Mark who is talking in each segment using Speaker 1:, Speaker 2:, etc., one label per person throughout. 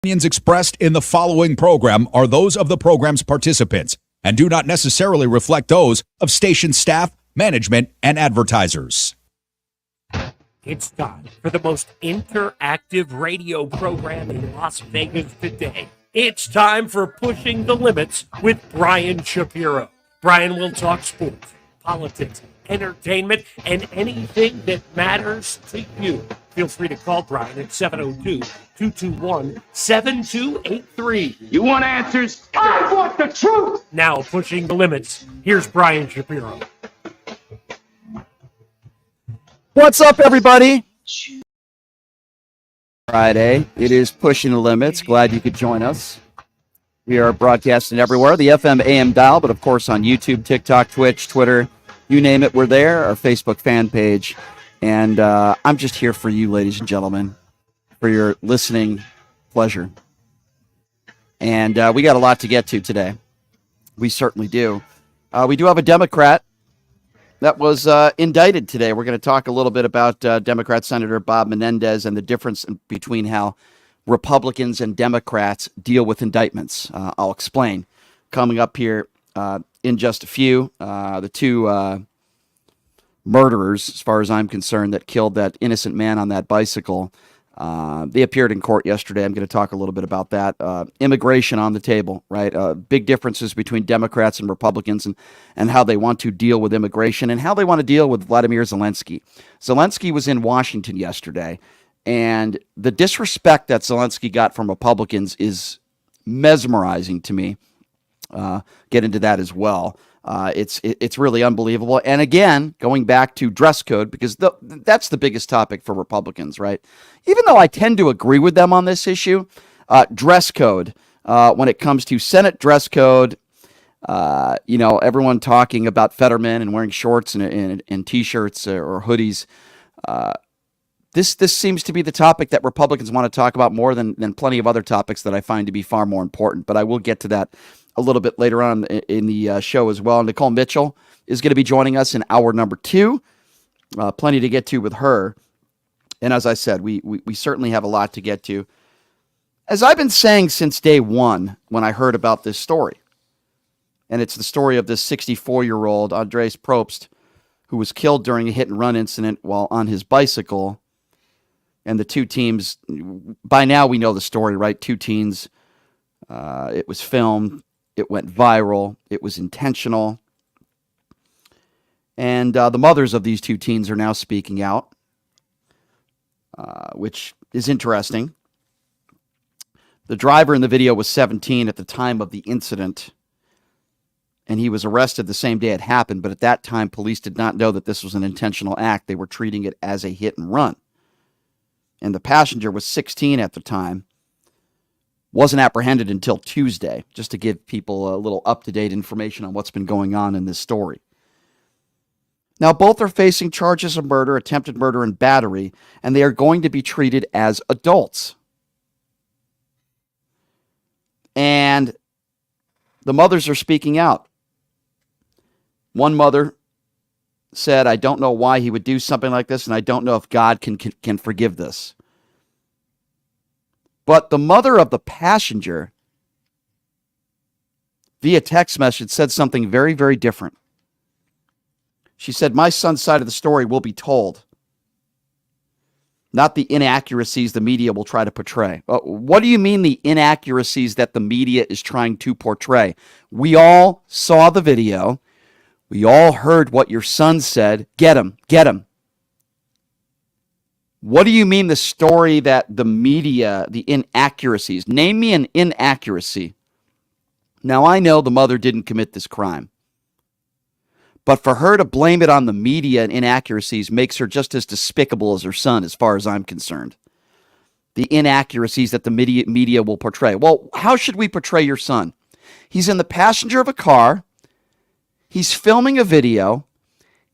Speaker 1: Opinions expressed in the following program are those of the program's participants and do not necessarily reflect those of station staff, management, and advertisers.
Speaker 2: It's time for the most interactive radio program in Las Vegas today. It's time for Pushing the Limits with Brian Shapiro. Brian will talk sports, politics, entertainment, and anything that matters to you. Feel free to call Brian at 702-221-7283.
Speaker 3: You want answers? I want the truth!
Speaker 2: Now, Pushing the Limits, here's Brian Shapiro.
Speaker 4: What's up, everybody? Friday. It is Pushing the Limits. Glad you could join us. We are broadcasting everywhere. The FM AM dial, but of course on YouTube, TikTok, Twitch, Twitter, you name it, we're there. Our Facebook fan page. And I'm just here for you, ladies and gentlemen, for your listening pleasure. And we got a lot to get to today. We certainly do. We do have a Democrat that was indicted today. We're going to talk a little bit about Democrat Senator Bob Menendez and the difference between how Republicans and Democrats deal with indictments. I'll explain. Coming up here in just a few, the two murderers, as far as I'm concerned, that killed that innocent man on that bicycle. They appeared in court yesterday. I'm going to talk a little bit about that. Immigration on the table, right? Big differences between Democrats and Republicans and how they want to deal with immigration and how they want to deal with Volodymyr Zelensky. Zelensky was in Washington yesterday, and the disrespect that Zelensky got from Republicans is mesmerizing to me. Get into that as well. It's really unbelievable. And again, going back to dress code, because that's the biggest topic for Republicans, right? Even though I tend to agree with them on this issue, dress code, when it comes to Senate dress code, everyone talking about Fetterman and wearing shorts and T-shirts or hoodies. This seems to be the topic that Republicans want to talk about more than plenty of other topics that I find to be far more important. But I will get to that a little bit later on in the show as well. Nicole Mitchell is going to be joining us in hour number 2. Plenty to get to with her. And as I said, we certainly have a lot to get to. As I've been saying since day one when I heard about this story, and it's the story of this 64-year-old Andres Probst, who was killed during a hit-and-run incident while on his bicycle. And the two teams, by now we know the story, right? Two teens. It was filmed. It went viral. It was intentional. And the mothers of these two teens are now speaking out, which is interesting. The driver in the video was 17 at the time of the incident, and he was arrested the same day it happened. But at that time, police did not know that this was an intentional act. They were treating it as a hit and run. And the passenger was 16 at the time. Wasn't apprehended until Tuesday, just to give people a little up-to-date information on what's been going on in this story. Now, both are facing charges of murder, attempted murder, and battery, and they are going to be treated as adults. And the mothers are speaking out. One mother said, "I don't know why he would do something like this, and I don't know if God can forgive this." But the mother of the passenger, via text message, said something very, very different. She said, "My son's side of the story will be told, not the inaccuracies the media will try to portray." What do you mean the inaccuracies that the media is trying to portray? We all saw the video. We all heard what your son said. Get him, get him. What do you mean the story that the media, the inaccuracies? Name me an inaccuracy. Now, I know the mother didn't commit this crime. But for her to blame it on the media and inaccuracies makes her just as despicable as her son, as far as I'm concerned. The inaccuracies that the media will portray. Well, how should we portray your son? He's in the passenger of a car. He's filming a video.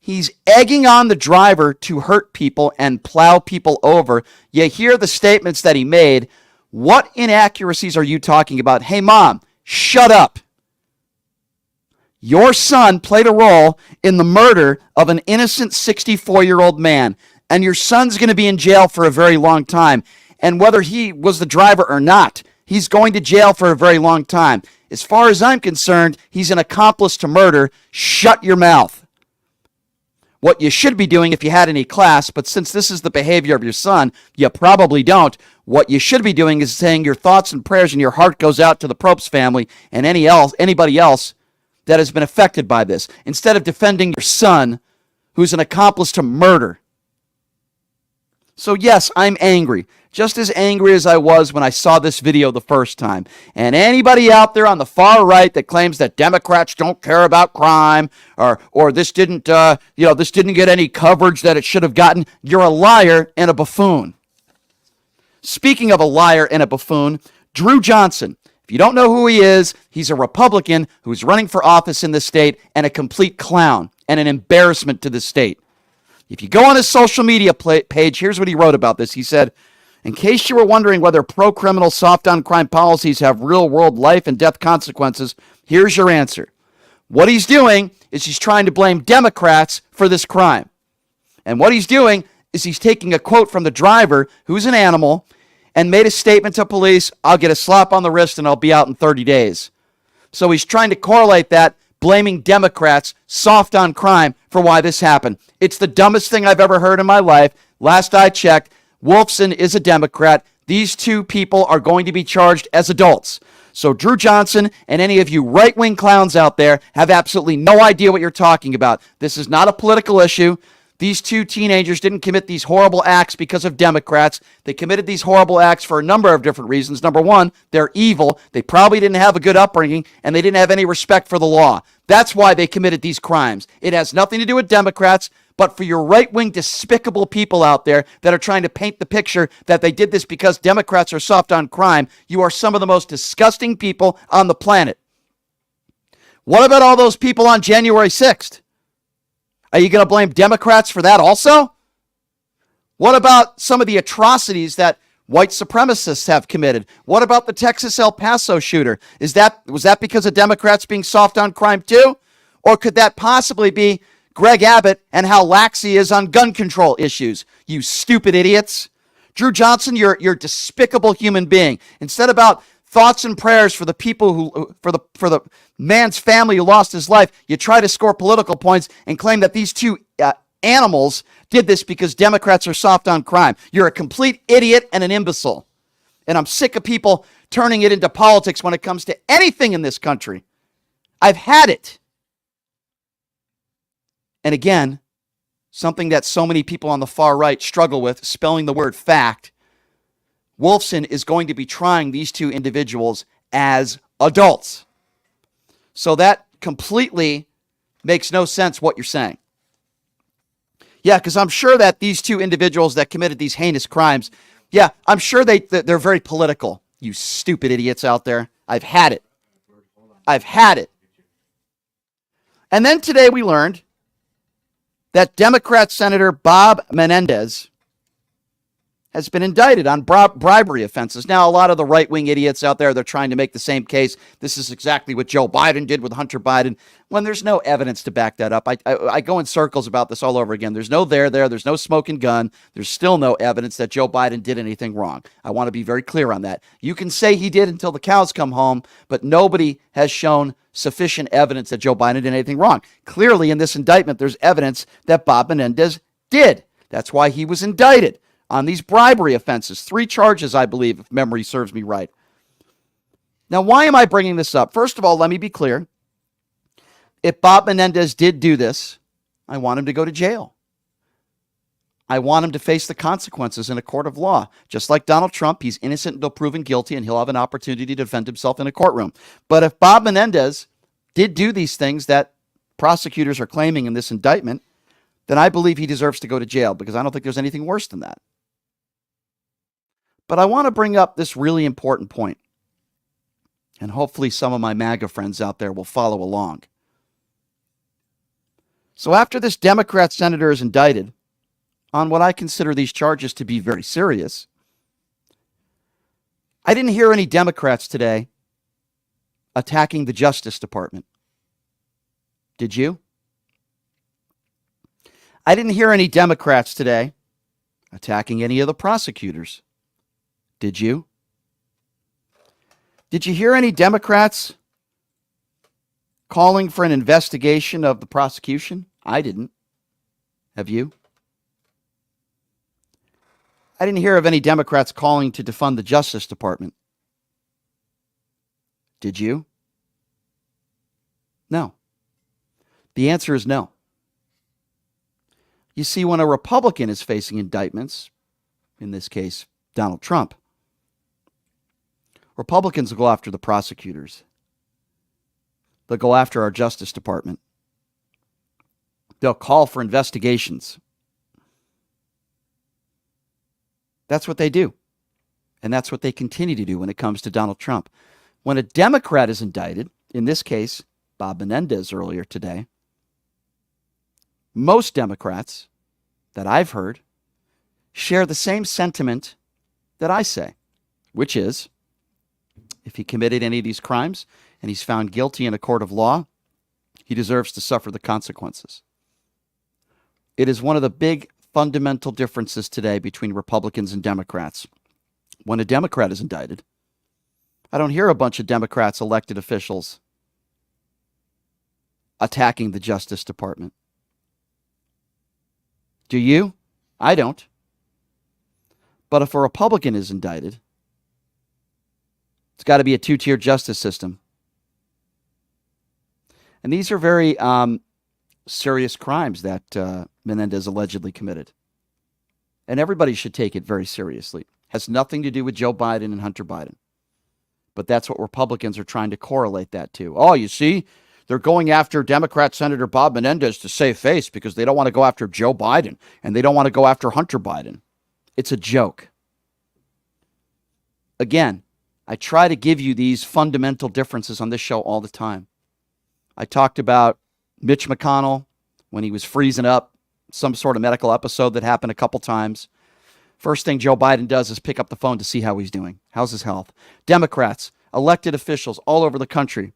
Speaker 4: He's egging on the driver to hurt people and plow people over. You hear the statements that he made. What inaccuracies are you talking about? Hey, Mom, shut up. Your son played a role in the murder of an innocent 64-year-old man, and your son's going to be in jail for a very long time. And whether he was the driver or not, he's going to jail for a very long time. As far as I'm concerned, he's an accomplice to murder. Shut your mouth. What you should be doing if you had any class, but since this is the behavior of your son, you probably don't. What you should be doing is saying your thoughts and prayers and your heart goes out to the Probst family and anybody else that has been affected by this, instead of defending your son, who's an accomplice to murder. So yes, I'm angry. Just as angry as I was when I saw this video the first time. And anybody out there on the far right that claims that Democrats don't care about crime or this didn't get any coverage that it should have gotten, you're a liar and a buffoon. Speaking of a liar and a buffoon, Drew Johnson. If you don't know who he is, he's a Republican who's running for office in the state and a complete clown and an embarrassment to the state. If you go on his social media page, here's what he wrote about this. He said, in case you were wondering whether pro-criminal, soft-on-crime policies have real-world life and death consequences, here's your answer. What he's doing is he's trying to blame Democrats for this crime. And what he's doing is he's taking a quote from the driver, who's an animal, and made a statement to police, I'll get a slap on the wrist and I'll be out in 30 days. So he's trying to correlate that, blaming Democrats, soft on crime, for why this happened. It's the dumbest thing I've ever heard in my life. Last I checked, Wolfson is a Democrat. These two people are going to be charged as adults. So Drew Johnson and any of you right-wing clowns out there have absolutely no idea what you're talking about. This is not a political issue. These two teenagers didn't commit these horrible acts because of Democrats. They committed these horrible acts for a number of different reasons. Number one, they're evil. They probably didn't have a good upbringing, and they didn't have any respect for the law. That's why they committed these crimes. It has nothing to do with Democrats, but for your right-wing despicable people out there that are trying to paint the picture that they did this because Democrats are soft on crime, you are some of the most disgusting people on the planet. What about all those people on January 6th? Are you going to blame Democrats for that also? What about some of the atrocities that white supremacists have committed? What about the Texas El Paso shooter? Was that because of Democrats being soft on crime too? Or could that possibly be Greg Abbott and how lax he is on gun control issues? You stupid idiots. Drew Johnson, you're a despicable human being. Instead about thoughts and prayers for the people for the man's family who lost his life, you try to score political points and claim that these two animals did this because Democrats are soft on crime. You're a complete idiot and an imbecile. And I'm sick of people turning it into politics when it comes to anything in this country. I've had it. And again, something that so many people on the far right struggle with, spelling the word fact. Wolfson is going to be trying these two individuals as adults. So that completely makes no sense what you're saying. Yeah, because I'm sure that these two individuals that committed these heinous crimes, yeah, I'm sure they're very political. You stupid idiots out there. I've had it. I've had it. And then today we learned that Democrat Senator Bob Menendez has been indicted on bribery offenses. Now, a lot of the right-wing idiots out there, they're trying to make the same case. This is exactly what Joe Biden did with Hunter Biden, when there's no evidence to back that up. I go in circles about this all over again. There's no there. There's no smoking gun. There's still no evidence that Joe Biden did anything wrong. I want to be very clear on that. You can say he did until the cows come home, but nobody has shown sufficient evidence that Joe Biden did anything wrong. Clearly, in this indictment, there's evidence that Bob Menendez did. That's why he was indicted on these bribery offenses. 3 charges, I believe, if memory serves me right. Now, why am I bringing this up? First of all, let me be clear. If Bob Menendez did do this, I want him to go to jail. I want him to face the consequences in a court of law. Just like Donald Trump, he's innocent until proven guilty, and he'll have an opportunity to defend himself in a courtroom. But if Bob Menendez did do these things that prosecutors are claiming in this indictment, then I believe he deserves to go to jail, because I don't think there's anything worse than that. But I want to bring up this really important point, and hopefully some of my MAGA friends out there will follow along. So after this Democrat senator is indicted on what I consider these charges to be very serious, I didn't hear any Democrats today attacking the Justice Department. Did you? I didn't hear any Democrats today attacking any of the prosecutors. Did you? Did you hear any Democrats calling for an investigation of the prosecution? I didn't. Have you? I didn't hear of any Democrats calling to defund the Justice Department. Did you? No. The answer is no. You see, when a Republican is facing indictments, in this case, Donald Trump, Republicans will go after the prosecutors. They'll go after our Justice Department. They'll call for investigations. That's what they do. And that's what they continue to do when it comes to Donald Trump. When a Democrat is indicted, in this case, Bob Menendez earlier today, most Democrats that I've heard share the same sentiment that I say, which is, if he committed any of these crimes and he's found guilty in a court of law, he deserves to suffer the consequences. It is one of the big fundamental differences today between Republicans and Democrats. When a Democrat is indicted, I don't hear a bunch of Democrats, elected officials, attacking the Justice Department. Do you? I don't. But if a Republican is indicted, it's got to be a two-tier justice system. And these are very serious crimes that Menendez allegedly committed. And everybody should take it very seriously. Has nothing to do with Joe Biden and Hunter Biden. But that's what Republicans are trying to correlate that to. Oh, you see, they're going after Democrat Senator Bob Menendez to save face because they don't want to go after Joe Biden and they don't want to go after Hunter Biden. It's a joke. Again, I try to give you these fundamental differences on this show all the time. I talked about Mitch McConnell when he was freezing up, some sort of medical episode that happened a couple times. First thing Joe Biden does is pick up the phone to see how he's doing. How's his health? Democrats, elected officials all over the country,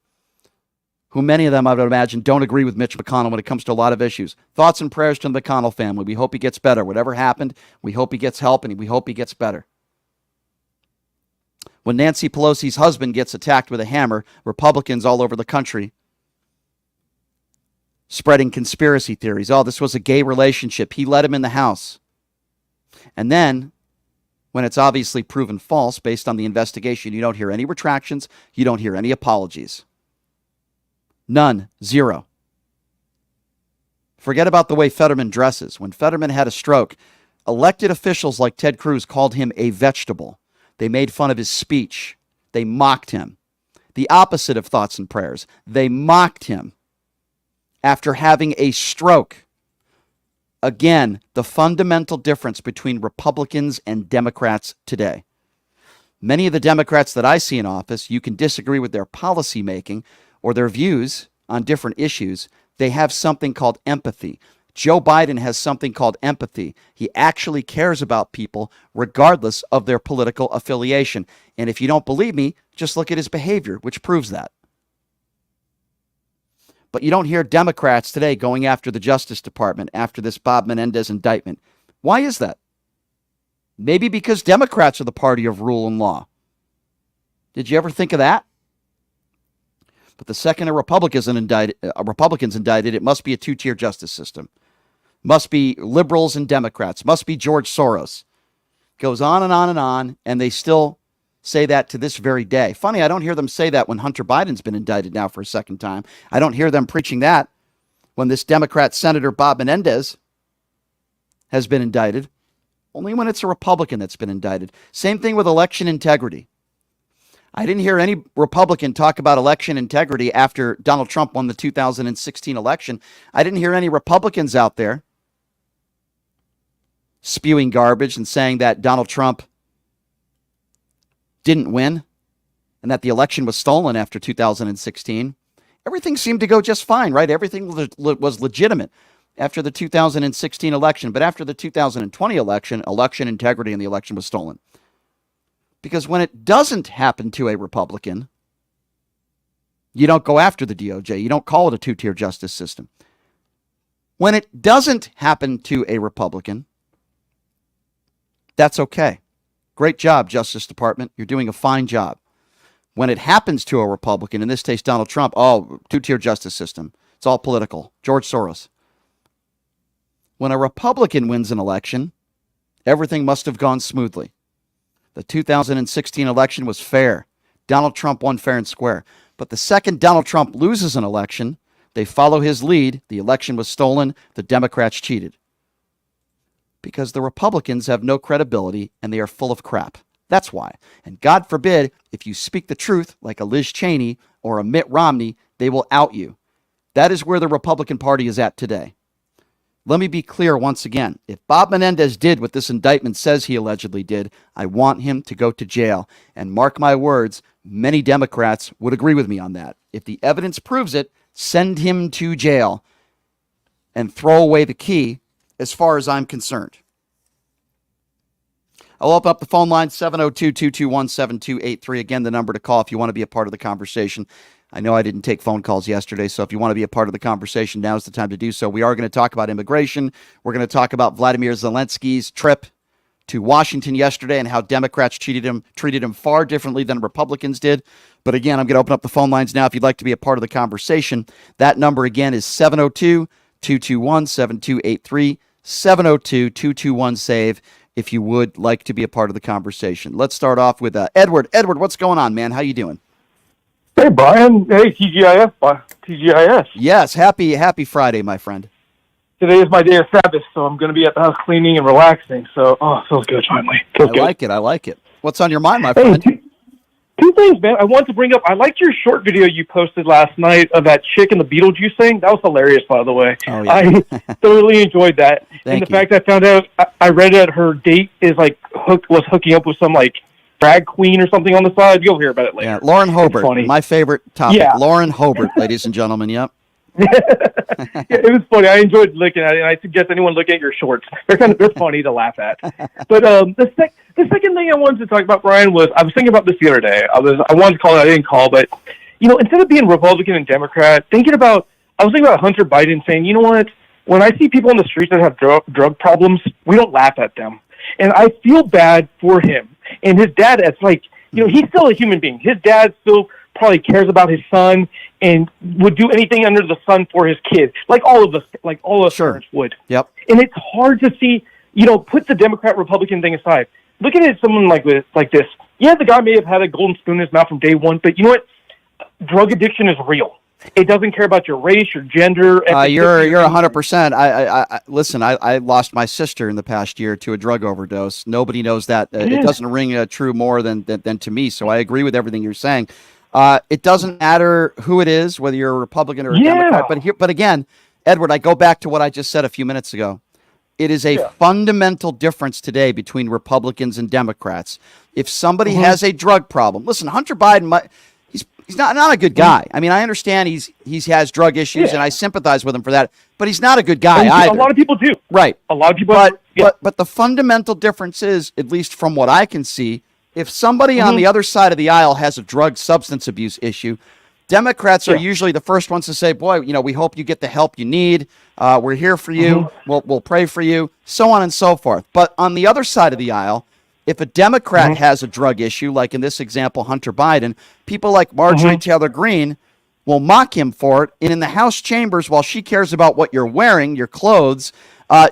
Speaker 4: who many of them, I would imagine, don't agree with Mitch McConnell when it comes to a lot of issues. Thoughts and prayers to the McConnell family. We hope he gets better. Whatever happened, we hope he gets help and we hope he gets better. When Nancy Pelosi's husband gets attacked with a hammer, Republicans all over the country spreading conspiracy theories. Oh, this was a gay relationship. He let him in the house. And then, when it's obviously proven false based on the investigation, you don't hear any retractions. You don't hear any apologies. None. Zero. Forget about the way Fetterman dresses. When Fetterman had a stroke, elected officials like Ted Cruz called him a vegetable. They made fun of his speech. They mocked him. The opposite of thoughts and prayers. They mocked him after having a stroke. Again, the fundamental difference between Republicans and Democrats today. Many of the Democrats that I see in office, you can disagree with their policy making or their views on different issues. They have something called empathy. Joe Biden has something called empathy. He actually cares about people regardless of their political affiliation. And if you don't believe me, just look at his behavior, which proves that. But you don't hear Democrats today going after the Justice Department after this Bob Menendez indictment. Why is that? Maybe because Democrats are the party of rule and law. Did you ever think of that? But the second a Republican's indicted, it must be a two-tier justice system. Must be liberals and Democrats. Must be George Soros. Goes on and on and on, and they still say that to this very day. Funny, I don't hear them say that when Hunter Biden's been indicted now for a second time. I don't hear them preaching that when this Democrat Senator Bob Menendez has been indicted. Only when it's a Republican that's been indicted. Same thing with election integrity. I didn't hear any Republican talk about election integrity after Donald Trump won the 2016 election. I didn't hear any Republicans out there spewing garbage and saying that Donald Trump didn't win and that the election was stolen after 2016. Everything seemed to go just fine, right? Everything was legitimate after the 2016 election. But after the 2020 election, election integrity in the election was stolen. Because when it doesn't happen to a Republican, you don't go after the DOJ. You don't call it a two-tier justice system. When it doesn't happen to a Republican, that's okay. Great job, Justice Department. You're doing a fine job. When it happens to a Republican, in this case Donald Trump, two-tier justice system. It's all political. George Soros. When a Republican wins an election, everything must have gone smoothly. The 2016 election was fair. Donald Trump won fair and square. But the second Donald Trump loses an election, they follow his lead. The election was stolen. The Democrats cheated. Because the Republicans have no credibility and they are full of crap. That's why. And God forbid, if you speak the truth like a Liz Cheney or a Mitt Romney, they will out you. That is where the Republican Party is at today. Let me be clear once again. If Bob Menendez did what this indictment says he allegedly did, I want him to go to jail. And mark my words, many Democrats would agree with me on that. If the evidence proves it, send him to jail and throw away the key as far as I'm concerned. I'll open up the phone line, 702-221-7283. Again, the number to call if you want to be a part of the conversation. I know I didn't take phone calls yesterday, so if you want to be a part of the conversation, now's the time to do so. We are going to talk about immigration. We're going to talk about Volodymyr Zelensky's trip to Washington yesterday and how Democrats treated him far differently than Republicans did. But again, I'm going to open up the phone lines now if you'd like to be a part of the conversation. That number again is 702-221-7283, 702-221-SAVE. If you would like to be a part of the conversation. Let's start off with Edward. Edward, what's going on, man? How you doing?
Speaker 5: Hey, Brian. Hey, TGIF. TGIS.
Speaker 4: Yes, happy Friday, my friend.
Speaker 5: Today is my day of Sabbath, so I'm going to be at the house cleaning and relaxing. So, it feels good finally.
Speaker 4: I like it. What's on your mind, my friend?
Speaker 5: Hey, two things, man. I want to bring up, I liked your short video you posted last night of that chick in the Beetlejuice thing. That was hilarious, by the way.
Speaker 4: Oh, yeah.
Speaker 5: I thoroughly enjoyed that.
Speaker 4: Thank
Speaker 5: and the
Speaker 4: you.
Speaker 5: fact I found out, I read that her date is was hooking up with some drag queen or something on the side. You'll hear about it later.
Speaker 4: Yeah, Lauren Hobart, my favorite topic.
Speaker 5: Yeah.
Speaker 4: Lauren Hobart, ladies and gentlemen. Yep.
Speaker 5: It was funny. I enjoyed looking at it, and I suggest anyone look at your shorts. They're funny to laugh at. But the second thing I wanted to talk about, Brian, was I was thinking about this the other day. I wanted to call it. I didn't call, but instead of being Republican and Democrat, I was thinking about Hunter Biden saying, you know what? When I see people on the streets that have drug problems, we don't laugh at them, and I feel bad for him. And his dad, it's he's still a human being. His dad still probably cares about his son and would do anything under the sun for his kid, like all of us,
Speaker 4: Sure.
Speaker 5: parents would.
Speaker 4: Yep.
Speaker 5: And it's hard to see, put the Democrat-Republican thing aside. Looking at someone like this, yeah, the guy may have had a golden spoon in his mouth from day one, but you know what? Drug addiction is real. It doesn't care about your race, your gender.
Speaker 4: You're 100%. Listen. I lost my sister in the past year to a drug overdose. Nobody knows that. It doesn't ring true more than to me. So I agree with everything you're saying. It doesn't matter who it is, whether you're a Republican or a Democrat. But again, Edward, I go back to what I just said a few minutes ago. It is a fundamental difference today between Republicans and Democrats. If somebody has a drug problem, listen, Hunter Biden he's not a good guy. I mean, I understand he has drug issues, and I sympathize with him for that. But he's not a good guy either.
Speaker 5: A lot of people do.
Speaker 4: Right.
Speaker 5: A lot of people.
Speaker 4: But the fundamental difference is, at least from what I can see, if somebody on the other side of the aisle has a drug substance abuse issue, Democrats are usually the first ones to say, boy, we hope you get the help you need. We're here for you. We'll pray for you, so on and so forth. But on the other side of the aisle, if a Democrat has a drug issue, like in this example, Hunter Biden, people like Marjorie Taylor Greene will mock him for it. And in the House chambers, while she cares about what you're wearing, your clothes,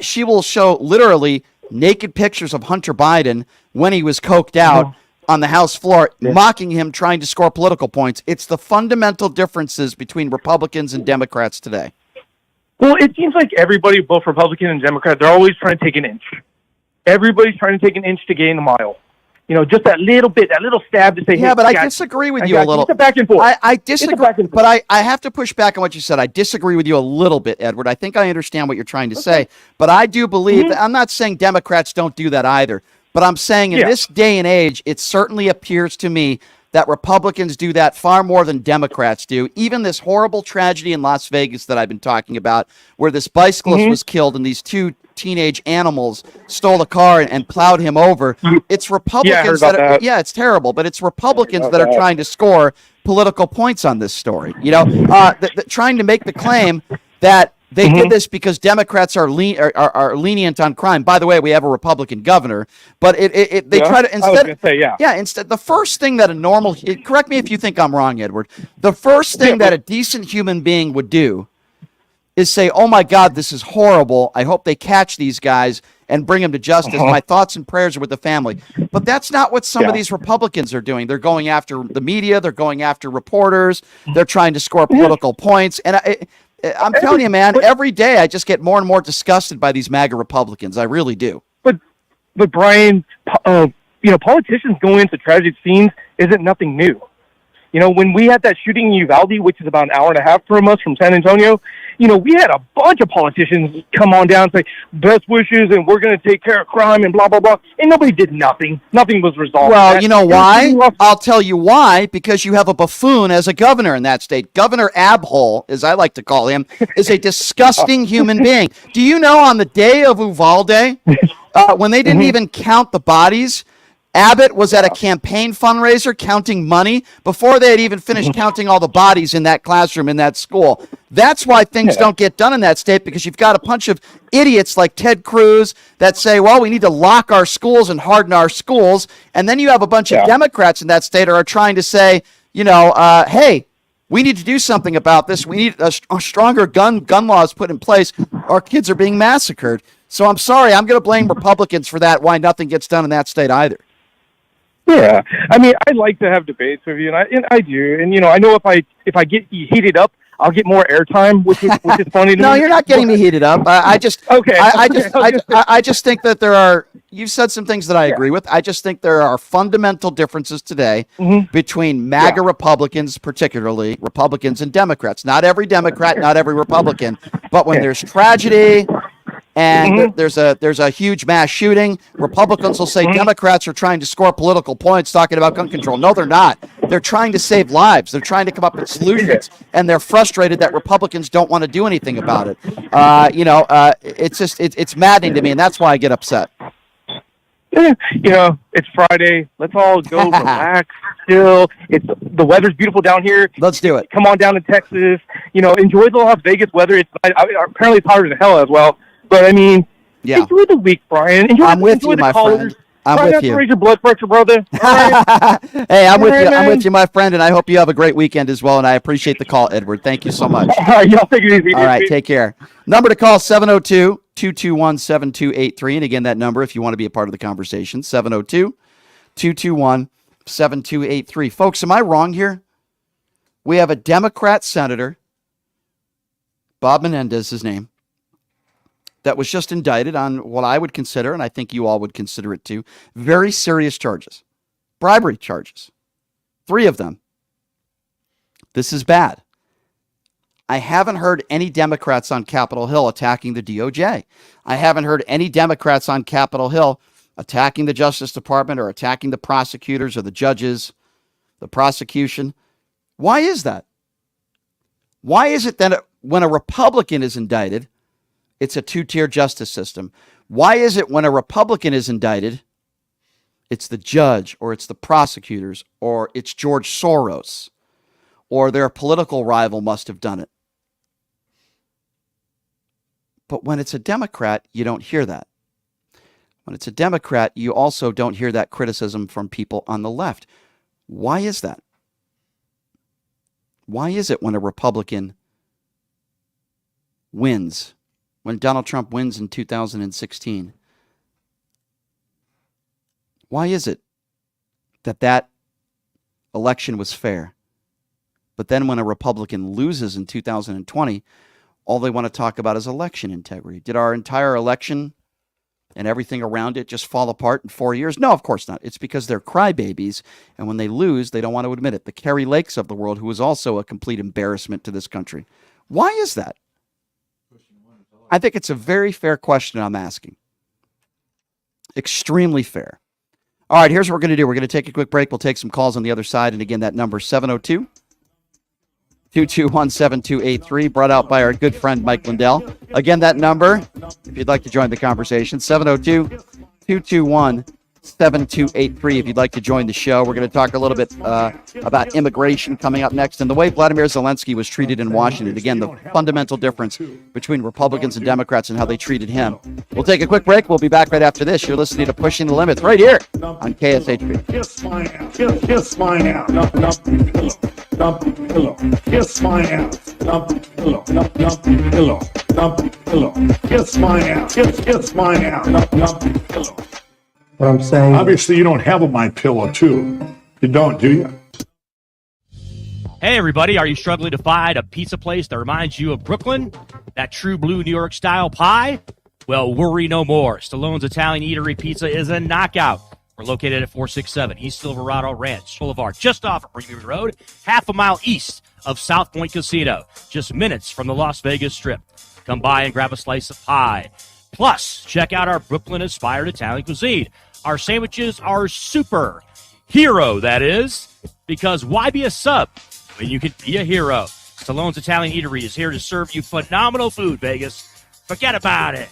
Speaker 4: she will show literally naked pictures of Hunter Biden when he was coked out on the House floor, mocking him, trying to score political points. It's the fundamental differences between Republicans and Democrats today.
Speaker 5: Well, it seems like everybody, both Republican and Democrat, they're always trying to take an inch. Everybody's trying to take an inch to gain a mile. Just that little bit, that little stab to say,
Speaker 4: yeah, but I disagree with you a little.
Speaker 5: It's a back and forth.
Speaker 4: I disagree, but I have to push back on what you said. I disagree with you a little bit, Edward. I think I understand what you're trying to say, but I do believe, I'm not saying Democrats don't do that either, but I'm saying in this day and age, it certainly appears to me that Republicans do that far more than Democrats do. Even this horrible tragedy in Las Vegas that I've been talking about, where this bicyclist was killed and these two teenage animals stole a car and plowed him over. It's Republicans it's terrible, but it's Republicans that are trying to score political points on this story. Trying to make the claim that They did this because Democrats are lenient on crime. By the way, we have a Republican governor, but they try to instead the first thing that a normal, correct me if you think I'm wrong, Edward, the first thing that a decent human being would do is say, "Oh my God, this is horrible. I hope they catch these guys and bring them to justice. My thoughts and prayers are with the family." But that's not what some of these Republicans are doing. They're going after the media. They're going after reporters. They're trying to score political points. And I'm telling you, man, every day I just get more and more disgusted by these MAGA Republicans. I really do.
Speaker 5: But Brian, politicians going into tragic scenes isn't nothing new. When we had that shooting in Uvalde, which is about an hour and a half from us from San Antonio, we had a bunch of politicians come on down and say, best wishes, and we're going to take care of crime and blah, blah, blah. And nobody did nothing. Nothing was resolved.
Speaker 4: Well, you know why? I'll tell you why. Because you have a buffoon as a governor in that state. Governor Abhole, as I like to call him, is a disgusting human being. Do you know on the day of Uvalde, when they didn't even count the bodies, Abbott was at a campaign fundraiser counting money before they had even finished counting all the bodies in that classroom in that school. That's why things don't get done in that state, because you've got a bunch of idiots like Ted Cruz that say, well, we need to lock our schools and harden our schools. And then you have a bunch of Democrats in that state who are trying to say, hey, we need to do something about this. We need a stronger gun laws put in place. Our kids are being massacred. So I'm sorry, I'm going to blame Republicans for that, why nothing gets done in that state either.
Speaker 5: Yeah, I mean, I like to have debates with you, and I do. And I know if I get heated up, I'll get more airtime, which is funny to me.
Speaker 4: No, you're not getting me heated up. I just think that you've said some things that I agree with. I just think there are fundamental differences today between MAGA Republicans, particularly Republicans and Democrats. Not every Democrat, not every Republican, but when there's tragedy and there's a huge mass shooting, Republicans will say Democrats are trying to score political points talking about gun control. No, they're not. They're trying to save lives. They're trying to come up with solutions, and they're frustrated that Republicans don't want to do anything about it. It's maddening to me, and that's why I get upset.
Speaker 5: It's Friday. Let's all go relax, chill. The weather's beautiful down here.
Speaker 4: Let's do it.
Speaker 5: Come on down to Texas. Enjoy the Las Vegas weather. Apparently it's hotter than hell as well. But I mean, enjoy the week, Brian.
Speaker 4: I'm with you, my friend. I'm with you.
Speaker 5: Raise your blood pressure, brother.
Speaker 4: Hey, I'm with you. I'm with you, my friend, and I hope you have a great weekend as well. And I appreciate the call, Edward. Thank you so much.
Speaker 5: All right, y'all take it easy.
Speaker 4: All right, take care. Number to call 702-221-7283, and again, that number if you want to be a part of the conversation, 702-221-7283. Folks, am I wrong here? We have a Democrat senator, Bob Menendez, his name, that was just indicted on what I would consider, and I think you all would consider it too, very serious charges. Bribery charges. 3 of them. This is bad. I haven't heard any Democrats on Capitol Hill attacking the DOJ. I haven't heard any Democrats on Capitol Hill attacking the Justice Department or attacking the prosecutors or the judges, the prosecution. Why is that? Why is it that when a Republican is indicted, it's a 2-tier justice system? Why is it when a Republican is indicted, it's the judge or it's the prosecutors or it's George Soros or their political rival must have done it? But when it's a Democrat, you don't hear that. When it's a Democrat, you also don't hear that criticism from people on the left. Why is that? Why is it when a Republican wins, when Donald Trump wins in 2016, why is it that election was fair? But then when a Republican loses in 2020, all they want to talk about is election integrity. Did our entire election and everything around it just fall apart in 4 years? No, of course not. It's because they're crybabies, and when they lose, they don't want to admit it. The Kerry Lakes of the world, who is also a complete embarrassment to this country. Why is that? I think it's a very fair question I'm asking. Extremely fair. All right, here's what we're going to do. We're going to take a quick break. We'll take some calls on the other side. And again, that number 702-221-7283, brought out by our good friend Mike Lindell. Again, that number, if you'd like to join the conversation, 702-221-7283. 7283 if you'd like to join the show. We're going to talk a little bit about immigration coming up next and the way Volodymyr Zelensky was treated in Washington. Again, the fundamental difference between Republicans and Democrats and how they treated him. We'll take a quick break. We'll be back right after this. You're listening to Pushing the Limits right here on KSHP.
Speaker 6: Kiss my ass. Kiss my ass. Dump pillow. Kiss my ass. Dump pillow. Dump pillow. Dump pillow. Kiss my ass. Kiss my ass. Dump pillow.
Speaker 7: What I'm saying.
Speaker 6: Obviously, you don't have a My Pillow too. You don't, do you?
Speaker 8: Hey, everybody. Are you struggling to find a pizza place that reminds you of Brooklyn? That true blue New York style pie? Well, worry no more. Stallone's Italian Eatery Pizza is a knockout. We're located at 467 East Silverado Ranch Boulevard, just off of Premium Road, half a mile east of South Point Casino, just minutes from the Las Vegas Strip. Come by and grab a slice of pie. Plus, check out our Brooklyn-inspired Italian cuisine. Our sandwiches are super. Hero, that is. Because why be a sub when you can be a hero? Stallone's Italian Eatery is here to serve you phenomenal food, Vegas. Forget about it.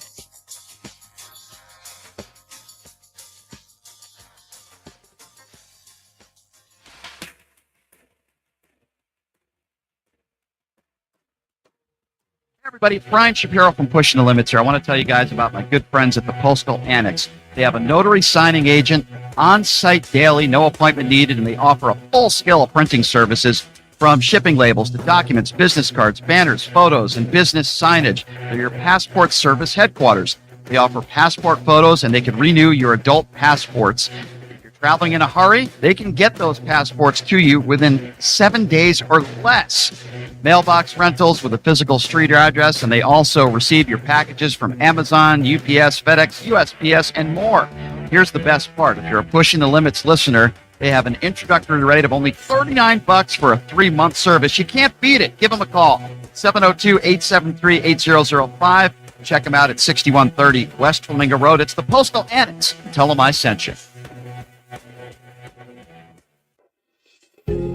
Speaker 4: Everybody, Brian Shapiro from Pushing the Limits here. I want to tell you guys about my good friends at the Postal Annex. They have a notary signing agent on site daily, no appointment needed, and they offer a full scale of printing services from shipping labels to documents, business cards, banners, photos, and business signage. They're your passport service headquarters. They offer passport photos, and they can renew your adult passports. If you're traveling in a hurry, they can get those passports to you within 7 days or less. Mailbox rentals with a physical street address, and they also receive your packages from Amazon, UPS, FedEx, USPS, and more. Here's the best part. If you're a Pushing the Limits listener, they have an introductory rate of only $39 for a 3-month service. You can't beat it. Give them a call, 702-873-8005. Check them out at 6130 West Flamingo Road. It's the Postal Annex. Tell them I sent you.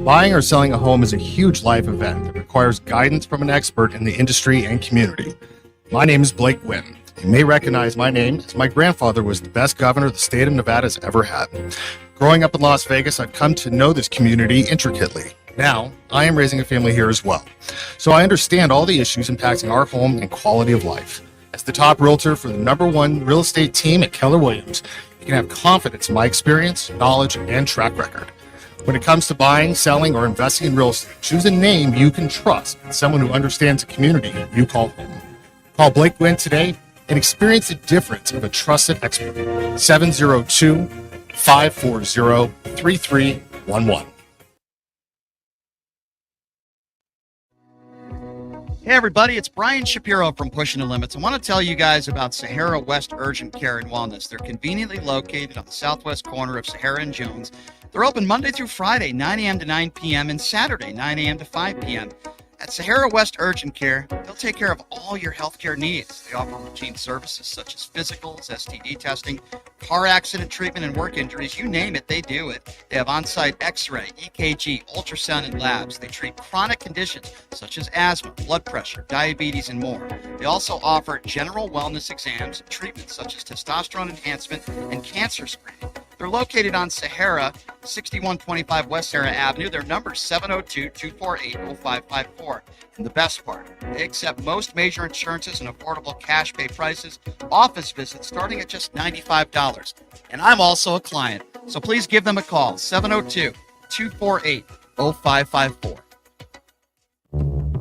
Speaker 9: Buying or selling a home is a huge life event that requires guidance from an expert in the industry and community. My name is Blake Wynn. You may recognize my name as my grandfather was the best governor the state of Nevada has ever had. Growing up in Las Vegas, I've come to know this community intricately. Now, I am raising a family here as well, so I understand all the issues impacting our home and quality of life. As the top realtor for the #1 real estate team at Keller Williams, you can have confidence in my experience, knowledge, and track record. When it comes to buying, selling, or investing in real estate, choose a name you can trust and someone who understands the community you call home. Call Blake Wynn today and experience the difference of a trusted expert. 702-540-3311.
Speaker 4: Hey everybody, it's Brian Shapiro from Pushing the Limits. I want to tell you guys about Sahara West Urgent Care and Wellness. They're conveniently located on the southwest corner of Sahara and Jones. They're open Monday through Friday, 9 a.m. to 9 p.m. and Saturday, 9 a.m. to 5 p.m. At Sahara West Urgent Care, they'll take care of all your healthcare needs. They offer routine services such as physicals, STD testing, car accident treatment, and work injuries. You name it, they do it. They have on-site x-ray, EKG, ultrasound, and labs. They treat chronic conditions such as asthma, blood pressure, diabetes, and more. They also offer general wellness exams and treatments such as testosterone enhancement and cancer screening. They're located on Sahara, 6125 West Sahara Avenue. Their number is 702-248-0554. And the best part, they accept most major insurances and affordable cash pay prices, office visits starting at just $95. And I'm also a client, so please give them a call, 702-248-0554.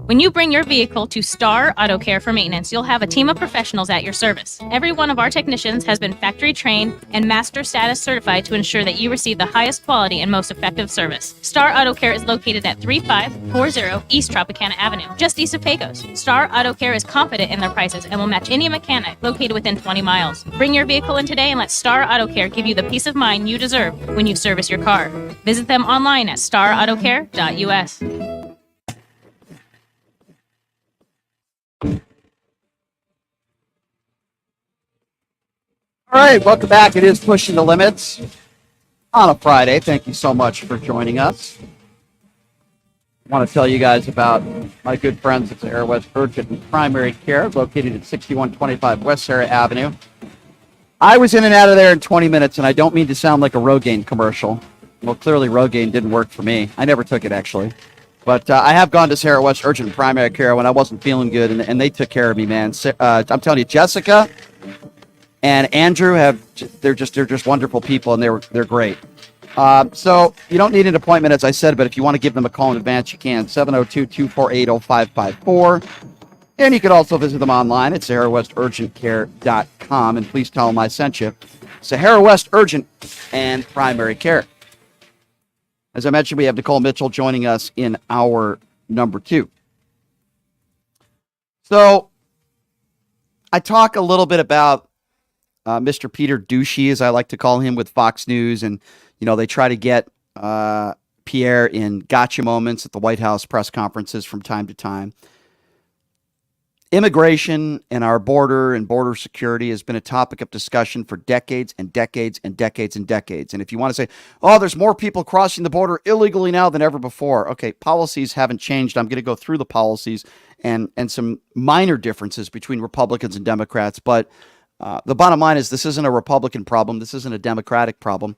Speaker 10: When you bring your vehicle to Star Auto Care for maintenance, you'll have a team of professionals at your service. Every one of our technicians has been factory trained and master status certified to ensure that you receive the highest quality and most effective service. Star Auto Care is located at 3540 East Tropicana Avenue, just east of Pecos. Star Auto Care is confident in their prices and will match any mechanic located within 20 miles. Bring your vehicle in today and let Star Auto Care give you the peace of mind you deserve when you service your car. Visit them online at starautocare.us.
Speaker 4: All right, welcome back. It is Pushing the Limits on a Friday. Thank you so much for joining us. I want to tell you guys about my good friends at Sahara West Urgent and Primary Care, located at 6125 West Sahara Avenue. I was in and out of there in 20 minutes, and I don't mean to sound like a Rogaine commercial. Well, clearly Rogaine didn't work for me. I never took it, actually. But I have gone to Sahara West Urgent Primary Care when I wasn't feeling good, and they took care of me, man. I'm telling you, Jessica and Andrew they're just wonderful people, and they're great. So you don't need an appointment, as I said, but if you want to give them a call in advance, you can. 702-248-0554. And you can also visit them online at SaharaWestUrgentCare.com. And please tell them I sent you. Sahara West Urgent and Primary Care. As I mentioned, we have Nicole Mitchell joining us in hour number 2. So I talk a little bit about Mr. Peter Douchey, as I like to call him, with Fox News. And, they try to get Pierre in gotcha moments at the White House press conferences from time to time. Immigration and our border and border security has been a topic of discussion for decades and decades and decades and decades. And if you want to say, oh, there's more people crossing the border illegally now than ever before. Okay, policies haven't changed. I'm going to go through the policies and some minor differences between Republicans and Democrats. But the bottom line is this isn't a Republican problem. This isn't a Democratic problem.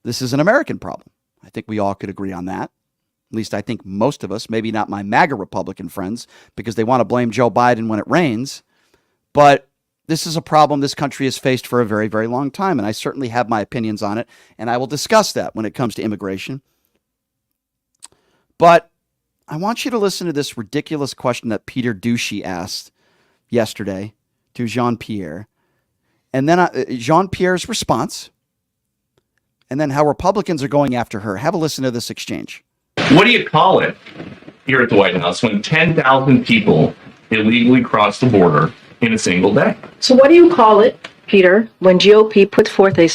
Speaker 4: This is an American problem. I think we all could agree on that. At least I think most of us, maybe not my MAGA Republican friends, because they want to blame Joe Biden when it rains. But this is a problem this country has faced for a very, very long time. And I certainly have my opinions on it. And I will discuss that when it comes to immigration. But I want you to listen to this ridiculous question that Peter Douchey asked yesterday to Jean-Pierre. And then Jean-Pierre's response. And then how Republicans are going after her. Have a listen to this exchange.
Speaker 7: What do you call it here at the White House when 10,000 people illegally cross the border in a single day?
Speaker 11: So what do you call it, Peter, when GOP put forth a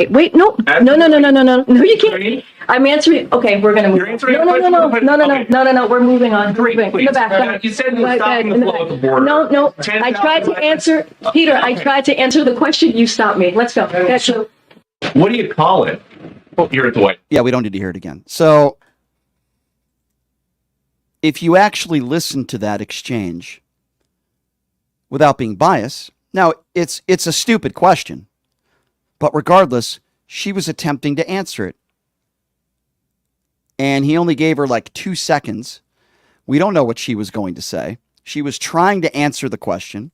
Speaker 11: wait, no, you can't. I'm answering. Okay, we're going to move.
Speaker 7: You're answering
Speaker 11: No, we're moving on.
Speaker 7: Please.
Speaker 11: In the back.
Speaker 7: You said you're stopping the flow of the border.
Speaker 11: No. I tried to answer, Peter. I tried to answer the question. You stopped me. Let's go.
Speaker 7: What do you call it here at the White House?
Speaker 4: Yeah, we don't need to hear it again. So if you actually listen to that exchange without being biased, now it's a stupid question, but regardless, she was attempting to answer it. And he only gave her like 2 seconds. We don't know what she was going to say. She was trying to answer the question,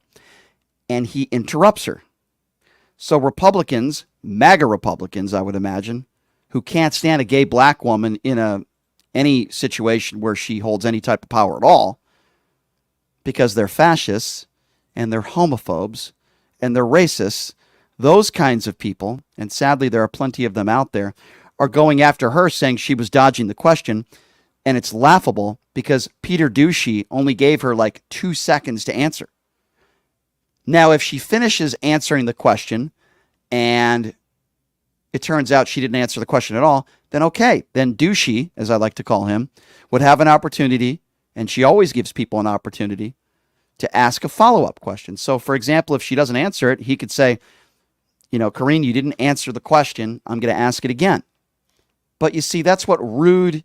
Speaker 4: and he interrupts her. So Republicans, MAGA Republicans, I would imagine, who can't stand a gay black woman in any situation where she holds any type of power at all, because they're fascists and they're homophobes and they're racists, those kinds of people, and sadly there are plenty of them out there, are going after her saying she was dodging the question. And it's laughable because Peter Douchey only gave her like 2 seconds to answer. Now, if she finishes answering the question and it turns out she didn't answer the question at all, then okay. Then Douchey, as I like to call him, would have an opportunity, and she always gives people an opportunity, to ask a follow-up question. So, for example, if she doesn't answer it, he could say, Karine, you didn't answer the question. I'm going to ask it again. But you see, that's what rude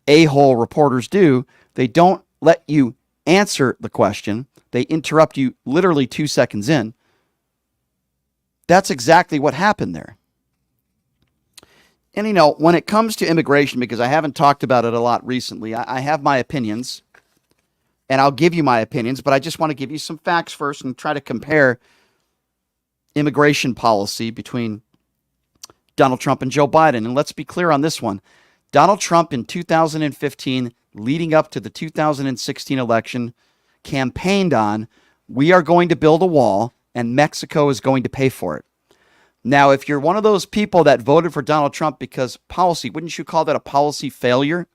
Speaker 4: a-hole reporters do. They don't let you answer the question. They interrupt you literally 2 seconds in. That's exactly what happened there. And, when it comes to immigration, because I haven't talked about it a lot recently, I have my opinions, and I'll give you my opinions, but I just want to give you some facts first and try to compare immigration policy between Donald Trump and Joe Biden. And let's be clear on this one. Donald Trump in 2015, leading up to the 2016 election, campaigned on, we are going to build a wall and Mexico is going to pay for it. Now, if you're one of those people that voted for Donald Trump because policy, wouldn't you call that a policy failure?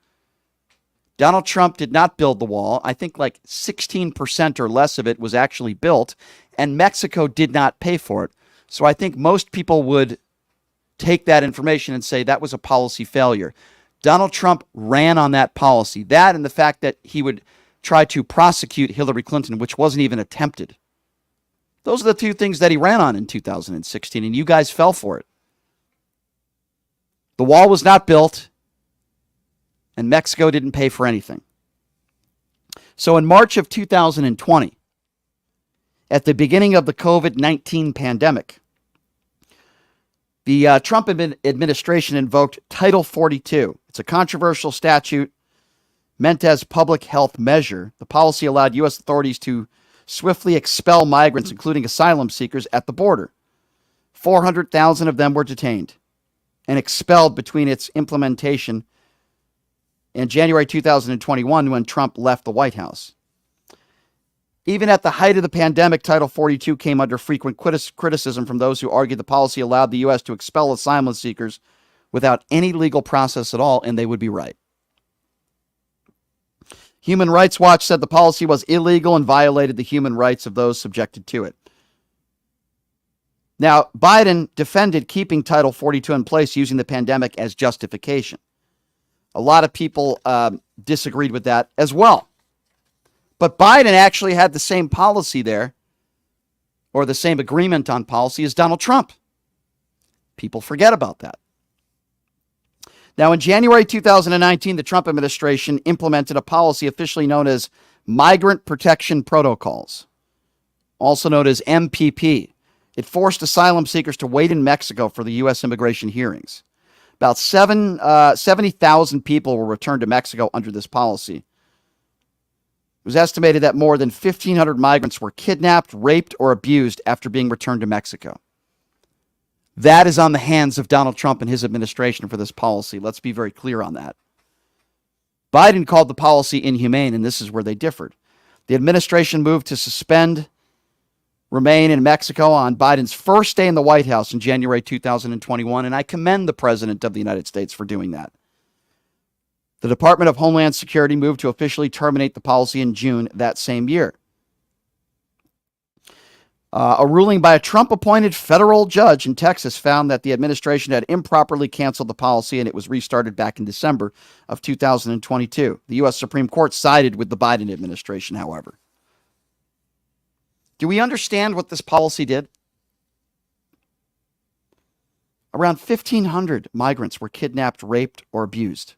Speaker 4: Donald Trump did not build the wall. I think like 16% or less of it was actually built, and Mexico did not pay for it. So I think most people would take that information and say that was a policy failure. Donald Trump ran on that policy. That and the fact that he would try to prosecute Hillary Clinton, which wasn't even attempted. Those are the two things that he ran on in 2016, and you guys fell for it. The wall was not built, and Mexico didn't pay for anything. So in March of 2020, at the beginning of the COVID-19 pandemic, The Trump administration invoked Title 42. It's a controversial statute meant as public health measure. The policy allowed U.S. authorities to swiftly expel migrants, including asylum seekers, at the border. 400,000 of them were detained and expelled between its implementation in January 2021 when Trump left the White House. Even at the height of the pandemic, Title 42 came under frequent criticism from those who argued the policy allowed the U.S. to expel asylum seekers without any legal process at all, and they would be right. Human Rights Watch said the policy was illegal and violated the human rights of those subjected to it. Now, Biden defended keeping Title 42 in place using the pandemic as justification. A lot of people disagreed with that as well. But Biden actually had the same policy there, or the same agreement on policy as Donald Trump. People forget about that. Now, in January 2019, the Trump administration implemented a policy officially known as Migrant Protection Protocols, also known as MPP. It forced asylum seekers to wait in Mexico for the U.S. immigration hearings. About 70,000 people were returned to Mexico under this policy. It was estimated that more than 1,500 migrants were kidnapped, raped, or abused after being returned to Mexico. That is on the hands of Donald Trump and his administration for this policy. Let's be very clear on that. Biden called the policy inhumane, and this is where they differed. The administration moved to remain in Mexico on Biden's first day in the White House in January 2021, and I commend the President of the United States for doing that. The Department of Homeland Security moved to officially terminate the policy in June that same year. A ruling by a Trump-appointed federal judge in Texas found that the administration had improperly canceled the policy, and it was restarted back in December of 2022. The U.S. Supreme Court sided with the Biden administration, however. Do we understand what this policy did? Around 1,500 migrants were kidnapped, raped, or abused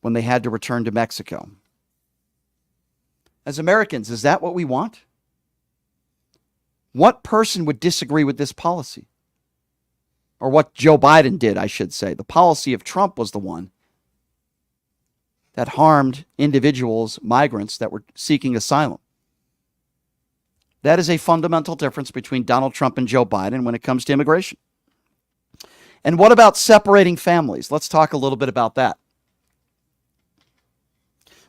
Speaker 4: when they had to return to Mexico. As Americans, is that what we want? What person would disagree with this policy? Or what Joe Biden did, I should say. The policy of Trump was the one that harmed individuals, migrants that were seeking asylum. That is a fundamental difference between Donald Trump and Joe Biden when it comes to immigration. And what about separating families? Let's talk a little bit about that.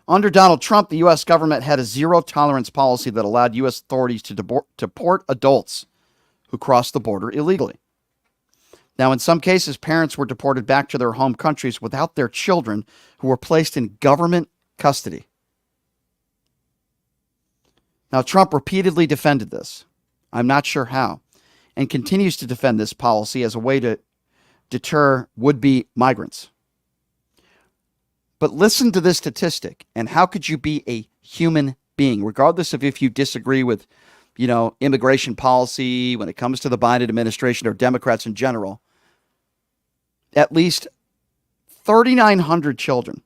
Speaker 4: Under Donald Trump, the U.S. government had a zero-tolerance policy that allowed U.S. authorities to deport adults who crossed the border illegally. Now, in some cases, parents were deported back to their home countries without their children, who were placed in government custody. Now, Trump repeatedly defended this. I'm not sure how, and continues to defend this policy as a way to deter would-be migrants. But listen to this statistic, and how could you be a human being, regardless of if you disagree with, immigration policy when it comes to the Biden administration or Democrats in general? At least 3,900 children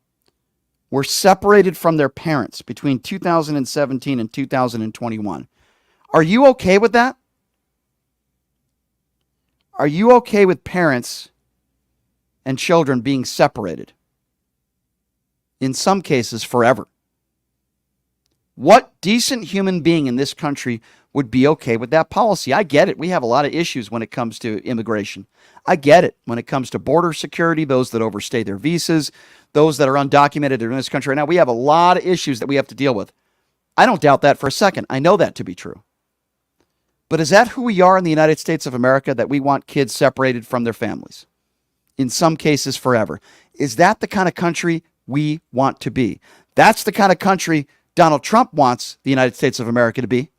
Speaker 4: were separated from their parents between 2017 and 2021. Are you okay with that? Are you okay with parents and children being separated? In some cases, forever. What decent human being in this country would be okay with that policy? I get it. We have a lot of issues when it comes to immigration. I get it. When it comes to border security, those that overstay their visas, those that are undocumented in this country right now, we have a lot of issues that we have to deal with. I don't doubt that for a second. I know that to be true. But is that who we are in the United States of America, that we want kids separated from their families? In some cases, forever. Is that the kind of country we want to be? That's the kind of country Donald Trump wants the United States of America to be.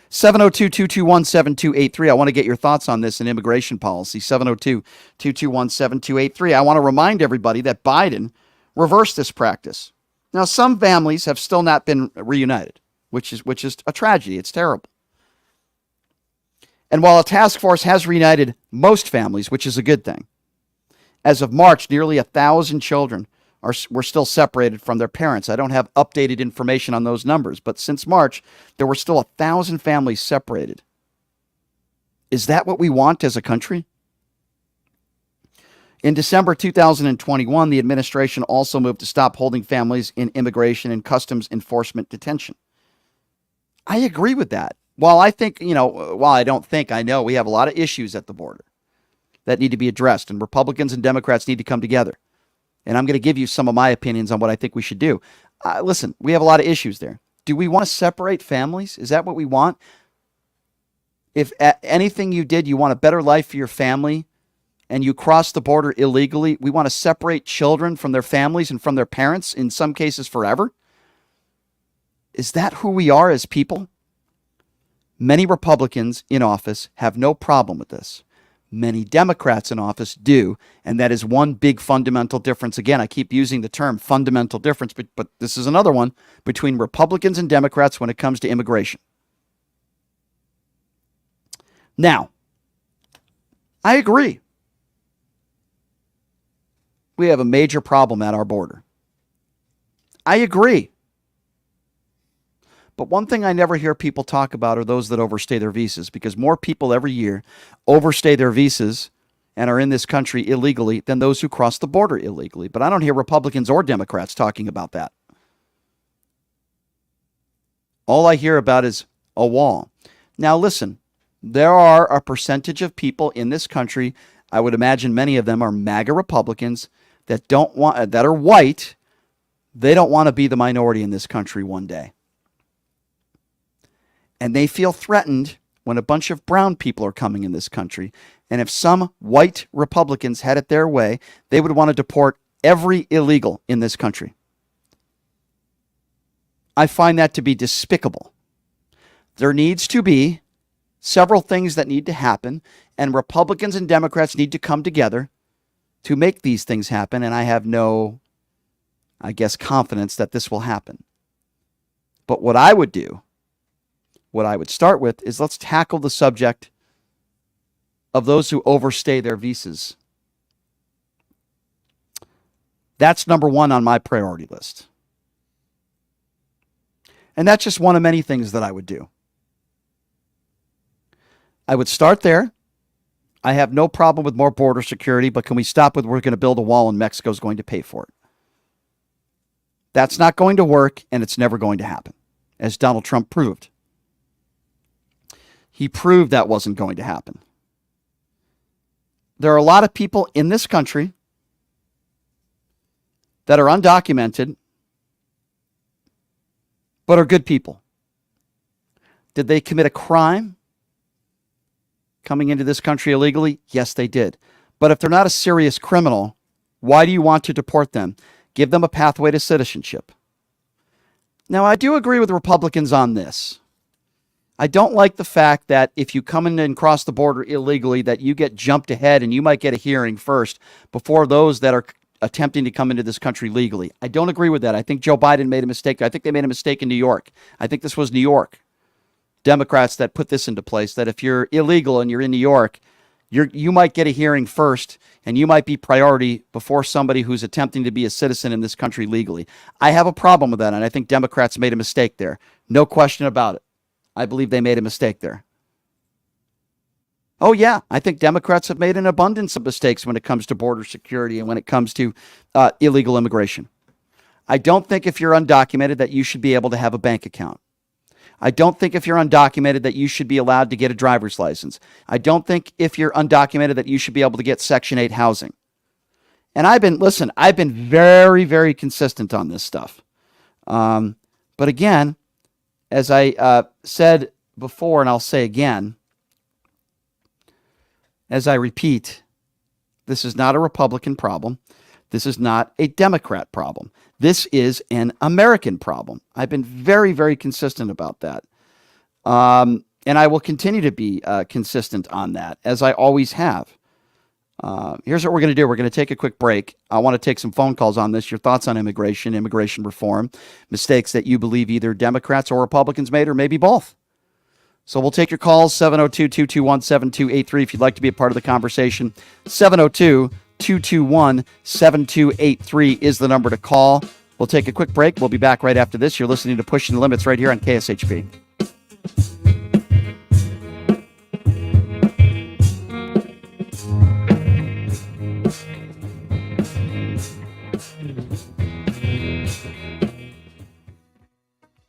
Speaker 4: 702-221-7283. I want to get your thoughts on this in immigration policy. 702-221-7283. I want to remind everybody that Biden reversed this practice. Now, some families have still not been reunited, which is a tragedy. It's terrible. And while a task force has reunited most families, which is a good thing, as of March, nearly 1,000 children were still separated from their parents. I don't have updated information on those numbers, but since March, there were still 1,000 families separated. Is that what we want as a country? In December 2021, the administration also moved to stop holding families in immigration and customs enforcement detention. I agree with that. While I know we have a lot of issues at the border that need to be addressed, and Republicans and Democrats need to come together. And I'm going to give you some of my opinions on what I think we should do. Listen, we have a lot of issues there. Do we want to separate families? Is that what we want? If anything you did, you want a better life for your family, and you cross the border illegally, we want to separate children from their families and from their parents, in some cases forever? Is that who we are as people? Many Republicans in office have no problem with this. Many Democrats in office do, and that is one big fundamental difference. Again, I keep using the term fundamental difference, but this is another one between Republicans and Democrats when it comes to immigration. Now, I agree. We have a major problem at our border. I agree. But one thing I never hear people talk about are those that overstay their visas, because more people every year overstay their visas and are in this country illegally than those who cross the border illegally. But I don't hear Republicans or Democrats talking about that. All I hear about is a wall. Now, listen, there are a percentage of people in this country, I would imagine many of them are MAGA Republicans, that are white. They don't want to be the minority in this country one day. And they feel threatened when a bunch of brown people are coming in this country. And if some white Republicans had it their way, they would want to deport every illegal in this country. I find that to be despicable. There needs to be several things that need to happen, and Republicans and Democrats need to come together to make these things happen, and I have no, confidence that this will happen. But what I would start with is let's tackle the subject of those who overstay their visas. That's number one on my priority list. And that's just one of many things that I would do. I would start there. I have no problem with more border security, but can we stop with we're going to build a wall and Mexico's going to pay for it? That's not going to work, and it's never going to happen, as Donald Trump proved. He proved that wasn't going to happen. There are a lot of people in this country that are undocumented, but are good people. Did they commit a crime coming into this country illegally? Yes, they did. But if they're not a serious criminal, why do you want to deport them? Give them a pathway to citizenship. Now, I do agree with Republicans on this. I don't like the fact that if you come in and cross the border illegally, that you get jumped ahead and you might get a hearing first before those that are attempting to come into this country legally. I don't agree with that. I think Joe Biden made a mistake. I think they made a mistake in New York. I think this was New York Democrats that put this into place, that if you're illegal and you're in New York, you might get a hearing first, and you might be priority before somebody who's attempting to be a citizen in this country legally. I have a problem with that, and I think Democrats made a mistake there. No question about it. I believe they made a mistake there. Oh, yeah, I think Democrats have made an abundance of mistakes when it comes to border security and when it comes to illegal immigration. I don't think if you're undocumented that you should be able to have a bank account. I don't think if you're undocumented that you should be allowed to get a driver's license. I don't think if you're undocumented that you should be able to get Section 8 housing. And I've been very, very consistent on this stuff. But again, as I said before, and I'll say again, as I repeat, this is not a Republican problem. This is not a Democrat problem. This is an American problem. I've been very, very consistent about that. And I will continue to be consistent on that, as I always have. Here's what we're going to do. We're going to take a quick break. I want to take some phone calls on this. Your thoughts on immigration reform, mistakes that you believe either Democrats or Republicans made, or maybe both. So we'll take your calls, 702-221-7283 if you'd like to be a part of the conversation. 702-221-7283 is the number to call. We'll take a quick break. We'll be back right after this. You're listening to Pushing the Limits right here on KSHP.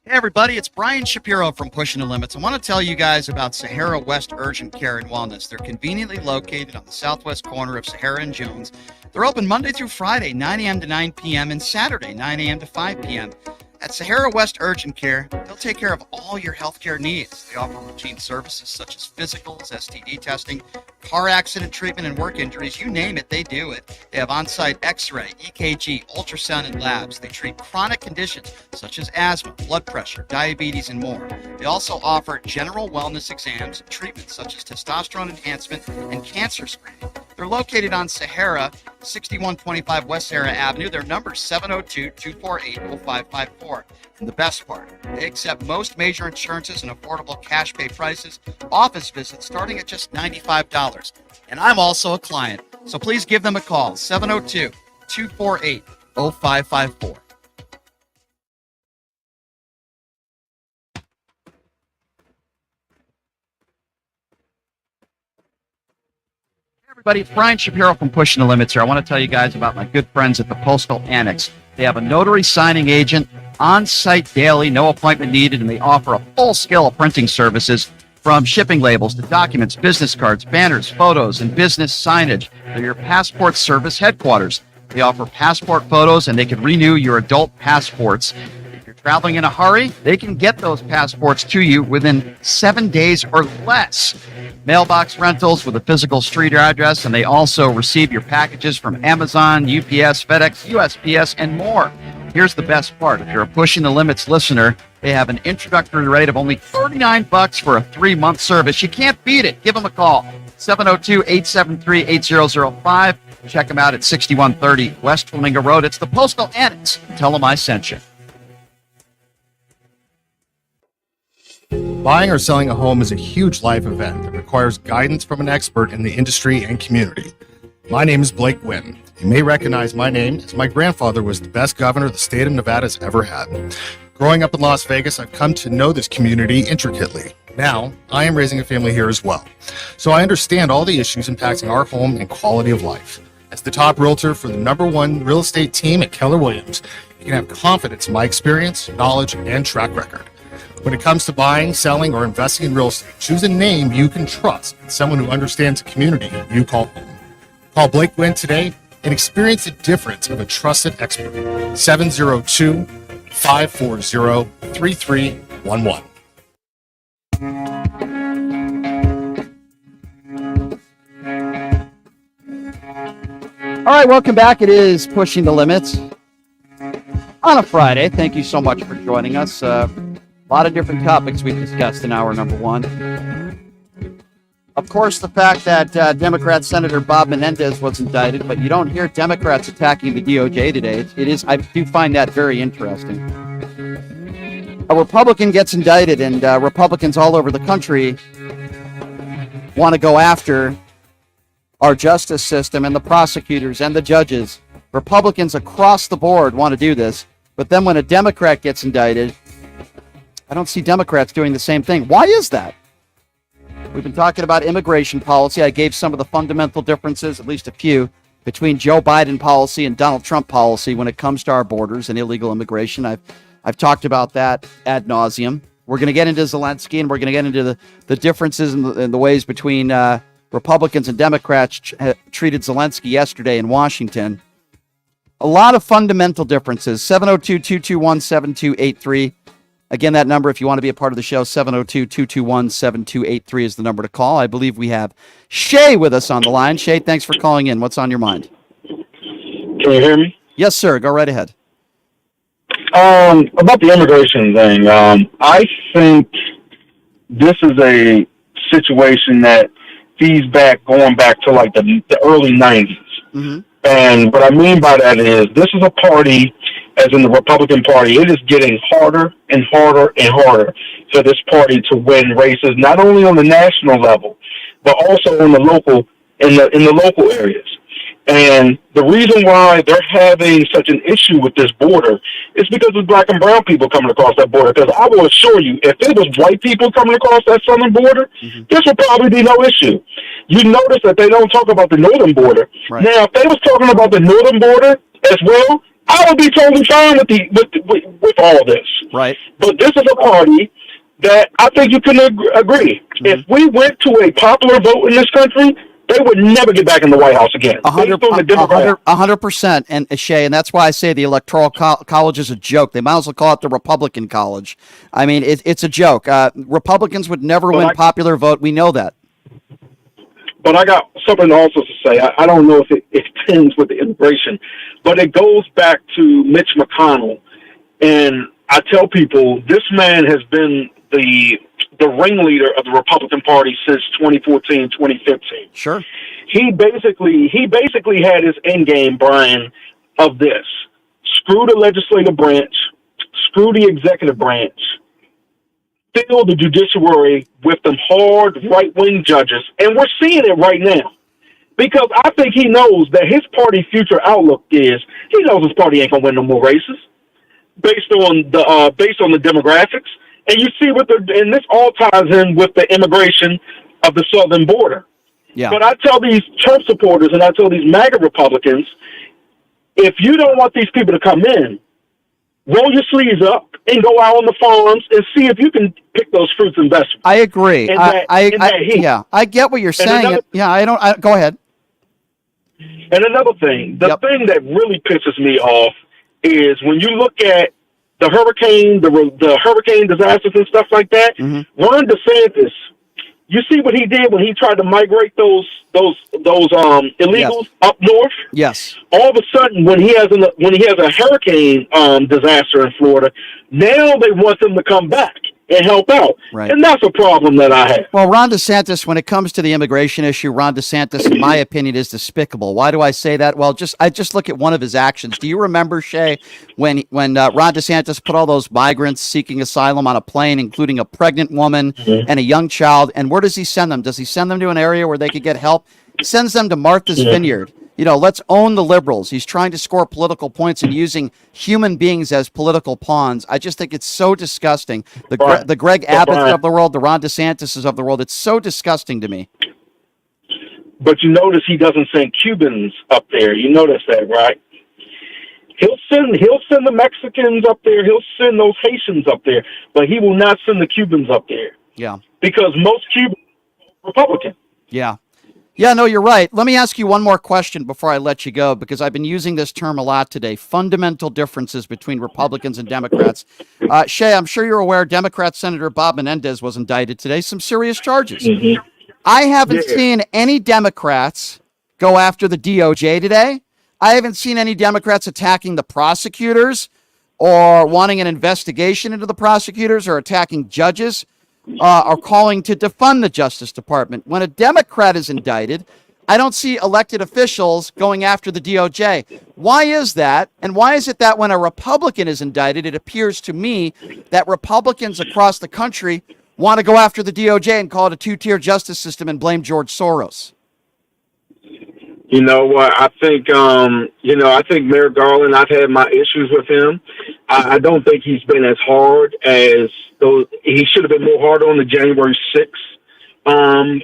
Speaker 4: Hey everybody, it's Brian Shapiro from Pushing the Limits. I want to tell you guys about Sahara West Urgent Care and Wellness. They're conveniently located on the southwest corner of Sahara and Jones. They're open Monday through Friday, 9 a.m. to 9 p.m. and Saturday, 9 a.m. to 5 p.m. At Sahara West Urgent Care, they'll take care of all your healthcare needs. They offer routine services such as physicals, STD testing, car accident treatment, and work injuries. You name it, they do it. They have on-site x-ray, EKG, ultrasound, and labs. They treat chronic conditions such as asthma, blood pressure, diabetes, and more. They also offer general wellness exams, treatments such as testosterone enhancement and cancer screening. They're located on Sahara, 6125 West Sahara Avenue. Their number is 702-248-0554. And the best part, they accept most major insurances and affordable cash pay prices, office visits starting at just $95. And I'm also a client, so please give them a call, 702-248-0554. Everybody, it's Brian Shapiro from Pushing the Limits here. I want to tell you guys about my good friends at the Postal Annex. They have a notary signing agent on-site daily, no appointment needed, and they offer a full scale of printing services from shipping labels to documents, business cards, banners, photos, and business signage. They're your passport service headquarters. They offer passport photos, and they can renew your adult passports. If you're traveling in a hurry, they can get those passports to you within 7 days or less. Mailbox rentals with a physical street address, and they also receive your packages from Amazon, UPS, FedEx, USPS, and more. Here's the best part. If you're a Pushing the Limits listener, they have an introductory rate of only $39 for a 3-month service. You can't beat it. Give them a call, 702-873-8005. Check them out at 6130 West Flamingo Road. It's the Postal Annex. Tell them I sent you.
Speaker 9: Buying or selling a home is a huge life event that requires guidance from an expert in the industry and community. My name is Blake Wynn. You may recognize my name as my grandfather was the best governor the state of Nevada has ever had. Growing up in Las Vegas, I've come to know this community intricately. Now, I am raising a family here as well, so I understand all the issues impacting our home and quality of life. As the top realtor for the #1 real estate team at Keller Williams, you can have confidence in my experience, knowledge, and track record. When it comes to buying, selling, or investing in real estate, choose a name you can trust and someone who understands the community you call home. Call Blake Wynn today and experience the difference of a trusted expert. 702-540-3311.
Speaker 4: All right, welcome back. It is Pushing the Limits on a Friday. Thank you so much for joining us. A lot of different topics we've discussed in hour number one. Of course, the fact that Democrat Senator Bob Menendez was indicted, but you don't hear Democrats attacking the DOJ today. I do find that very interesting. A Republican gets indicted, and Republicans all over the country want to go after our justice system and the prosecutors and the judges. Republicans across the board want to do this, but then when a Democrat gets indicted, I don't see Democrats doing the same thing. Why is that? We've been talking about immigration policy. I gave some of the fundamental differences, at least a few, between Joe Biden policy and Donald Trump policy when it comes to our borders and illegal immigration. I've talked about that ad nauseum. We're going to get into Zelensky, and we're going to get into the differences in the ways between Republicans and Democrats treated Zelensky yesterday in Washington. A lot of fundamental differences. 702-221-7283. Again, that number, if you want to be a part of the show, 702-221-7283 is the number to call. I believe we have Shay with us on the line. Shay, thanks for calling in. What's on your mind?
Speaker 12: Can you hear me?
Speaker 4: Yes, sir. Go right ahead.
Speaker 12: About the immigration thing, I think this is a situation that feeds going back to like the early 90s. Mm-hmm. And what I mean by that is this is a party, as in the Republican Party, it is getting harder and harder and harder for this party to win races, not only on the national level, but also in the local areas. And the reason why they're having such an issue with this border is because of black and brown people coming across that border. Because I will assure you, if it was white people coming across that southern border, this would probably be no issue. You notice that they don't talk about the northern border. Right. Now, if they was talking about the northern border as well, I would be totally fine with all this.
Speaker 4: Right.
Speaker 12: But this is a party that I think you can agree. Mm-hmm. If we went to a popular vote in this country, they would never get back in the White House again.
Speaker 4: 100%. And Shay, and that's why I say the Electoral College is a joke. They might as well call it the Republican College. I mean, it's a joke. Republicans would never win popular vote. We know that.
Speaker 12: But I got something also to say. I don't know if it ends with the immigration, but it goes back to Mitch McConnell. And I tell people, this man has been the ringleader of the Republican Party since 2014, 2015.
Speaker 4: Sure.
Speaker 12: He basically had his end game, Brian, of this. Screw the legislative branch, screw the executive branch, fill the judiciary with them hard right-wing judges, and we're seeing it right now. Because I think he knows that his party future outlook is, he knows his party ain't gonna win no more races based on the demographics. And you see and this all ties in with the immigration of the southern border.
Speaker 4: Yeah.
Speaker 12: But I tell these Trump supporters and I tell these MAGA Republicans, if you don't want these people to come in, roll your sleeves up and go out on the farms and see if you can pick those fruits and vegetables.
Speaker 4: I agree. I get what you're saying. Go ahead.
Speaker 12: And another thing, the thing that really pisses me off is when you look at the hurricane disasters and stuff like that. Mm-hmm. Ron DeSantis, you see what he did when he tried to migrate those illegals up north.
Speaker 4: Yes.
Speaker 12: All of a sudden, when he has a hurricane disaster in Florida, now they want them to come back and help out.
Speaker 4: Right.
Speaker 12: And that's a problem that I have.
Speaker 4: Well, Ron DeSantis, when it comes to the immigration issue, Ron DeSantis, in my opinion, is despicable. Why do I say that? Well, I just look at one of his actions. Do you remember, Shay, when Ron DeSantis put all those migrants seeking asylum on a plane, including a pregnant woman and a young child, and where does he send them? Does he send them to an area where they could get help? He sends them to Martha's Vineyard. You know, let's own the liberals. He's trying to score political points and using human beings as political pawns. I just think it's so disgusting. The Greg Abbotts of the world, the Ron DeSantis of the world, it's so disgusting to me.
Speaker 12: But you notice he doesn't send Cubans up there. You notice that, right? He'll send the Mexicans up there. He'll send those Haitians up there. But he will not send the Cubans up there.
Speaker 4: Yeah.
Speaker 12: Because most Cubans are Republican.
Speaker 4: Yeah. Yeah, no, you're right. Let me ask you one more question before I let you go, because I've been using this term a lot today. Fundamental differences between Republicans and Democrats. Shay, I'm sure you're aware Democrat Senator Bob Menendez was indicted today. Some serious charges. Mm-hmm. I haven't seen any Democrats go after the DOJ today. I haven't seen any Democrats attacking the prosecutors or wanting an investigation into the prosecutors or attacking judges. Are calling to defund the Justice Department. When a Democrat is indicted, I don't see elected officials going after the DOJ. Why is that? And why is it that when a Republican is indicted, it appears to me that Republicans across the country want to go after the DOJ and call it a two-tier justice system and blame George Soros?
Speaker 12: You know what? I think, I think Merrick Garland, I've had my issues with him. I don't think he's been as hard as those. He should have been more hard on the January 6th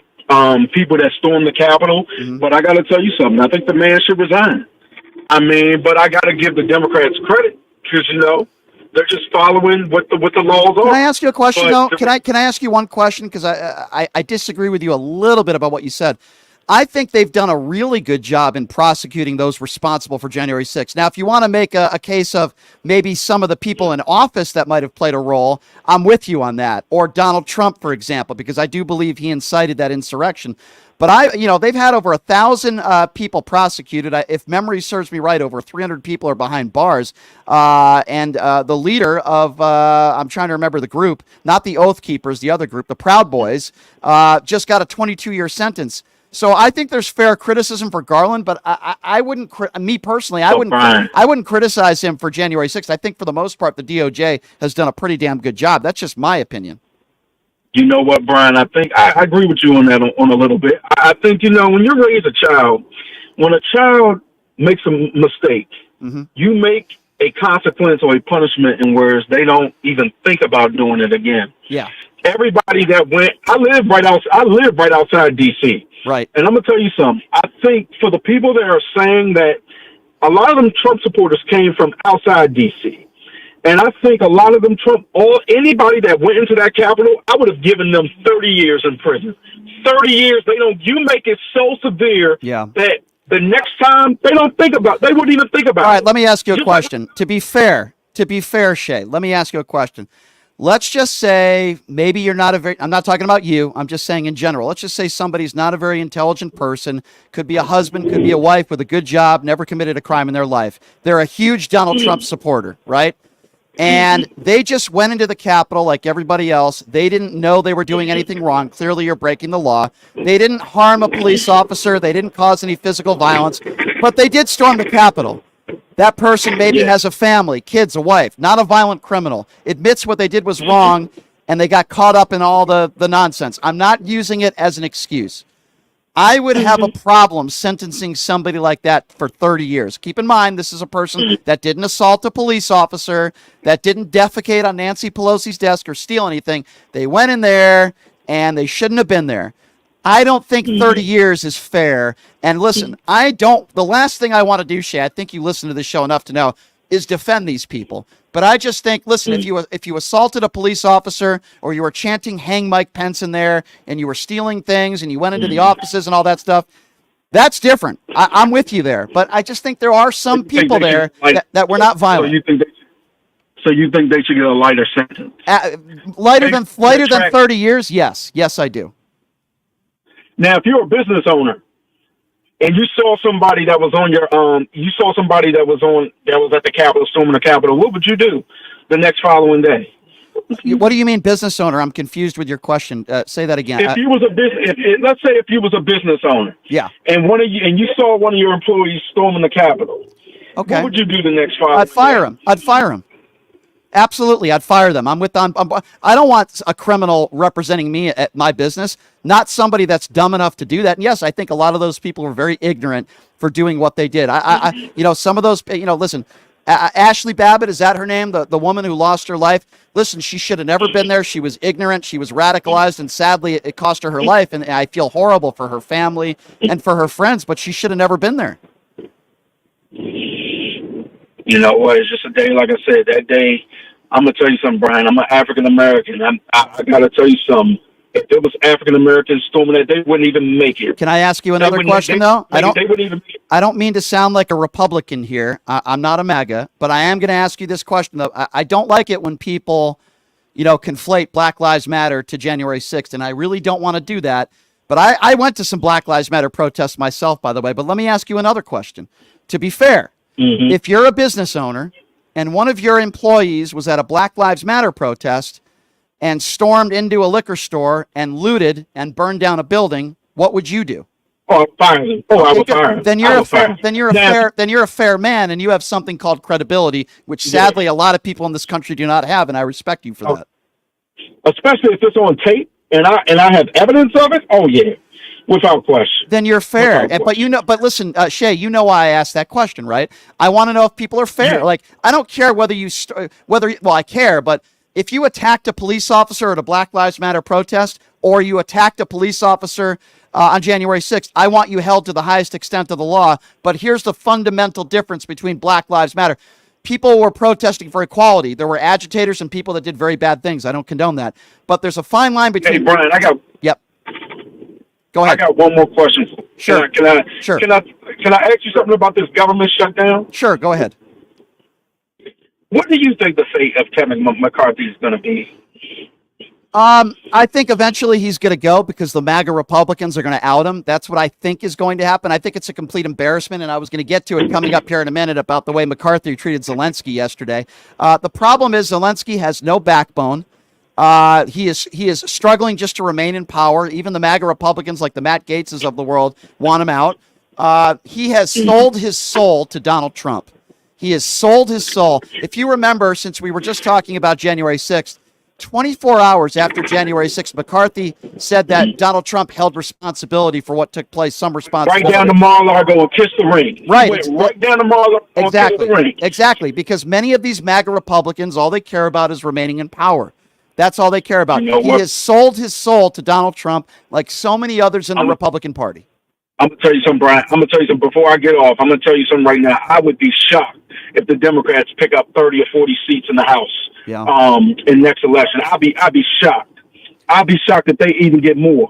Speaker 12: people that stormed the Capitol. Mm-hmm. But I got to tell you something. I think the man should resign. I mean, but I got to give the Democrats credit because, they're just following what the laws are.
Speaker 4: Can I ask you a question, though? Can I ask you one question? Because I disagree with you a little bit about what you said. I think they've done a really good job in prosecuting those responsible for January 6th. Now, if you want to make a case of maybe some of the people in office that might have played a role, I'm with you on that. Or Donald Trump, for example, because I do believe he incited that insurrection. But they've had over 1,000 people prosecuted. If memory serves me right, over 300 people are behind bars. And the leader of, I'm trying to remember the group, not the Oath Keepers, the other group, the Proud Boys, just got a 22-year sentence. So I think there's fair criticism for Garland, but I wouldn't, me personally, I wouldn't criticize him for January 6th. I think for the most part, the DOJ has done a pretty damn good job. That's just my opinion.
Speaker 12: You know what, Brian? I think I agree with you on that on a little bit. I think, when you raise a child, when a child makes a mistake, mm-hmm. you make a consequence or a punishment in whereas they don't even think about doing it again.
Speaker 4: Yeah.
Speaker 12: Everybody that went, I live right outside D.C.
Speaker 4: Right.
Speaker 12: And I'm going to tell you something. I think for the people that are saying that a lot of them Trump supporters came from outside D.C. And I think a lot of them anybody that went into that Capitol, I would have given them 30 years in prison. 30 years, you make it so severe that the next time they wouldn't even think about it.
Speaker 4: All right, let me ask you a question. To be fair, Shay, let me ask you a question. Let's just say maybe you're not I'm not talking about you. I'm just saying in general. Let's just say somebody's not a very intelligent person. Could be a husband, could be a wife with a good job, never committed a crime in their life. They're a huge Donald Trump supporter, right? And they just went into the Capitol like everybody else. They didn't know they were doing anything wrong. Clearly, you're breaking the law. They didn't harm a police officer. They didn't cause any physical violence. But they did storm the Capitol. That person maybe has a family, kids, a wife, not a violent criminal, admits what they did was wrong, and they got caught up in all the nonsense. I'm not using it as an excuse. I would have a problem sentencing somebody like that for 30 years. Keep in mind, this is a person that didn't assault a police officer, that didn't defecate on Nancy Pelosi's desk or steal anything. They went in there, and they shouldn't have been there. I don't think 30 years is fair. And listen, the last thing I want to do, Shay, I think you listen to this show enough to know, is defend these people. But I just think, listen, if you assaulted a police officer or you were chanting hang Mike Pence in there and you were stealing things and you went into the offices and all that stuff, that's different. I'm with you there. But I just think there are some people there that were not violent.
Speaker 12: So you think they should get a lighter sentence?
Speaker 4: Lighter than 30 years? Yes. Yes, I do.
Speaker 12: Now, if you're a business owner and you saw somebody that was on your that was at the Capitol, storming the Capitol, what would you do the next following day?
Speaker 4: What do you mean business owner? I'm confused with your question. Say that again.
Speaker 12: If you was a business, let's say if you was a business owner, and you saw one of your employees storming the Capitol, what would you do the next following?
Speaker 4: I'd fire him. Absolutely, I'd fire them. I don't want a criminal representing me at my business, not somebody that's dumb enough to do that. And yes, I think a lot of those people were very ignorant for doing what they did. Some of those, listen, Ashley Babbitt, is that her name? The woman who lost her life? Listen, she should have never been there. She was ignorant. She was radicalized, and sadly, it cost her her life. And I feel horrible for her family and for her friends, but she should have never been there.
Speaker 12: You know what? It's just a day, like I said, that day, I'm going to tell you something, Brian. I'm an African-American. I got to tell you something. If there was African-Americans storming that, they wouldn't even make it.
Speaker 4: Can I ask you another question, though? I don't mean to sound like a Republican here. I'm not a MAGA, but I am going to ask you this question, though. I don't like it when people, conflate Black Lives Matter to January 6th, and I really don't want to do that. But I went to some Black Lives Matter protests myself, by the way. But let me ask you another question. To be fair, if you're a business owner and one of your employees was at a Black Lives Matter protest and stormed into a liquor store and looted and burned down a building, what would you do?
Speaker 12: Oh, I'd fire them. I would fire them.
Speaker 4: Then you're a fair man, and you have something called credibility, which sadly a lot of people in this country do not have, and I respect you for that.
Speaker 12: Especially if it's on tape and I have evidence of it. Oh yeah. Without question.
Speaker 4: Then you're fair. But listen, Shay, you know why I asked that question, right? I want to know if people are fair.
Speaker 12: Yeah.
Speaker 4: Like, I don't care whether I care, but if you attacked a police officer at a Black Lives Matter protest, or you attacked a police officer on January 6th, I want you held to the highest extent of the law. But here's the fundamental difference between Black Lives Matter. People were protesting for equality. There were agitators and people that did very bad things. I don't condone that. But there's a fine line between...
Speaker 12: Hey, Brian,
Speaker 4: Yep. Go ahead.
Speaker 12: I got one more question.
Speaker 4: Sure.
Speaker 12: Can I ask you something about this government shutdown?
Speaker 4: Sure, go ahead.
Speaker 12: What do you think the fate of Kevin McCarthy is going to be?
Speaker 4: I think eventually he's going to go because the MAGA Republicans are going to out him. That's what I think is going to happen. I think it's a complete embarrassment, and I was going to get to it coming up here in a minute about the way McCarthy treated Zelensky yesterday. The problem is Zelensky has no backbone. He is struggling just to remain in power. Even the MAGA Republicans, like the Matt Gaetzes of the world, want him out. He has sold his soul to Donald Trump. He has sold his soul. If you remember, since we were just talking about January 6th, 24 hours after January 6th, McCarthy said that Donald Trump held responsibility for what took place, some responsibility.
Speaker 12: Right down to Mar-a-Lago and kiss the ring.
Speaker 4: Right.
Speaker 12: Right down to Mar-a-Lago and kiss the ring.
Speaker 4: Exactly, because many of these MAGA Republicans, all they care about is remaining in power. That's all they care about. He has sold his soul to Donald Trump like so many others in the Republican Party.
Speaker 12: I'm gonna tell you something, Brian. I'm gonna tell you something before I get off. I'm gonna tell you something right now. I would be shocked if the Democrats pick up 30 or 40 seats in the House in next election. I'll be shocked. I'll be shocked if they even get more,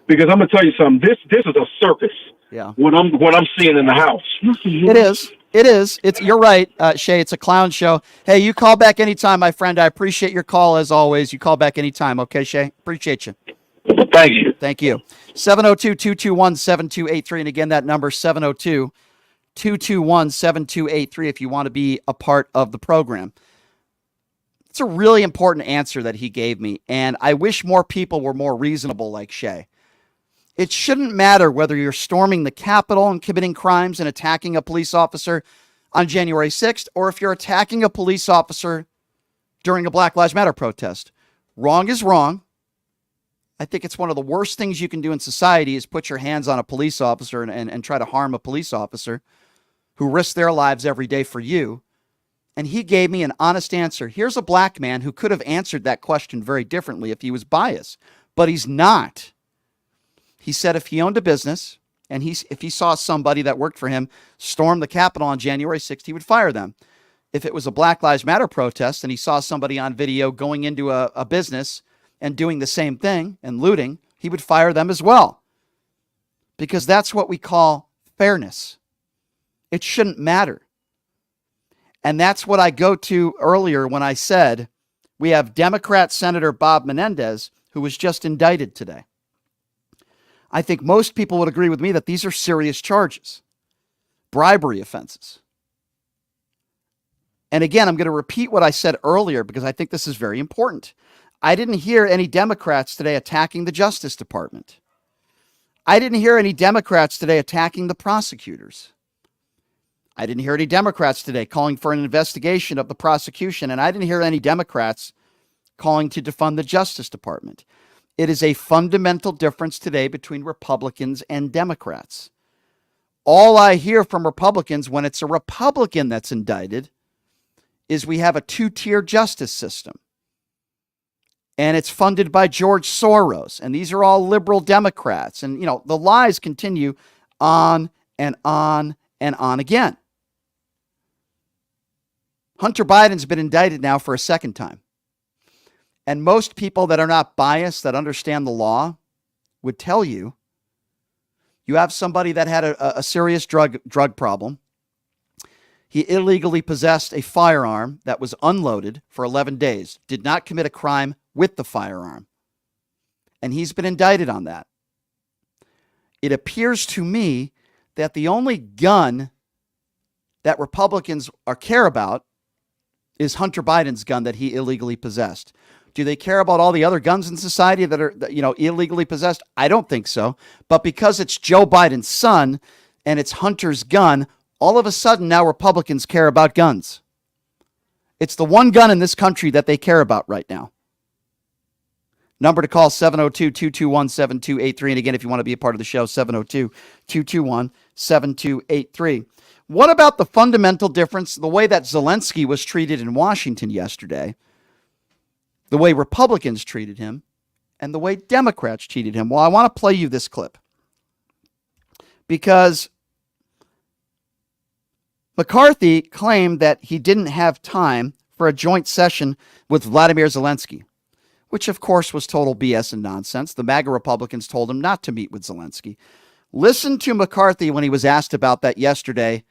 Speaker 12: because I'm gonna tell you something. This is a circus.
Speaker 4: Yeah.
Speaker 12: What I'm seeing in the House.
Speaker 4: It is. It is. You're right, Shay. It's a clown show. Hey, you call back anytime, my friend. I appreciate your call as always. You call back anytime. Okay, Shay? Appreciate you.
Speaker 12: Thank you.
Speaker 4: Thank you. 702-221-7283. And again, that number 702-221-7283 if you want to be a part of the program. It's a really important answer that he gave me, and I wish more people were more reasonable like Shay. It shouldn't matter whether you're storming the Capitol and committing crimes and attacking a police officer on January 6th, or if you're attacking a police officer during a Black Lives Matter protest. Wrong is wrong. I think it's one of the worst things you can do in society is put your hands on a police officer and try to harm a police officer who risks their lives every day for you. And he gave me an honest answer. Here's a black man who could have answered that question very differently if he was biased, but he's not. He said if he owned a business and if he saw somebody that worked for him storm the Capitol on January 6th, he would fire them. If it was a Black Lives Matter protest and he saw somebody on video going into a business and doing the same thing and looting, he would fire them as well. Because that's what we call fairness. It shouldn't matter. And that's what I go to earlier when I said we have Democrat Senator Bob Menendez, who was just indicted today. I think most people would agree with me that these are serious charges, bribery offenses. And again, I'm going to repeat what I said earlier because I think this is very important. I didn't hear any Democrats today attacking the Justice Department. I didn't hear any Democrats today attacking the prosecutors. I didn't hear any Democrats today calling for an investigation of the prosecution, and I didn't hear any Democrats calling to defund the Justice Department. It is a fundamental difference today between Republicans and Democrats. All I hear from Republicans when it's a Republican that's indicted is we have a two-tier justice system. And it's funded by George Soros. And these are all liberal Democrats. And, the lies continue on and on and on again. Hunter Biden's been indicted now for a second time. And most people that are not biased, that understand the law, would tell you, you have somebody that had a serious drug problem. He illegally possessed a firearm that was unloaded for 11 days, did not commit a crime with the firearm. And he's been indicted on that. It appears to me that the only gun that Republicans care about is Hunter Biden's gun that he illegally possessed. Do they care about all the other guns in society that are, illegally possessed? I don't think so. But because it's Joe Biden's son and it's Hunter's gun, all of a sudden now Republicans care about guns. It's the one gun in this country that they care about right now. Number to call, 702-221-7283. And again, if you want to be a part of the show, 702-221-7283. What about the fundamental difference, the way that Zelensky was treated in Washington yesterday, the way Republicans treated him, and the way Democrats treated him? Well, I want to play you this clip because McCarthy claimed that he didn't have time for a joint session with Volodymyr Zelensky, which of course was total BS and nonsense. The MAGA Republicans told him not to meet with Zelensky. Listen to McCarthy when he was asked about that yesterday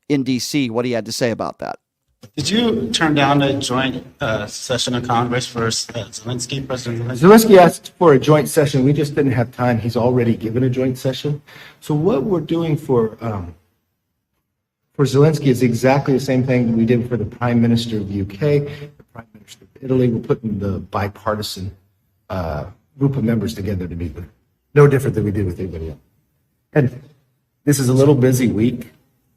Speaker 4: in D.C., what he had to say about that.
Speaker 13: Did you turn down a joint session of Congress for Zelensky, President Zelensky?
Speaker 14: Zelensky asked for a joint session. We just didn't have time. He's already given a joint session. So what we're doing for Zelensky is exactly the same thing we did for the Prime Minister of the UK, the Prime Minister of Italy. We're putting the bipartisan group of members together to meet with. No different than we did with anybody else. And this is a little busy week.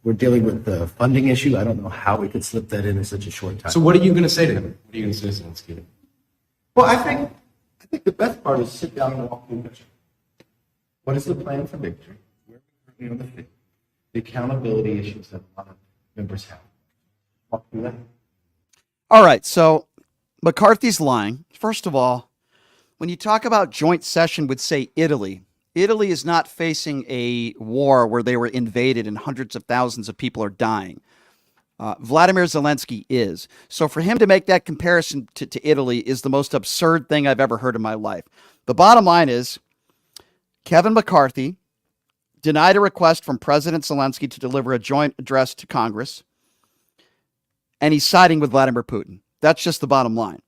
Speaker 14: We're dealing with the funding issue. I don't know how we could slip that in such a short time.
Speaker 15: So what are you going to say to him? What are you going to say to Zelensky?
Speaker 14: Well, I think the best part is sit down and walk through the picture. What is the plan for victory? Where are we currently on the field? The accountability issues that a lot of members have. Walk through that.
Speaker 4: All right, so McCarthy's lying. First of all, when you talk about joint session with, say, Italy Italy is not facing a war where they were invaded and hundreds of thousands of people are dying. Vladimir Zelensky is. So for him to make that comparison to Italy is the most absurd thing I've ever heard in my life. The bottom line is Kevin McCarthy denied a request from President Zelensky to deliver a joint address to Congress, and he's siding with Vladimir Putin. That's just the bottom line.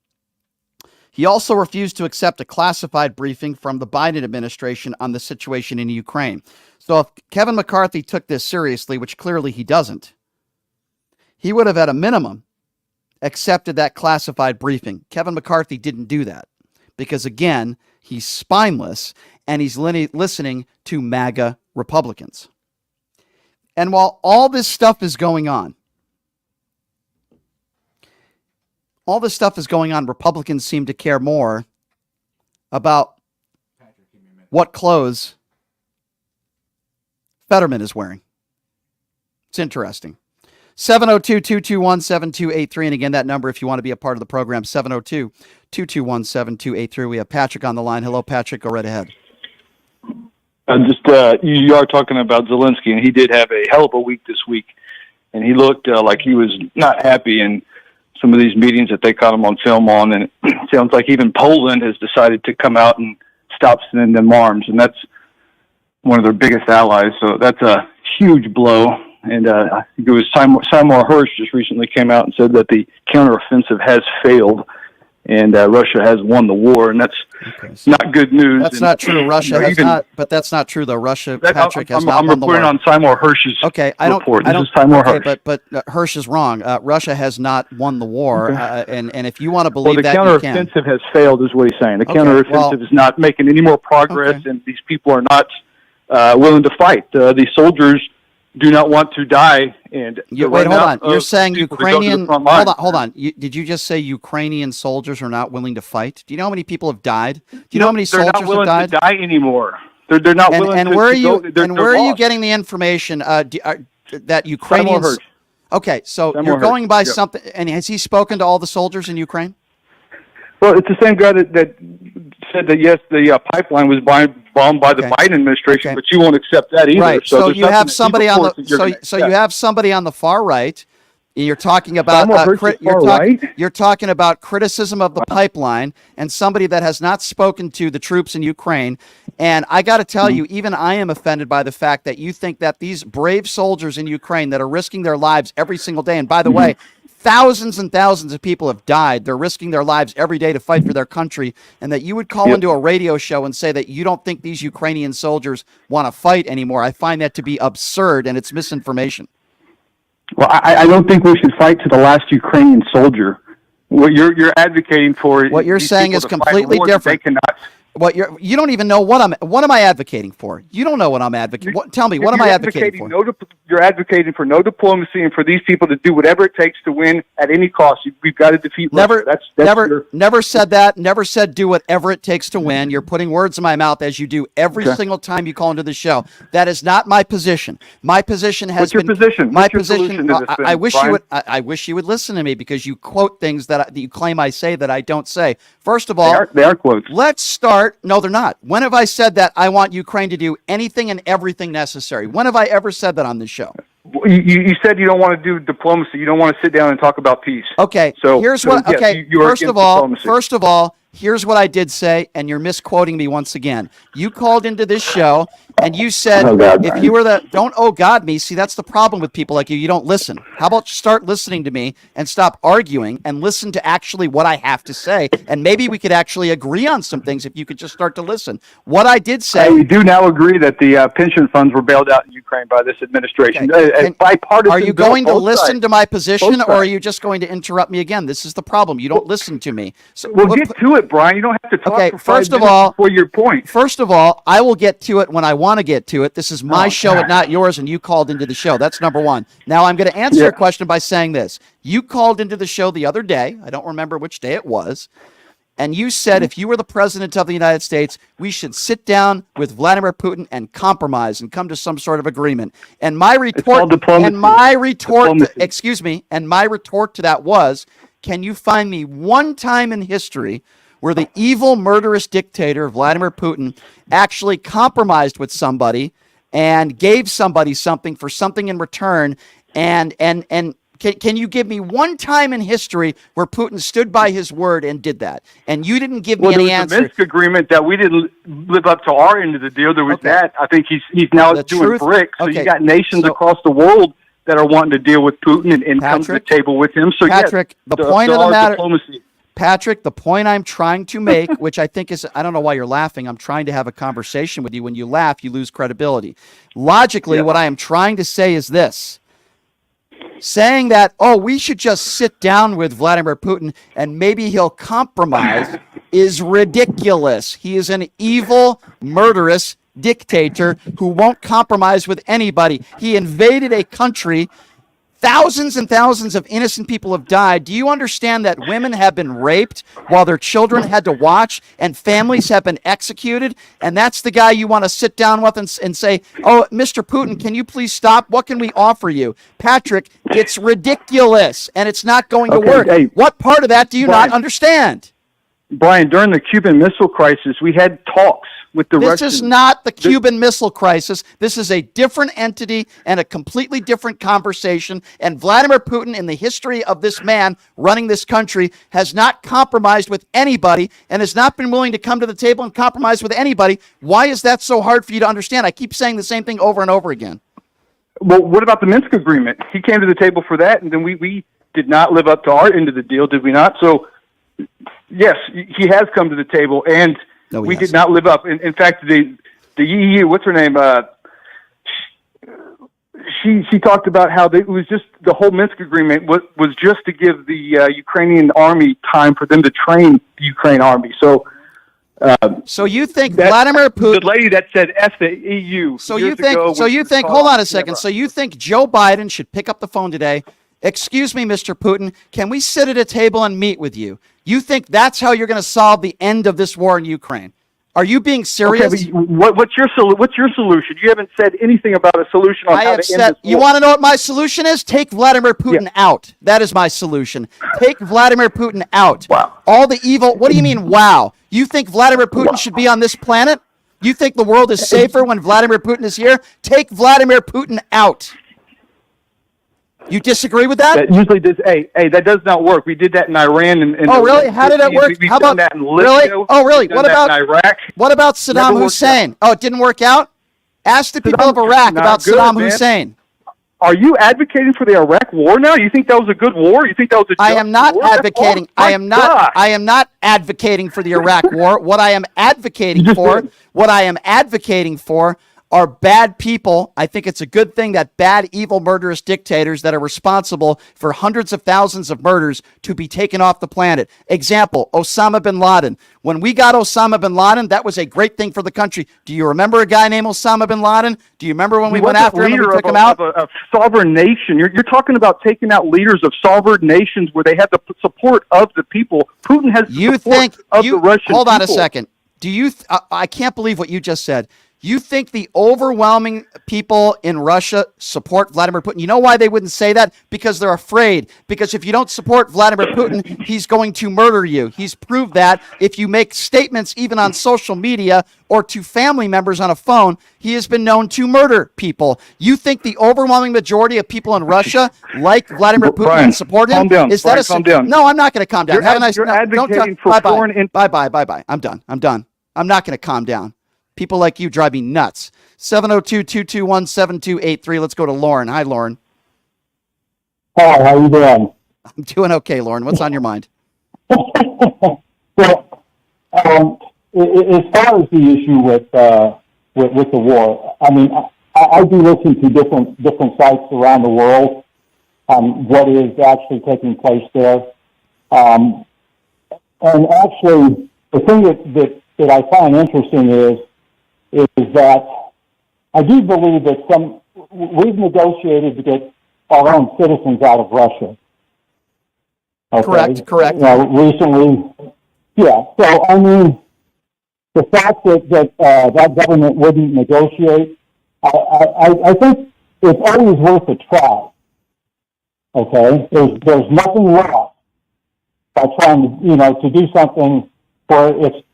Speaker 4: He also refused to accept a classified briefing from the Biden administration on the situation in Ukraine. So if Kevin McCarthy took this seriously, which clearly he doesn't, he would have at a minimum accepted that classified briefing. Kevin McCarthy didn't do that because, again, he's spineless and he's listening to MAGA Republicans. And while all this stuff is going on, Republicans seem to care more about what clothes Fetterman is wearing. It's interesting. 702-221-7283. And again, that number, if you want to be a part of the program, 702-221-7283. We have Patrick on the line. Hello, Patrick. Go right ahead.
Speaker 16: You are talking about Zelensky, and he did have a hell of a week this week. And he looked like he was not happy in some of these meetings that they caught him on film on. And it sounds like even Poland has decided to come out and stop sending them arms. And that's one of their biggest allies. So that's a huge blow. And I think it was Seymour Hersh just recently came out and said that the counteroffensive has failed and Russia has won the war, and that's not good news.
Speaker 4: That's not true. Russia has not, but that's not true, though. Patrick has not won the war.
Speaker 16: I'm reporting on Seymour Hersh's report. This is Seymour Hersh.
Speaker 4: But Hersh is wrong. Russia has not won the war, and if you want to believe
Speaker 16: the counteroffensive has failed, is what he's saying. The counteroffensive is not making any more progress, and these people are not willing to fight. These soldiers do not want to die. And
Speaker 4: wait, hold on. You're saying Ukrainian? Hold on. Did you just say Ukrainian soldiers are not willing to fight? Do you know how many people have died? Do you know how many soldiers have died?
Speaker 16: They're not willing to die anymore. They're not willing to.
Speaker 4: And where are you getting the information that Ukrainians? Okay, so you're going by something. And has he spoken to all the soldiers in Ukraine?
Speaker 16: Well, it's the same guy that said that, yes, the pipeline was bombed by the Biden administration, but you won't accept that either.
Speaker 4: Right. So you have somebody on the you have somebody on the far right. You're talking about you're talking about criticism of the pipeline and somebody that has not spoken to the troops in Ukraine. And I got to tell you, even I am offended by the fact that you think that these brave soldiers in Ukraine that are risking their lives every single day. And by the way, thousands and thousands of people have died. They're risking their lives every day to fight for their country. And that you would call into a radio show and say that you don't think these Ukrainian soldiers want to fight anymore. I find that to be absurd, and it's misinformation.
Speaker 16: Well, I don't think we should fight to the last Ukrainian soldier. What you're advocating for,
Speaker 4: what you're saying is completely different.
Speaker 16: They cannot.
Speaker 4: You don't even know what am I advocating for? You don't know what I'm advocating. Tell me, what am I advocating for?
Speaker 16: You're advocating for no diplomacy and for these people to do whatever it takes to win at any cost. We've got to defeat Russia.
Speaker 4: Never said that. Never said do whatever it takes to win. You're putting words in my mouth as you do every single time you call into the show. That is not my position. My position has been.
Speaker 16: What's your position?
Speaker 4: My position. I wish you would. I wish you would listen to me because you quote things that you claim I say that I don't say. First of all,
Speaker 16: they are quotes.
Speaker 4: Let's start. No, they're not. When have I said that I want Ukraine to do anything and everything necessary? When have I ever said that on this show?
Speaker 16: You said you don't want to do diplomacy. You don't want to sit down and talk about peace.
Speaker 4: Okay. Here's what. Okay. First of all, here's what I did say, and you're misquoting me once again. You called into this show and you said, if you were don't oh God me. See, that's the problem with people like you. You don't listen. How about start listening to me and stop arguing and listen to actually what I have to say? And maybe we could actually agree on some things if you could just start to listen. What I did say.
Speaker 16: We do now agree that the pension funds were bailed out in Ukraine by this administration. Bipartisan.
Speaker 4: Are you going to listen to my position, or are you just going to interrupt me again? This is the problem. You don't listen to me. So
Speaker 16: we'll get to it, Brian. You don't have to talk for 5 minutes before your point.
Speaker 4: First of all, I will get to it when I want to get to it. This is my show and not yours, and you called into the show. That's number one. Now, I'm going to answer your question by saying this. You called into the show the other day. I don't remember which day it was. And you said if you were the president of the United States, we should sit down with Vladimir Putin and compromise and come to some sort of agreement. And my retort to that was, can you find me one time in history where the evil, murderous dictator, Vladimir Putin, actually compromised with somebody and gave somebody something for something in return. And can you give me one time in history where Putin stood by his word and did that? And you didn't give me any answer.
Speaker 16: The Minsk agreement that we didn't live up to our end of the deal. There was that. I think he's now doing BRICS. So you got nations across the world that are wanting to deal with Putin and come to the table with him. So
Speaker 4: Patrick, the point of the matter, Patrick, the point I'm trying to make, which I think is, I don't know why you're laughing. I'm trying to have a conversation with you. When you laugh, you lose credibility. Logically, what I am trying to say is this. Saying that, we should just sit down with Vladimir Putin and maybe he'll compromise is ridiculous. He is an evil, murderous dictator who won't compromise with anybody. He invaded a country. Thousands and thousands of innocent people have died. Do you understand that women have been raped while their children had to watch and families have been executed? And that's the guy you want to sit down with and say, Mr. Putin, can you please stop? What can we offer you? Patrick, it's ridiculous and it's not going to work.
Speaker 16: Hey,
Speaker 4: what part of that do you not understand?
Speaker 16: Brian, during the Cuban Missile Crisis, we had talks with the Russians.
Speaker 4: This is not the Cuban Missile Crisis. This is a different entity and a completely different conversation. And Vladimir Putin, in the history of this man running this country, has not compromised with anybody and has not been willing to come to the table and compromise with anybody. Why is that so hard for you to understand? I keep saying the same thing over and over again.
Speaker 16: Well, what about the Minsk agreement? He came to the table for that, and then we did not live up to our end of the deal, did we not? So, yes, he has come to the table, and we did not live up. In fact, the EU, what's her name? She talked about how it was just the whole Minsk agreement was just to give the Ukrainian army time for them to train the Ukraine army. So
Speaker 4: you think Vladimir Putin,
Speaker 16: the lady that said F the EU?
Speaker 4: So you think? Hold on a second. So you think Joe Biden should pick up the phone today? Excuse me, Mr. Putin, can we sit at a table and meet with you? You think that's how you're going to solve the end of this war in Ukraine? Are you being serious?
Speaker 16: Okay, but what's your solution? You haven't said anything about a solution on how to end this war.
Speaker 4: You want to know what my solution is? Take Vladimir Putin out. That is my solution. Take Vladimir Putin out.
Speaker 16: Wow.
Speaker 4: All the evil. What do you mean, wow? You think Vladimir Putin should be on this planet? You think the world is safer when Vladimir Putin is here? Take Vladimir Putin out. You disagree with that?
Speaker 16: That usually does. Hey, that does not work. We did that in Iran. And
Speaker 4: really? How did it work?
Speaker 16: We've
Speaker 4: How about
Speaker 16: done that in Libya.
Speaker 4: Really? Oh, really? What about
Speaker 16: Iraq?
Speaker 4: What about Saddam Hussein? Oh, it didn't work out. Ask the people of Iraq about Saddam Hussein.
Speaker 16: Are you advocating for the Iraq war now? You think that was a good war? You think that was a?
Speaker 4: I am not advocating. I am not advocating for the Iraq war. What I am advocating for are bad people. I think it's a good thing that bad, evil, murderous dictators that are responsible for hundreds of thousands of murders to be taken off the planet. Example, Osama bin Laden. When we got Osama bin Laden, that was a great thing for the country. Do you remember a guy named Osama bin Laden? Do you remember when we went after him and we took him out?
Speaker 16: Of a sovereign nation. You're talking about taking out leaders of sovereign nations where they have the support of the people. Putin has the support of the Russian people.
Speaker 4: Hold on a second. Do you? I can't believe what you just said. You think the overwhelming people in Russia support Vladimir Putin? You know why they wouldn't say that? Because they're afraid. Because if you don't support Vladimir Putin, he's going to murder you. He's proved that. If you make statements even on social media or to family members on a phone, he has been known to murder people. You think the overwhelming majority of people in Russia like Vladimir Putin and support him?
Speaker 16: Calm down.
Speaker 4: Is
Speaker 16: Brian,
Speaker 4: that
Speaker 16: calm down.
Speaker 4: No, I'm not going to calm down.
Speaker 16: You're advocating for foreign...
Speaker 4: Bye-bye. I'm done. I'm not going to calm down. People like you drive me nuts. 702-221-7283. Let's go to Lauren. Hi, Lauren.
Speaker 17: Hi, how you doing?
Speaker 4: I'm doing okay, Lauren. What's on your mind?
Speaker 17: Well, as far as the issue with the war, I mean, I do listen to different sites around the world on what is actually taking place there. And actually, the thing that I find interesting is that I do believe that we've negotiated to get our own citizens out of Russia. Okay?
Speaker 4: Correct.
Speaker 17: Recently, yeah. So, I mean, the fact that government wouldn't negotiate, I think it's always worth a try. Okay? There's nothing wrong by trying to do something where it's,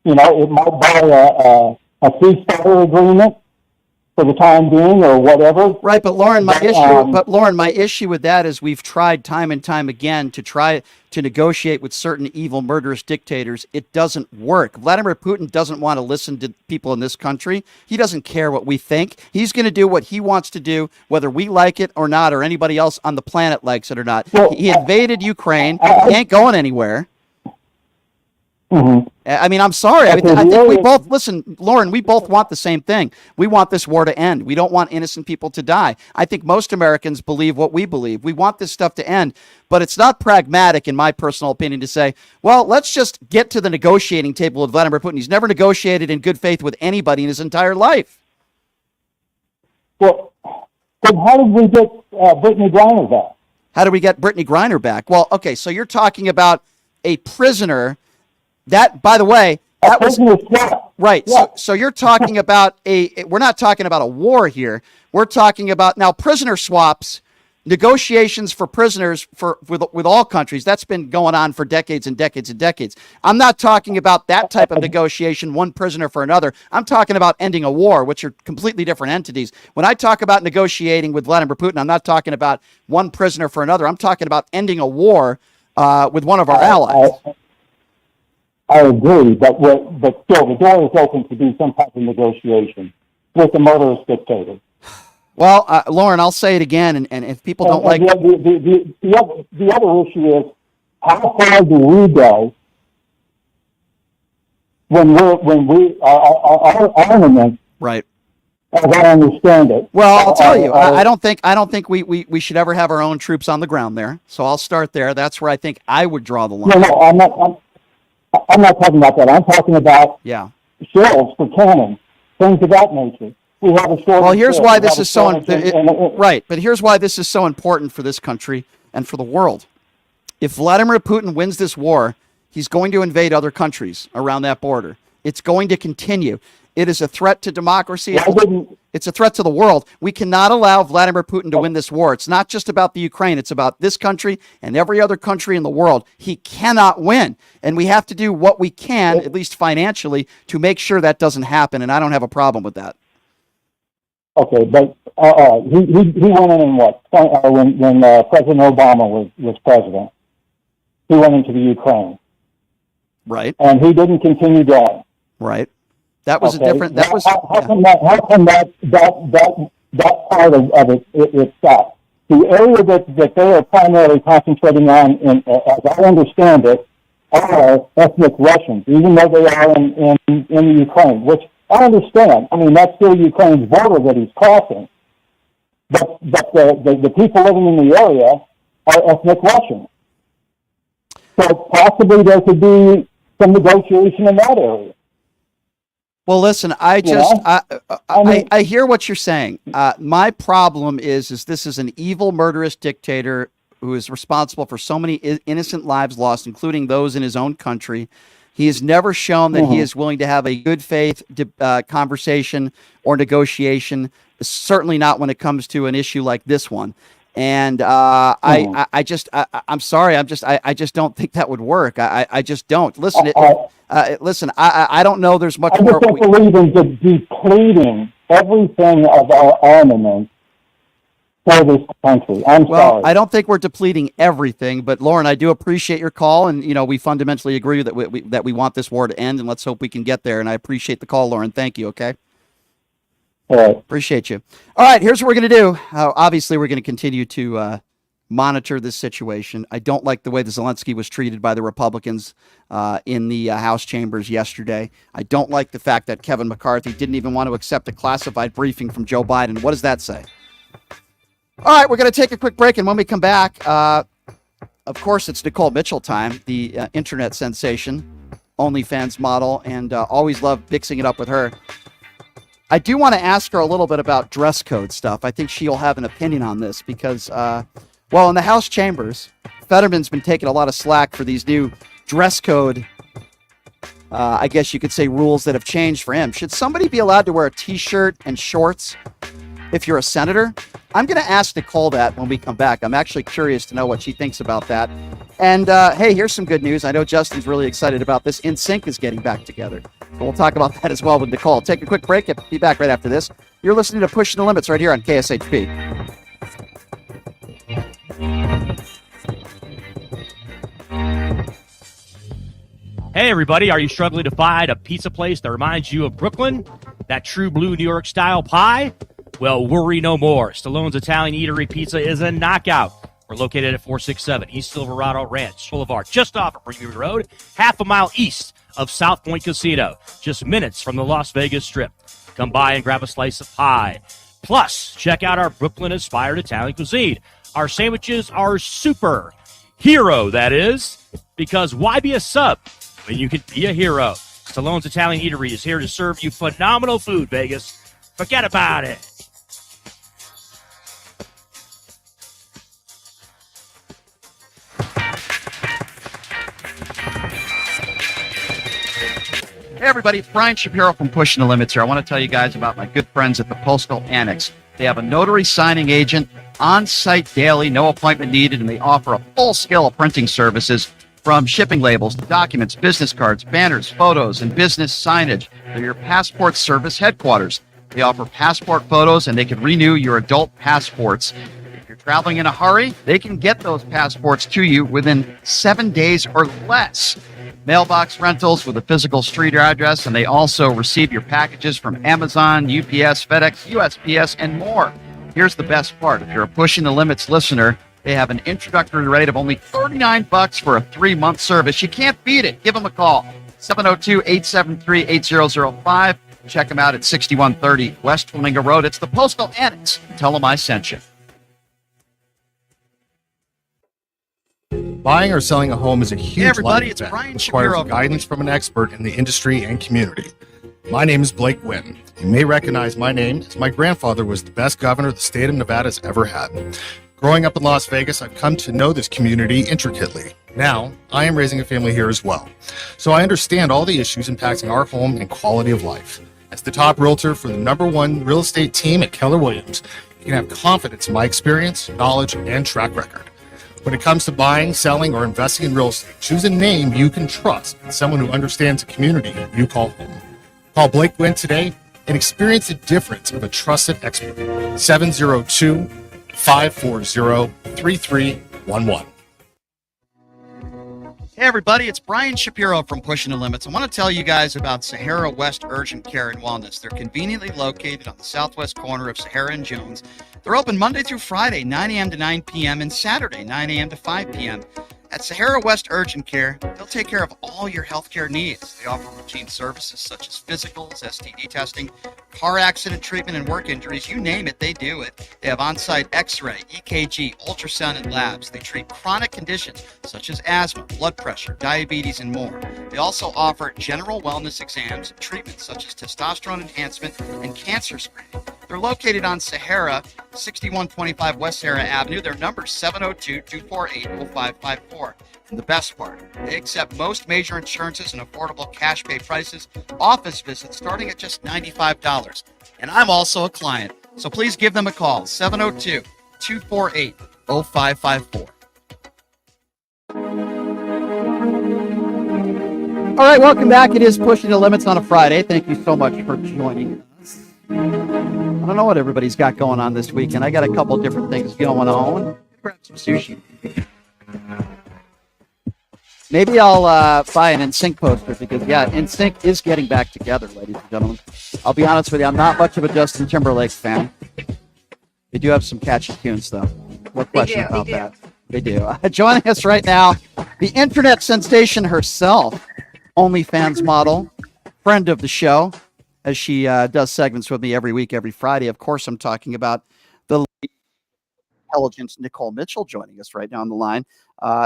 Speaker 17: it might buy a ceasefire agreement for the time being or whatever.
Speaker 4: Right, but Lauren, my issue with that is we've tried time and time again to try to negotiate with certain evil, murderous dictators. It doesn't work. Vladimir Putin doesn't want to listen to people in this country. He doesn't care what we think. He's going to do what he wants to do, whether we like it or not, or anybody else on the planet likes it or not.
Speaker 17: Well,
Speaker 4: he invaded Ukraine. He ain't going anywhere.
Speaker 17: Mm-hmm.
Speaker 4: I mean, I'm sorry. I think we both, listen, Lauren, we both want the same thing. We want this war to end. We don't want innocent people to die. I think most Americans believe what we believe. We want this stuff to end, but it's not pragmatic, in my personal opinion, to say, well, let's just get to the negotiating table with Vladimir Putin. He's never negotiated in good faith with anybody in his entire life.
Speaker 17: Well, then how did we get Brittany Griner back?
Speaker 4: How did we get Brittany Griner back? Well, okay, so you're talking about a prisoner. That, by the way, that was right. Yeah. So you're talking about we're not talking about a war here. We're talking about now prisoner swaps, negotiations for prisoners with all countries. That's been going on for decades and decades and decades. I'm not talking about that type of negotiation, one prisoner for another. I'm talking about ending a war, which are completely different entities. When I talk about negotiating with Vladimir Putin, I'm not talking about one prisoner for another. I'm talking about ending a war with one of our allies.
Speaker 17: I agree, but still, the door is open to do some type of negotiation with the murderous dictator.
Speaker 4: Well, Lauren, I'll say it again, and if people don't like
Speaker 17: the other issue is how far do we go when our armament,
Speaker 4: right?
Speaker 17: As I understand it.
Speaker 4: Well, I'll tell you, I don't think we should ever have our own troops on the ground there. So I'll start there. That's where I think I would draw the line.
Speaker 17: No, I'm not talking about that. I'm talking about shells for cannons, things of that nature. We have a shortage.
Speaker 4: Well, here's why this is so right. But here's why this is so important for this country and for the world. If Vladimir Putin wins this war, he's going to invade other countries around that border. It's going to continue. It is a threat to democracy. It's a threat to the world. We cannot allow Vladimir Putin to win this war. It's not just about the Ukraine. It's about this country and every other country in the world. He cannot win. And we have to do what we can, at least financially, to make sure that doesn't happen. And I don't have a problem with that.
Speaker 17: Okay, but he went in what? When President Obama was president, he went into the Ukraine.
Speaker 4: Right.
Speaker 17: And he didn't continue going.
Speaker 4: Right. That was a different. That was
Speaker 17: how come that part of it stopped? The area that they are primarily concentrating on, as I understand it, are ethnic Russians, even though they are in the Ukraine, which I understand. I mean, that's still Ukraine's border that he's crossing. But the people living in the area are ethnic Russians. So possibly there could be some negotiation in that area.
Speaker 4: Well, listen, I hear what you're saying. My problem is this is an evil, murderous dictator who is responsible for so many innocent lives lost, including those in his own country. He has never shown that he is willing to have a good faith conversation or negotiation, certainly not when it comes to an issue like this one. And I'm sorry, I just don't think that would work. I just don't. Listen, I don't know there's much more.
Speaker 17: I just don't believe in depleting everything of our armament for this country. I'm sorry.
Speaker 4: I don't think we're depleting everything, but Lauren, I do appreciate your call, and we fundamentally agree that we want this war to end, and let's hope we can get there. And I appreciate the call, Lauren. Thank you. Okay.
Speaker 17: All right.
Speaker 4: Appreciate you. All right, here's what we're going to do. Obviously, we're going to continue to monitor this situation. I don't like the way the Zelensky was treated by the Republicans in the House chambers yesterday. I don't like the fact that Kevin McCarthy didn't even want to accept a classified briefing from Joe Biden. What does that say? All right, we're going to take a quick break, and when we come back, of course, it's Nicole Mitchell time, the internet sensation, OnlyFans model, and always love mixing it up with her. I do want to ask her a little bit about dress code stuff. I think she'll have an opinion on this because, in the House chambers, Fetterman's been taking a lot of slack for these new dress code, I guess you could say, rules that have changed for him. Should somebody be allowed to wear a T-shirt and shorts if you're a senator? I'm going to ask Nicole that when we come back. I'm actually curious to know what she thinks about that. And hey, here's some good news. I know Justin's really excited about this. NSYNC is getting back together. So we'll talk about that as well with Nicole. Take a quick break. Be back right after this. You're listening to Pushing the Limits right here on KSHP.
Speaker 8: Hey, everybody, are you struggling to find a pizza place that reminds you of Brooklyn? That true blue New York style pie? Well, worry no more. Stallone's Italian Eatery Pizza is a knockout. We're located at 467 East Silverado Ranch Boulevard, just off of Premium Road, half a mile east of South Point Casino, just minutes from the Las Vegas Strip. Come by and grab a slice of pie. Plus, check out our Brooklyn-inspired Italian cuisine. Our sandwiches are super. Hero, that is. Because why be a sub when you can be a hero? Stallone's Italian Eatery is here to serve you phenomenal food, Vegas. Forget about it.
Speaker 4: Hey everybody, it's Brian Shapiro from Pushing the Limits here. I want to tell you guys about my good friends at the Postal Annex. They have a notary signing agent on site daily, no appointment needed, and they offer a full scale of printing services from shipping labels to documents, business cards, banners, photos, and business signage. They're your passport service headquarters. They offer passport photos and they can renew your adult passports. If you're traveling in a hurry, they can get those passports to you within 7 days or less. Mailbox rentals with a physical street address, and they also receive your packages from Amazon, UPS, FedEx, USPS, and more. Here's the best part. If you're a Pushing the Limits listener, they have an introductory rate of only $39 for a 3-month service. You can't beat it. Give them a call, 702-873-8005. Check them out at 6130 West Flamingo Road. It's the Postal Annex. Tell them I sent you.
Speaker 9: Buying or selling a home is a huge
Speaker 4: Hey everybody,
Speaker 9: life
Speaker 4: it's
Speaker 9: event.
Speaker 4: Brian
Speaker 9: It requires
Speaker 4: Shapiro.
Speaker 9: guidance from an expert in the industry and community. My name is Blake Wynn. You may recognize my name as my grandfather was the best governor the state of Nevada has ever had. Growing up in Las Vegas, I've come to know this community intricately. Now, I am raising a family here as well. So I understand all the issues impacting our home and quality of life. As the top realtor for the #1 real estate team at Keller Williams, you can have confidence in my experience, knowledge, and track record. When it comes to buying, selling, or investing in real estate, choose a name you can trust and someone who understands the community you call home. Call Blake Wynn today and experience the difference of a trusted expert. 702-540-3311.
Speaker 4: Hey everybody, it's Brian Shapiro from Pushing the Limits. I want to tell you guys about Sahara West Urgent Care and Wellness. They're conveniently located on the southwest corner of Sahara and Jones. They're open Monday through Friday, 9 a.m. to 9 p.m. and Saturday, 9 a.m. to 5 p.m. At Sahara West Urgent Care, they'll take care of all your healthcare needs. They offer routine services such as physicals, STD testing, car accident treatment, and work injuries. You name it, they do it. They have on-site x-ray, EKG, ultrasound, and labs. They treat chronic conditions such as asthma, blood pressure, diabetes, and more. They also offer general wellness exams and treatments such as testosterone enhancement and cancer screening. They're located on Sahara, 6125 West Sahara Avenue. Their number is 702-248-0554. And the best part, they accept most major insurances and affordable cash pay prices, office visits starting at just $95. And I'm also a client, so please give them a call, 702-248-0554. All right, welcome back. It is Pushing the Limits on a Friday. Thank you so much for joining us. I don't know what everybody's got going on this weekend. I got a couple different things going on. Grab some sushi. Maybe I'll buy an NSYNC poster because, yeah, NSYNC is getting back together, ladies and gentlemen. I'll be honest with you, I'm not much of a Justin Timberlake fan. They do have some catchy tunes, though. No question about that. They do. Joining us right now, the internet sensation herself, OnlyFans model, friend of the show, as she does segments with me every week, every Friday. Of course, I'm talking about the intelligence Nicole Mitchell joining us right now on the line.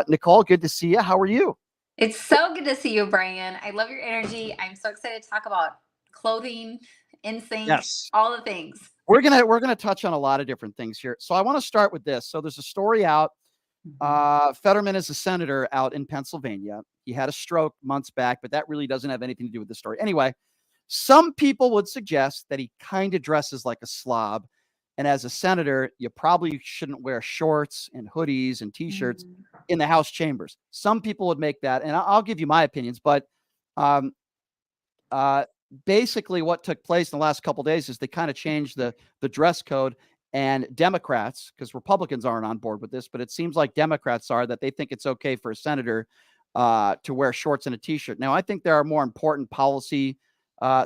Speaker 4: Nicole, good to see you. How are you?
Speaker 18: It's so good to see you, Brian. I love your energy. I'm so excited to talk about clothing, NSYNC,
Speaker 4: Yes.
Speaker 18: all the things.
Speaker 4: We're gonna touch on a lot of different things here. So I want to start with this. So there's a story out. Fetterman is a senator out in Pennsylvania. He had a stroke months back, but that really doesn't have anything to do with the story. Anyway, some people would suggest that he kind of dresses like a slob. And as a senator, you probably shouldn't wear shorts and hoodies and T-shirts in the House chambers. Some people would make that, and I'll give you my opinions, but basically what took place in the last couple of days is they kind of changed the dress code, and Democrats, because Republicans aren't on board with this, but it seems like Democrats are, that they think it's okay for a senator to wear shorts and a T-shirt. Now, I think there are more important policy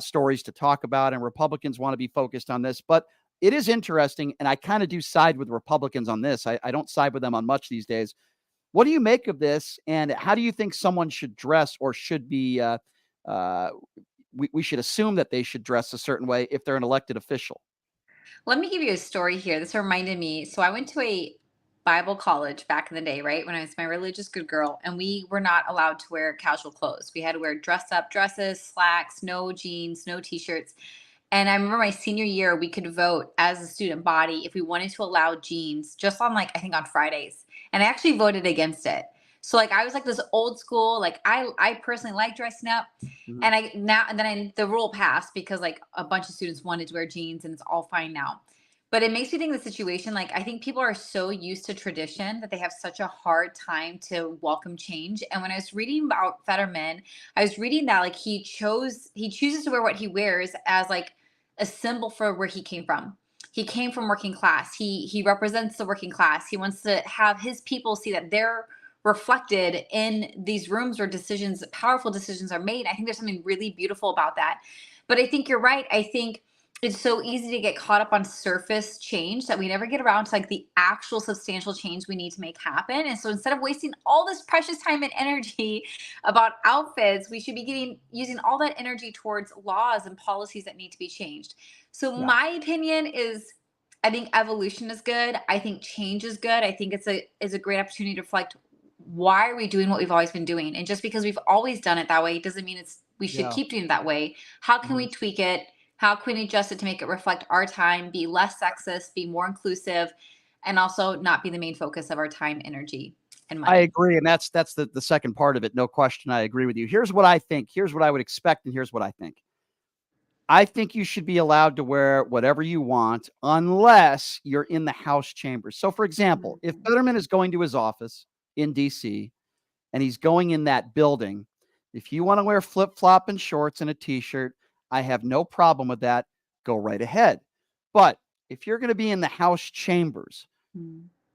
Speaker 4: stories to talk about, and Republicans want to be focused on this, but it is interesting, and I kind of do side with Republicans on this. I don't side with them on much these days. What do you make of this, and how do you think someone should dress, or should be we should assume that they should dress a certain way if they're an elected official?
Speaker 18: Let me give you a story here. This reminded me. So I went to a Bible college back in the day, right? When I was my religious good girl, and we were not allowed to wear casual clothes. We had to wear dressed up dresses, slacks, no jeans, no t-shirts. And I remember my senior year, we could vote as a student body if we wanted to allow jeans just on, like, I think on Fridays. And I actually voted against it. So like I was like this old school, like I personally like dressing up. And the rule passed because like a bunch of students wanted to wear jeans, and it's all fine now. But it makes me think the situation, like I think people are so used to tradition that they have such a hard time to welcome change. And when I was reading about Fetterman, I was reading that like he chooses to wear what he wears as like a symbol for where he came from. He came from working class. He represents the working class. He wants to have his people see that they're reflected in these rooms where powerful decisions are made. I think there's something really beautiful about that. But I think you're right. I think it's so easy to get caught up on surface change that we never get around to like the actual substantial change we need to make happen. And so instead of wasting all this precious time and energy about outfits, we should be using all that energy towards laws and policies that need to be changed. So my opinion is, I think evolution is good. I think change is good. I think it's a great opportunity to reflect, why are we doing what we've always been doing? And just because we've always done it that way doesn't mean we should keep doing it that way. How can we tweak it? How can we adjust it to make it reflect our time, be less sexist, be more inclusive, and also not be the main focus of our time, energy, and money?
Speaker 4: I agree. And that's the second part of it. No question. I agree with you. Here's what I think. Here's what I would expect. And here's what I think. I think you should be allowed to wear whatever you want unless you're in the House chambers. So for example, if Fetterman is going to his office in DC and he's going in that building, if you want to wear flip-flop and shorts and a T-shirt, I have no problem with that. Go right ahead. But if you're going to be in the House chambers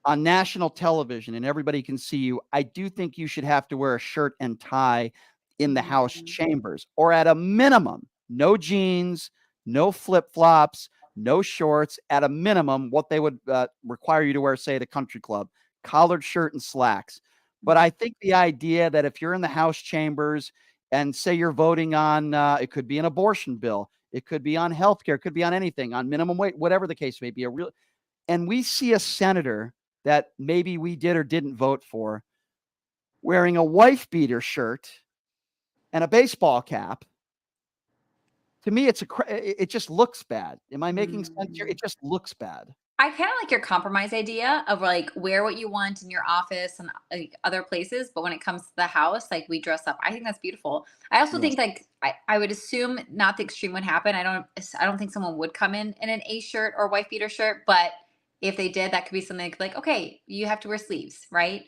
Speaker 4: on national television and everybody can see you, I do think you should have to wear a shirt and tie in the House chambers, or at a minimum, no jeans, no flip-flops, no shorts. At a minimum, what they would require you to wear, say, at a country club, collared shirt and slacks. But I think the idea that if you're in the House chambers and say you're voting on, it could be an abortion bill, it could be on healthcare, it could be on anything, on minimum wage, whatever the case may be, and we see a senator that maybe we did or didn't vote for wearing a wife beater shirt and a baseball cap, to me, it just looks bad. Am I making sense here? It just looks bad.
Speaker 18: I kind of like your compromise idea of like wear what you want in your office and like other places, but when it comes to the house, like we dress up. I think that's beautiful. I also think like I would assume not the extreme would happen. I don't think someone would come in an A shirt or wife beater shirt, but if they did, that could be something like, okay, you have to wear sleeves, right?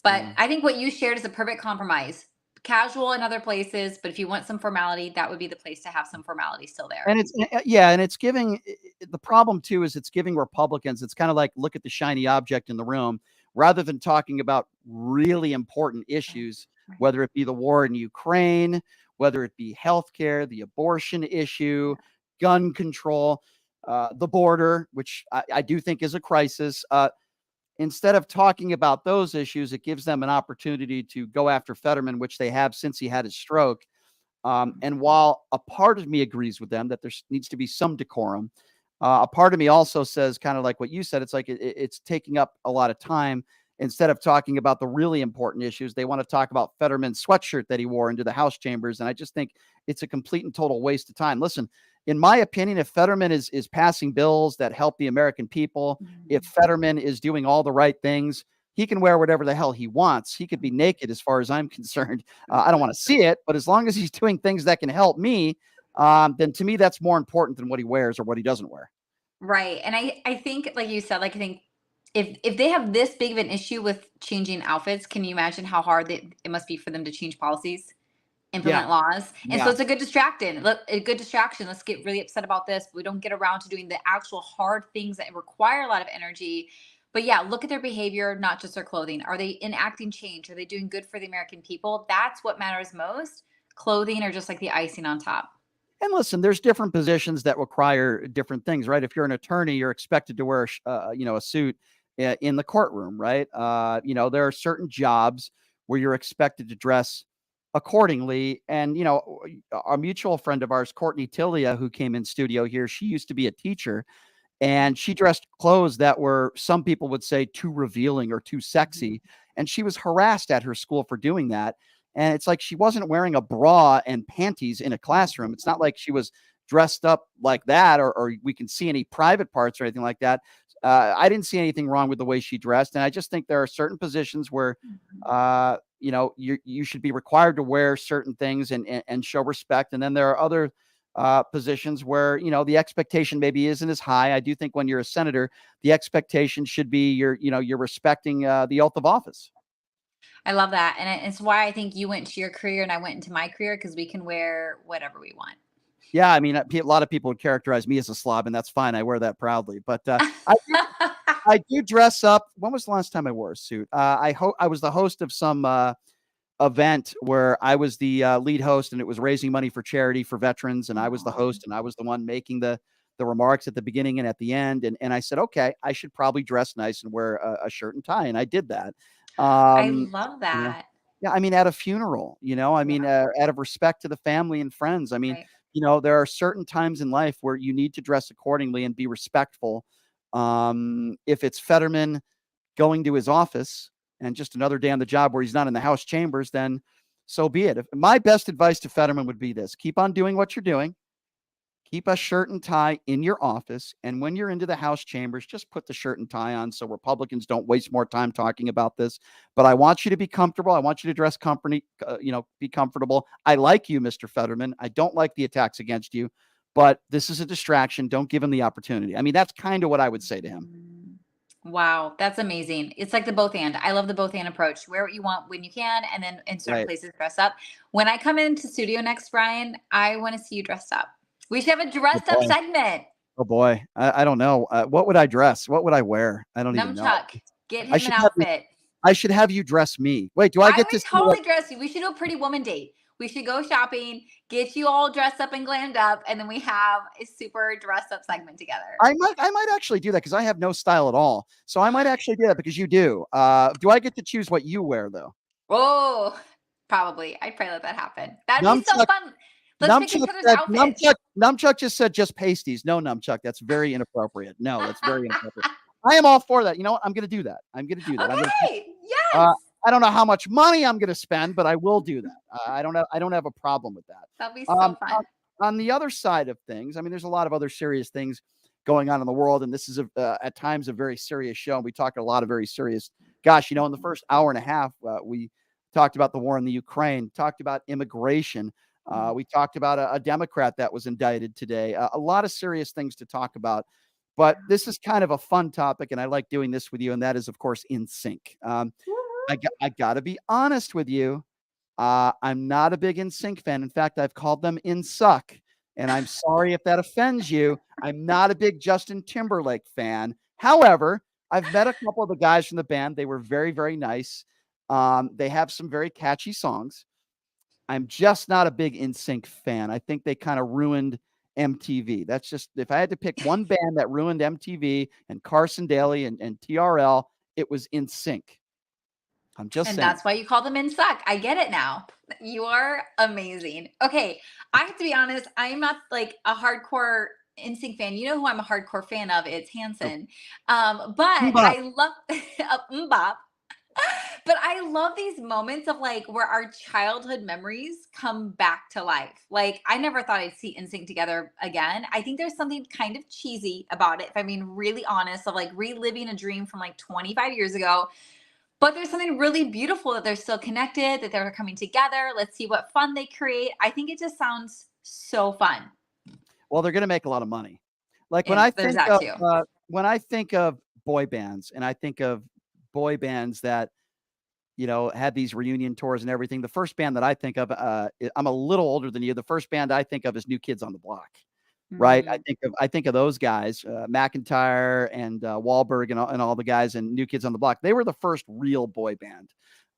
Speaker 18: But I think what you shared is a perfect compromise. Casual in other places, but if you want some formality, that would be the place to have some formality still there.
Speaker 4: And it's giving, the problem too is it's giving Republicans, it's kind of like, look at the shiny object in the room, rather than talking about really important issues, whether it be the war in Ukraine, whether it be healthcare, the abortion issue, gun control, the border, which I do think is a crisis. Instead of talking about those issues, it gives them an opportunity to go after Fetterman, which they have since he had his stroke. And while a part of me agrees with them that there needs to be some decorum, a part of me also says, kind of like what you said, it's like it's taking up a lot of time. Instead of talking about the really important issues, they want to talk about Fetterman's sweatshirt that he wore into the House chambers. And I just think it's a complete and total waste of time. Listen, in my opinion, if Fetterman is passing bills that help the American people, if Fetterman is doing all the right things, he can wear whatever the hell he wants. He could be naked as far as I'm concerned. I don't want to see it, but as long as he's doing things that can help me, then to me, that's more important than what he wears or what he doesn't wear.
Speaker 18: Right. And I think, like you said, like I think if they have this big of an issue with changing outfits, can you imagine how hard it must be for them to change policies,
Speaker 4: Yeah.
Speaker 18: implement laws? And so
Speaker 4: Yeah.
Speaker 18: it's a good distraction. A good distraction. Let's get really upset about this. But we don't get around to doing the actual hard things that require a lot of energy. But yeah, look at their behavior, not just their clothing. Are they enacting change? Are they doing good for the American people? That's what matters most. Clothing are just like the icing on top.
Speaker 4: And listen, there's different positions that require different things, right? If you're an attorney, you're expected to wear, a suit in the courtroom, right? There are certain jobs where you're expected to dress accordingly. And, a mutual friend of ours, Courtney Tilia, who came in studio here, she used to be a teacher and she dressed clothes that were, some people would say, too revealing or too sexy. And she was harassed at her school for doing that. And it's like she wasn't wearing a bra and panties in a classroom. It's not like she was dressed up like that, or we can see any private parts or anything like that. I didn't see anything wrong with the way she dressed. And I just think there are certain positions where, you should be required to wear certain things and show respect. And then there are other positions where, the expectation maybe isn't as high. I do think when you're a senator, the expectation should be you're respecting the oath of office.
Speaker 18: I love that. And it's why I think you went to your career and I went into my career, because we can wear whatever we want.
Speaker 4: Yeah, I mean, a lot of people would characterize me as a slob, and that's fine. I wear that proudly. But I do dress up. When was the last time I wore a suit? I was the host of some event where I was the lead host, and it was raising money for charity for veterans, and I was the host, and I was the one making the remarks at the beginning and at the end. And I said, okay, I should probably dress nice and wear a shirt and tie, and I did that.
Speaker 18: I love that.
Speaker 4: Yeah, I mean, at a funeral, out of respect to the family and friends. I mean,
Speaker 18: Right.
Speaker 4: there are certain times in life where you need to dress accordingly and be respectful. If it's Fetterman going to his office and just another day on the job where he's not in the House chambers, then so be it. My best advice to Fetterman would be this: keep on doing what you're doing. Keep a shirt and tie in your office. And when you're into the House chambers, just put the shirt and tie on so Republicans don't waste more time talking about this. But I want you to be comfortable. I want you to dress be comfortable. I like you, Mr. Fetterman. I don't like the attacks against you, but this is a distraction. Don't give him the opportunity. I mean, that's kind of what I would say to him.
Speaker 18: Wow, that's amazing. It's like the both and. I love the both and approach. Wear what you want when you can, and then in certain
Speaker 4: Right.
Speaker 18: places dress up. When I come into studio next, Brian, I want to see you dressed up. We should have a dressed up
Speaker 4: boy.
Speaker 18: segment.
Speaker 4: Oh boy. I don't know. What would I dress? What would I wear? I don't even know.
Speaker 18: Numchuck, get him
Speaker 4: I
Speaker 18: an
Speaker 4: should have you-
Speaker 18: outfit.
Speaker 4: I should have you dress me. Wait, do I get
Speaker 18: would
Speaker 4: to
Speaker 18: totally dress you. We should do a Pretty Woman date. We should go shopping, get you all dressed up and glammed up, and then we have a super dressed up segment together.
Speaker 4: I might actually do that because I have no style at all. So I might actually do that because you do. Do I get to choose what you wear though?
Speaker 18: Oh, probably. I'd probably let that happen. That'd be so
Speaker 4: Numchuck-
Speaker 18: fun. Let's pick each other's outfits.
Speaker 4: Numchuck just said just pasties. No, Numchuck. That's very inappropriate. No, that's very inappropriate. I am all for that. You know what? I'm going to do that. I'm going to do that.
Speaker 18: Okay. Yes.
Speaker 4: I don't know how much money I'm going to spend, but I will do that. I don't have a problem with that.
Speaker 18: That'll be so fun.
Speaker 4: On the other side of things, I mean, there's a lot of other serious things going on in the world, and this is at times a very serious show. And we talk a lot of very serious. Gosh, in the first hour and a half, we talked about the war in the Ukraine, talked about immigration. We talked about a Democrat that was indicted today. A lot of serious things to talk about. But this is kind of a fun topic, and I like doing this with you, and that is, of course, NSYNC. I got to be honest with you. I'm not a big NSYNC fan. In fact, I've called them NSUCK, and I'm sorry if that offends you. I'm not a big Justin Timberlake fan. However, I've met a couple of the guys from the band. They were very, very nice. They have some very catchy songs. I'm just not a big NSYNC fan. I think they kind of ruined MTV. That's just, if I had to pick one band that ruined MTV and Carson Daly and TRL, it was NSYNC. I'm just
Speaker 18: And
Speaker 4: saying.
Speaker 18: that's why you call them NSUCK. I get it now. You are amazing. Okay, I have to be honest. I'm not like a hardcore NSYNC fan. You know who I'm a hardcore fan of? It's Hanson. But I love Mbop. But I love these moments of like where our childhood memories come back to life. Like I never thought I'd see NSYNC together again. I think there's something kind of cheesy about it, if I'm being really honest, of like reliving a dream from like 25 years ago. But there's something really beautiful that they're still connected, that they're coming together. Let's see what fun they create. I think it just sounds so fun.
Speaker 4: Well, they're going to make a lot of money. Like
Speaker 18: There's that too.
Speaker 4: when I think of boy bands, and I think of boy bands that had these reunion tours and everything. The first band that I think of, I'm a little older than you. The first band I think of is New Kids on the Block, right? I think of those guys, McIntyre and Wahlberg and all the guys in New Kids on the Block. They were the first real boy band.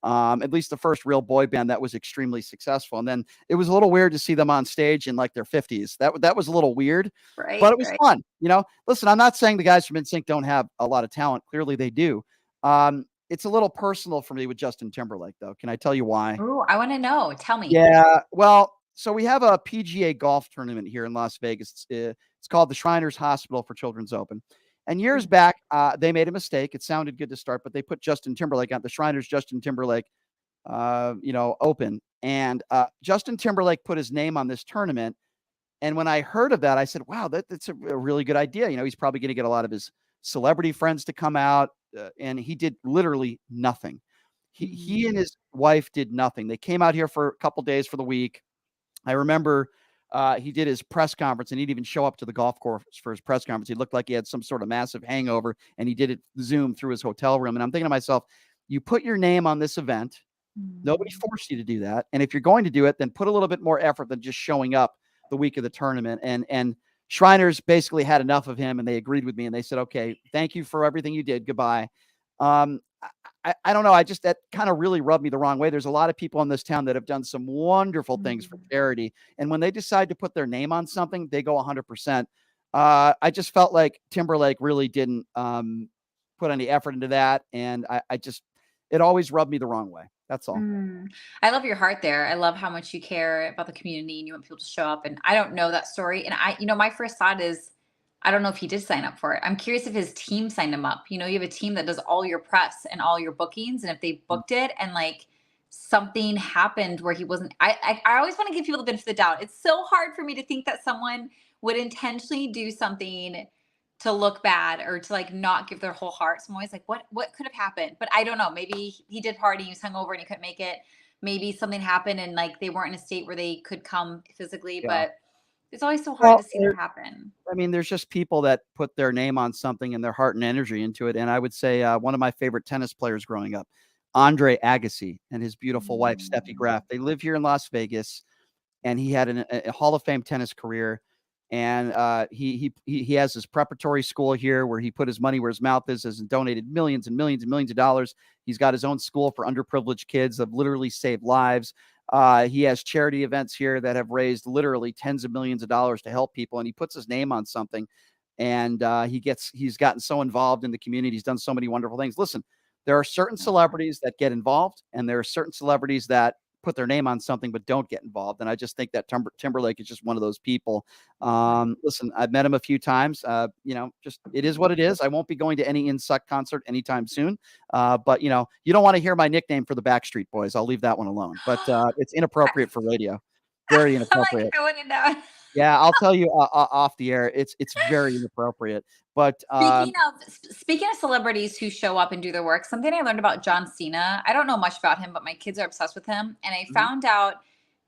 Speaker 4: At least the first real boy band that was extremely successful. And then it was a little weird to see them on stage in like their 50s. That was a little weird, but it was fun. Listen, I'm not saying the guys from NSYNC don't have a lot of talent. Clearly they do. It's a little personal for me with Justin Timberlake, though. Can I tell you why?
Speaker 18: Oh, I want to know. Tell me.
Speaker 4: Yeah. Well, so we have a PGA golf tournament here in Las Vegas. It's called the Shriners Hospital for Children's Open. And years back, they made a mistake. It sounded good to start, but they put Justin Timberlake on the Shriners Justin Timberlake, Open. And Justin Timberlake put his name on this tournament. And when I heard of that, I said, wow, that's a really good idea. He's probably going to get a lot of his celebrity friends to come out. And he did literally nothing. He and his wife did nothing. They came out here for a couple days for the week. I remember he did his press conference, and he didn't even show up to the golf course for his press conference. He looked like he had some sort of massive hangover, and he did it Zoom through his hotel room. And I'm thinking to myself, you put your name on this event. Nobody forced you to do that. And if you're going to do it, then put a little bit more effort than just showing up the week of the tournament. And Shriners basically had enough of him, and they agreed with me, and they said, okay, thank you for everything you did. Goodbye. I don't know. That kind of really rubbed me the wrong way. There's a lot of people in this town that have done some wonderful things for charity. And when they decide to put their name on something, they go 100%. I just felt like Timberlake really didn't put any effort into that. And it always rubbed me the wrong way. That's all.
Speaker 18: I love your heart there. I love how much you care about the community and you want people to show up. And I don't know that story. And my first thought is, I don't know if he did sign up for it. I'm curious if his team signed him up. You have a team that does all your press and all your bookings. And if they booked it and like something happened where he wasn't, I always want to give people the benefit of the doubt. It's so hard for me to think that someone would intentionally do something to look bad or to like not give their whole heart. So I'm always like, what could have happened? But I don't know. Maybe he did party, he was hungover and he couldn't make it. Maybe something happened and like they weren't in a state where they could come physically, but it's always so hard to see that happen.
Speaker 4: I mean, there's just people that put their name on something and their heart and energy into it. And I would say one of my favorite tennis players growing up, Andre Agassi, and his beautiful wife, Steffi Graf. They live here in Las Vegas, and he had a Hall of Fame tennis career. And he has his preparatory school here where he put his money where his mouth is and donated millions and millions and millions of dollars. He's got his own school for underprivileged kids that have literally saved lives. He has charity events here that have raised literally tens of millions of dollars to help people. And he puts his name on something, and he's gotten so involved in the community. He's done so many wonderful things. Listen, there are certain celebrities that get involved, and there are certain celebrities that put their name on something but don't get involved. And I just think that Timberlake is just one of those people. Listen, I've met him a few times. Just it is what it is. I won't be going to any NSYNC concert anytime soon. But you don't want to hear my nickname for the Backstreet Boys. I'll leave that one alone. But it's inappropriate for radio. Very inappropriate.
Speaker 18: I'm like, I wouldn't know.
Speaker 4: Yeah, I'll tell you off the air. It's very inappropriate. But
Speaker 18: speaking of celebrities who show up and do their work, something I learned about John Cena. I don't know much about him, but my kids are obsessed with him, and I found out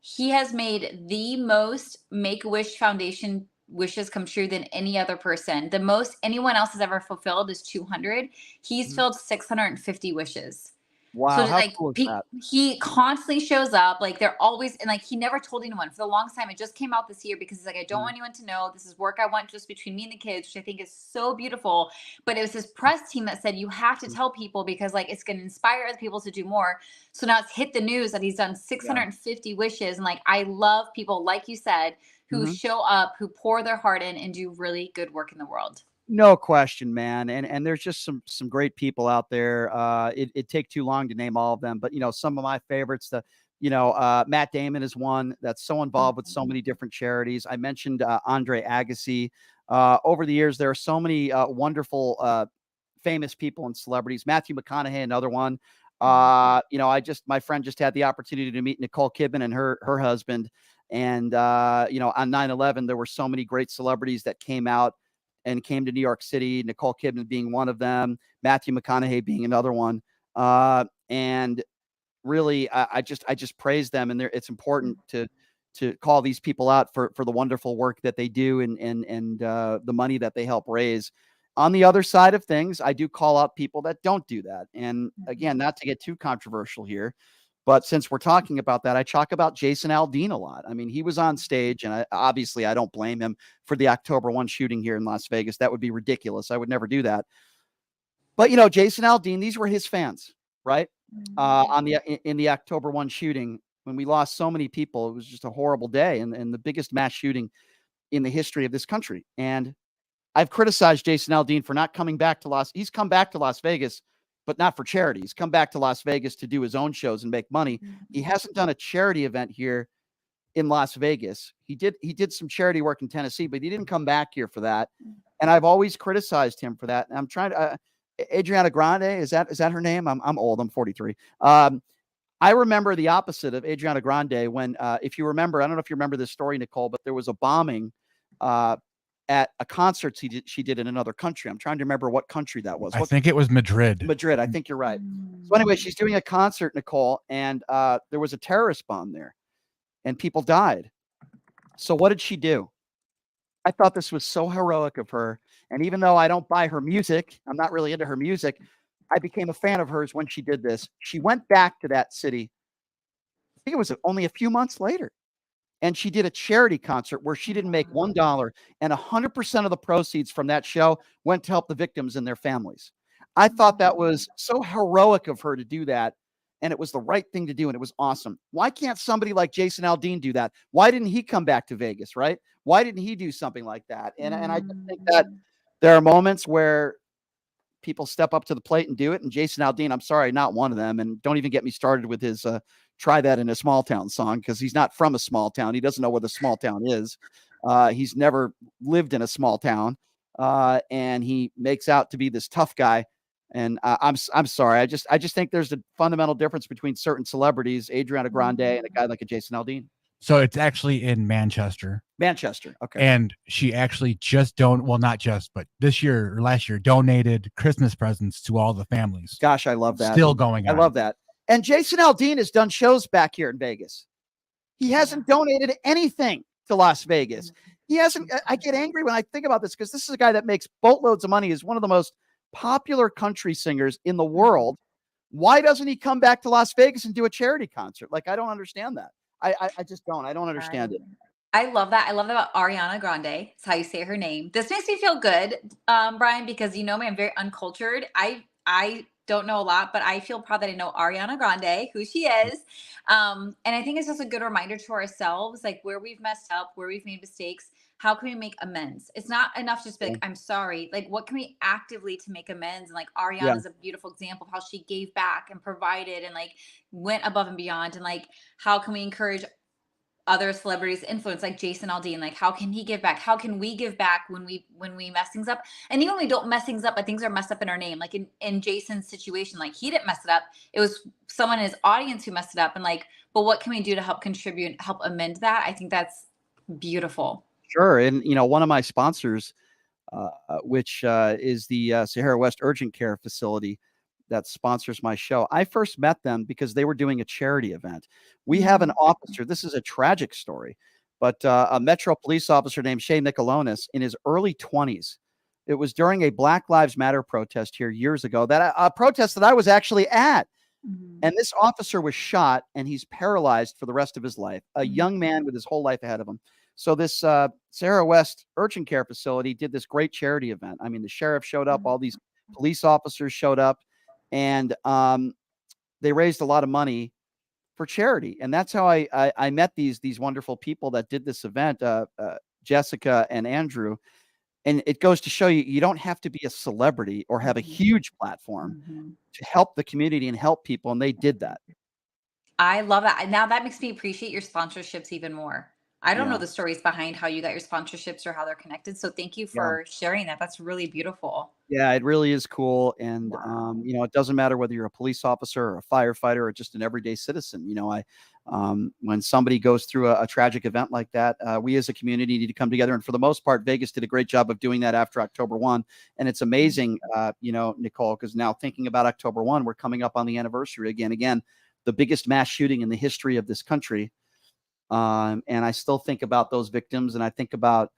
Speaker 18: he has made the most Make-A-Wish Foundation wishes come true than any other person. The most anyone else has ever fulfilled is 200. He's filled 650 wishes.
Speaker 4: Wow,
Speaker 18: so
Speaker 4: how cool is that?
Speaker 18: He constantly shows up. Like they're always, and like he never told anyone for the longest time. It just came out this year because he's like, I don't want anyone to know. This is work I want just between me and the kids, which I think is so beautiful. But it was his press team that said, you have to tell people because like it's going to inspire other people to do more. So now it's hit the news that he's done 650 wishes. And like, I love people, like you said, who show up, who pour their heart in and do really good work in the world.
Speaker 4: No question, man. And there's just some great people out there. It'd take too long to name all of them, but some of my favorites, Matt Damon is one that's so involved with so many different charities. I mentioned Andre Agassi. Over the years, there are so many wonderful, famous people and celebrities. Matthew McConaughey, another one. My friend just had the opportunity to meet Nicole Kidman and her husband. And, on 9/11, there were so many great celebrities that came out and came to New York City, Nicole Kidman being one of them, Matthew McConaughey being another one. And really, I just praise them. And it's important to call these people out for the wonderful work that they do and the money that they help raise. On the other side of things, I do call out people that don't do that. And again, not to get too controversial here, but since we're talking about that, I talk about Jason Aldean a lot. I mean, he was on stage, and obviously I don't blame him for the October 1 shooting here in Las Vegas. That would be ridiculous. I would never do that. But, Jason Aldean, these were his fans, right? In the October 1 shooting, when we lost so many people, it was just a horrible day and the biggest mass shooting in the history of this country. And I've criticized Jason Aldean for not coming back to he's come back to Las Vegas, but not for charity. He's come back to Las Vegas to do his own shows and make money. He hasn't done a charity event here in Las Vegas. He did some charity work in Tennessee, but he didn't come back here for that. And I've always criticized him for that. And I'm trying to, Adriana Grande, is that her name? I'm old. I'm 43. I remember the opposite of Adriana Grande when, if you remember, I don't know if you remember this story, Nicole, but there was a bombing at a concert she did in another country. I'm trying to remember what country that was.
Speaker 19: I think it was Madrid.
Speaker 4: Madrid. I think you're right. So anyway, she's doing a concert, Nicole, and there was a terrorist bomb there and people died. So what did she do? I thought this was so heroic of her. And even though I don't buy her music, I'm not really into her music, I became a fan of hers when she did this. She went back to that city. I think it was only a few months later. And she did a charity concert where she didn't make $1, and 100% of the proceeds from that show went to help the victims and their families. I thought that was so heroic of her to do that, and it was the right thing to do, and it was awesome. Why can't somebody like Jason Aldean do that? Why didn't he come back to Vegas, right? Why didn't he do something like that? And I just think that there are moments where people step up to the plate and do it, and Jason Aldean, I'm sorry, not one of them. And don't even get me started with his Try That in a Small Town song, because he's not from a small town. He doesn't know what a small town is. He's never lived in a small town, and he makes out to be this tough guy. And I'm sorry. I just think there's a fundamental difference between certain celebrities, Adriana Grande, and a guy like a Jason Aldean.
Speaker 19: So it's actually in Manchester.
Speaker 4: Manchester. Okay.
Speaker 19: And she actually not just, but this year or last year donated Christmas presents to all the families.
Speaker 4: Gosh, I love that.
Speaker 19: Still going on.
Speaker 4: I love that. And Jason Aldean has done shows back here in Vegas. He hasn't donated anything to Las Vegas. He hasn't. I get angry when I think about this because this is a guy that makes boatloads of money. He's one of the most popular country singers in the world. Why doesn't he come back to Las Vegas and do a charity concert? Like, I don't understand that. I just don't. I don't understand it.
Speaker 18: I love that. I love that about Ariana Grande. It's how you say her name. This makes me feel good, Brian, because you know me, I'm very uncultured. I don't know a lot, but I feel proud that I know Ariana Grande, who she is. And I think it's just a good reminder to ourselves, like where we've messed up, where we've made mistakes. How can we make amends? It's not enough to just be like, I'm sorry. Like, what can we actively to make amends? And like Ariana is a beautiful example of how she gave back and provided and like went above and beyond. And like, how can we encourage other celebrities influence like Jason Aldean? Like, how can he give back? How can we give back when we mess things up? And even when we don't mess things up, but things are messed up in our name. Like in Jason's situation, like he didn't mess it up. It was someone in his audience who messed it up. And like, but what can we do to help contribute, help amend that? I think that's beautiful.
Speaker 4: Sure. And, one of my sponsors, which is the Sahara West Urgent Care Facility that sponsors my show, I first met them because they were doing a charity event. We have an officer. This is a tragic story, but a Metro police officer named Shay Nicolonis in his early 20s. It was during a Black Lives Matter protest here years ago, that a protest that I was actually at. And this officer was shot and he's paralyzed for the rest of his life, a young man with his whole life ahead of him. So this Sahara West Urgent Care Facility did this great charity event. I mean, the sheriff showed up, all these police officers showed up, and they raised a lot of money for charity. And that's how I met these wonderful people that did this event, Jessica and Andrew. And it goes to show you don't have to be a celebrity or have a huge platform to help the community and help people. And they did that.
Speaker 18: I love that. Now that makes me appreciate your sponsorships even more. I don't know the stories behind how you got your sponsorships or how they're connected. So thank you for sharing that. That's really beautiful.
Speaker 4: Yeah, it really is cool. And, it doesn't matter whether you're a police officer or a firefighter or just an everyday citizen. When somebody goes through a tragic event like that, we as a community need to come together. And for the most part, Vegas did a great job of doing that after October 1. And it's amazing, Nicole, because now thinking about October 1, we're coming up on the anniversary again, the biggest mass shooting in the history of this country. And I still think about those victims, and I think about,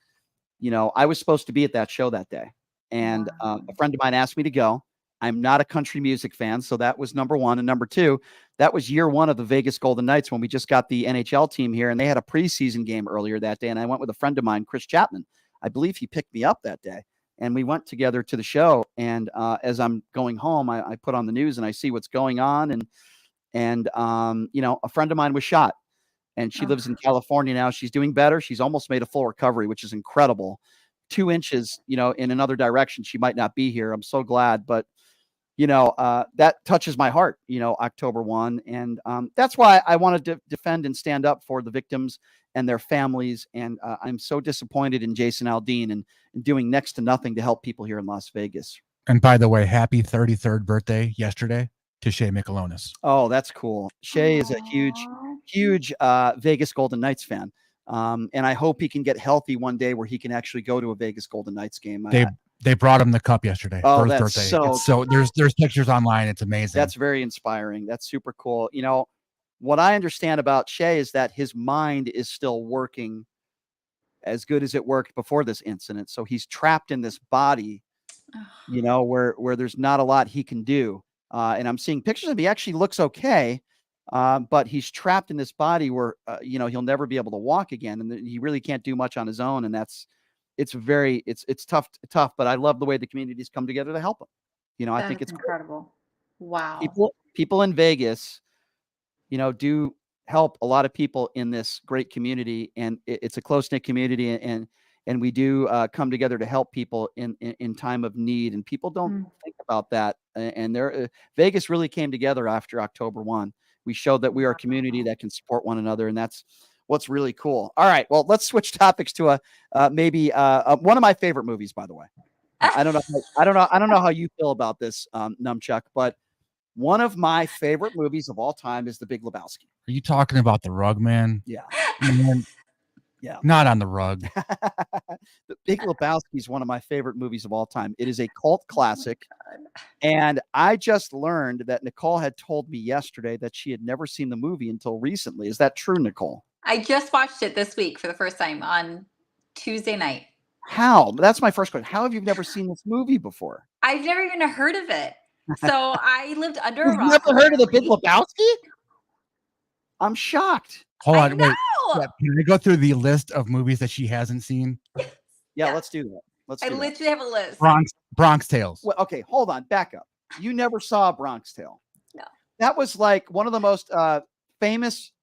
Speaker 4: I was supposed to be at that show that day, and a friend of mine asked me to go. I'm not a country music fan, so that was number one. And number two, that was year one of the Vegas Golden Knights when we just got the NHL team here, and they had a preseason game earlier that day, and I went with a friend of mine, Chris Chapman. I believe he picked me up that day, and we went together to the show. And as I'm going home, I put on the news and I see what's going on, and a friend of mine was shot, and she lives in California now. She's doing better. She's almost made a full recovery, which is incredible. 2 inches, in another direction, she might not be here. I'm so glad, but that touches my heart, October 1. And that's why I wanted to defend and stand up for the victims and their families. And I'm so disappointed in Jason Aldean and doing next to nothing to help people here in Las Vegas.
Speaker 19: And by the way, happy 33rd birthday yesterday to Shea Michelonis.
Speaker 4: Oh, that's cool. Shea is a huge Vegas Golden Knights fan. And I hope he can get healthy one day where he can actually go to a Vegas Golden Knights game.
Speaker 19: They brought him the cup yesterday
Speaker 4: Oh,
Speaker 19: for his
Speaker 4: that's
Speaker 19: birthday.
Speaker 4: so
Speaker 19: There's pictures online. It's amazing.
Speaker 4: That's very inspiring. That's super cool. What I understand about Shea is that his mind is still working as good as it worked before this incident. So he's trapped in this body, where there's not a lot he can do. And I'm seeing pictures of him. He actually looks okay. But he's trapped in this body where, he'll never be able to walk again. And he really can't do much on his own. And it's tough, but I love the way the communities come together to help him. I think it's
Speaker 18: incredible. Wow.
Speaker 4: People in Vegas, do help a lot of people in this great community, and it's a close-knit community, and we do come together to help people in time of need. And people don't think about that. And Vegas really came together after October 1. We showed that we are a community that can support one another, and that's what's really cool. All right, well, let's switch topics to maybe one of my favorite movies, by the way. I don't know how you feel about this, Numchuck, but one of my favorite movies of all time is The Big Lebowski.
Speaker 19: Are you talking about The Rug, man?
Speaker 4: Yeah.
Speaker 19: Man,
Speaker 4: yeah.
Speaker 19: Not on The Rug.
Speaker 4: The Big Lebowski is one of my favorite movies of all time. It is a cult classic. And I just learned that Nicole had told me yesterday that she had never seen the movie until recently. Is that true, Nicole?
Speaker 18: I just watched it this week for the first time on Tuesday night.
Speaker 4: How? That's my first question. How have you never seen this movie before?
Speaker 18: I've never even heard of it. So I lived under a
Speaker 4: You've
Speaker 18: rock.
Speaker 4: never heard of The Big Lebowski? I'm shocked.
Speaker 19: Hold on, wait. Yeah, can I go through the list of movies that she hasn't seen?
Speaker 4: Yeah, let's do that.
Speaker 18: I literally have a list.
Speaker 19: Bronx Tales.
Speaker 4: Well, okay, hold on. Back up. You never saw Bronx Tale.
Speaker 18: No.
Speaker 4: That was like one of the most famous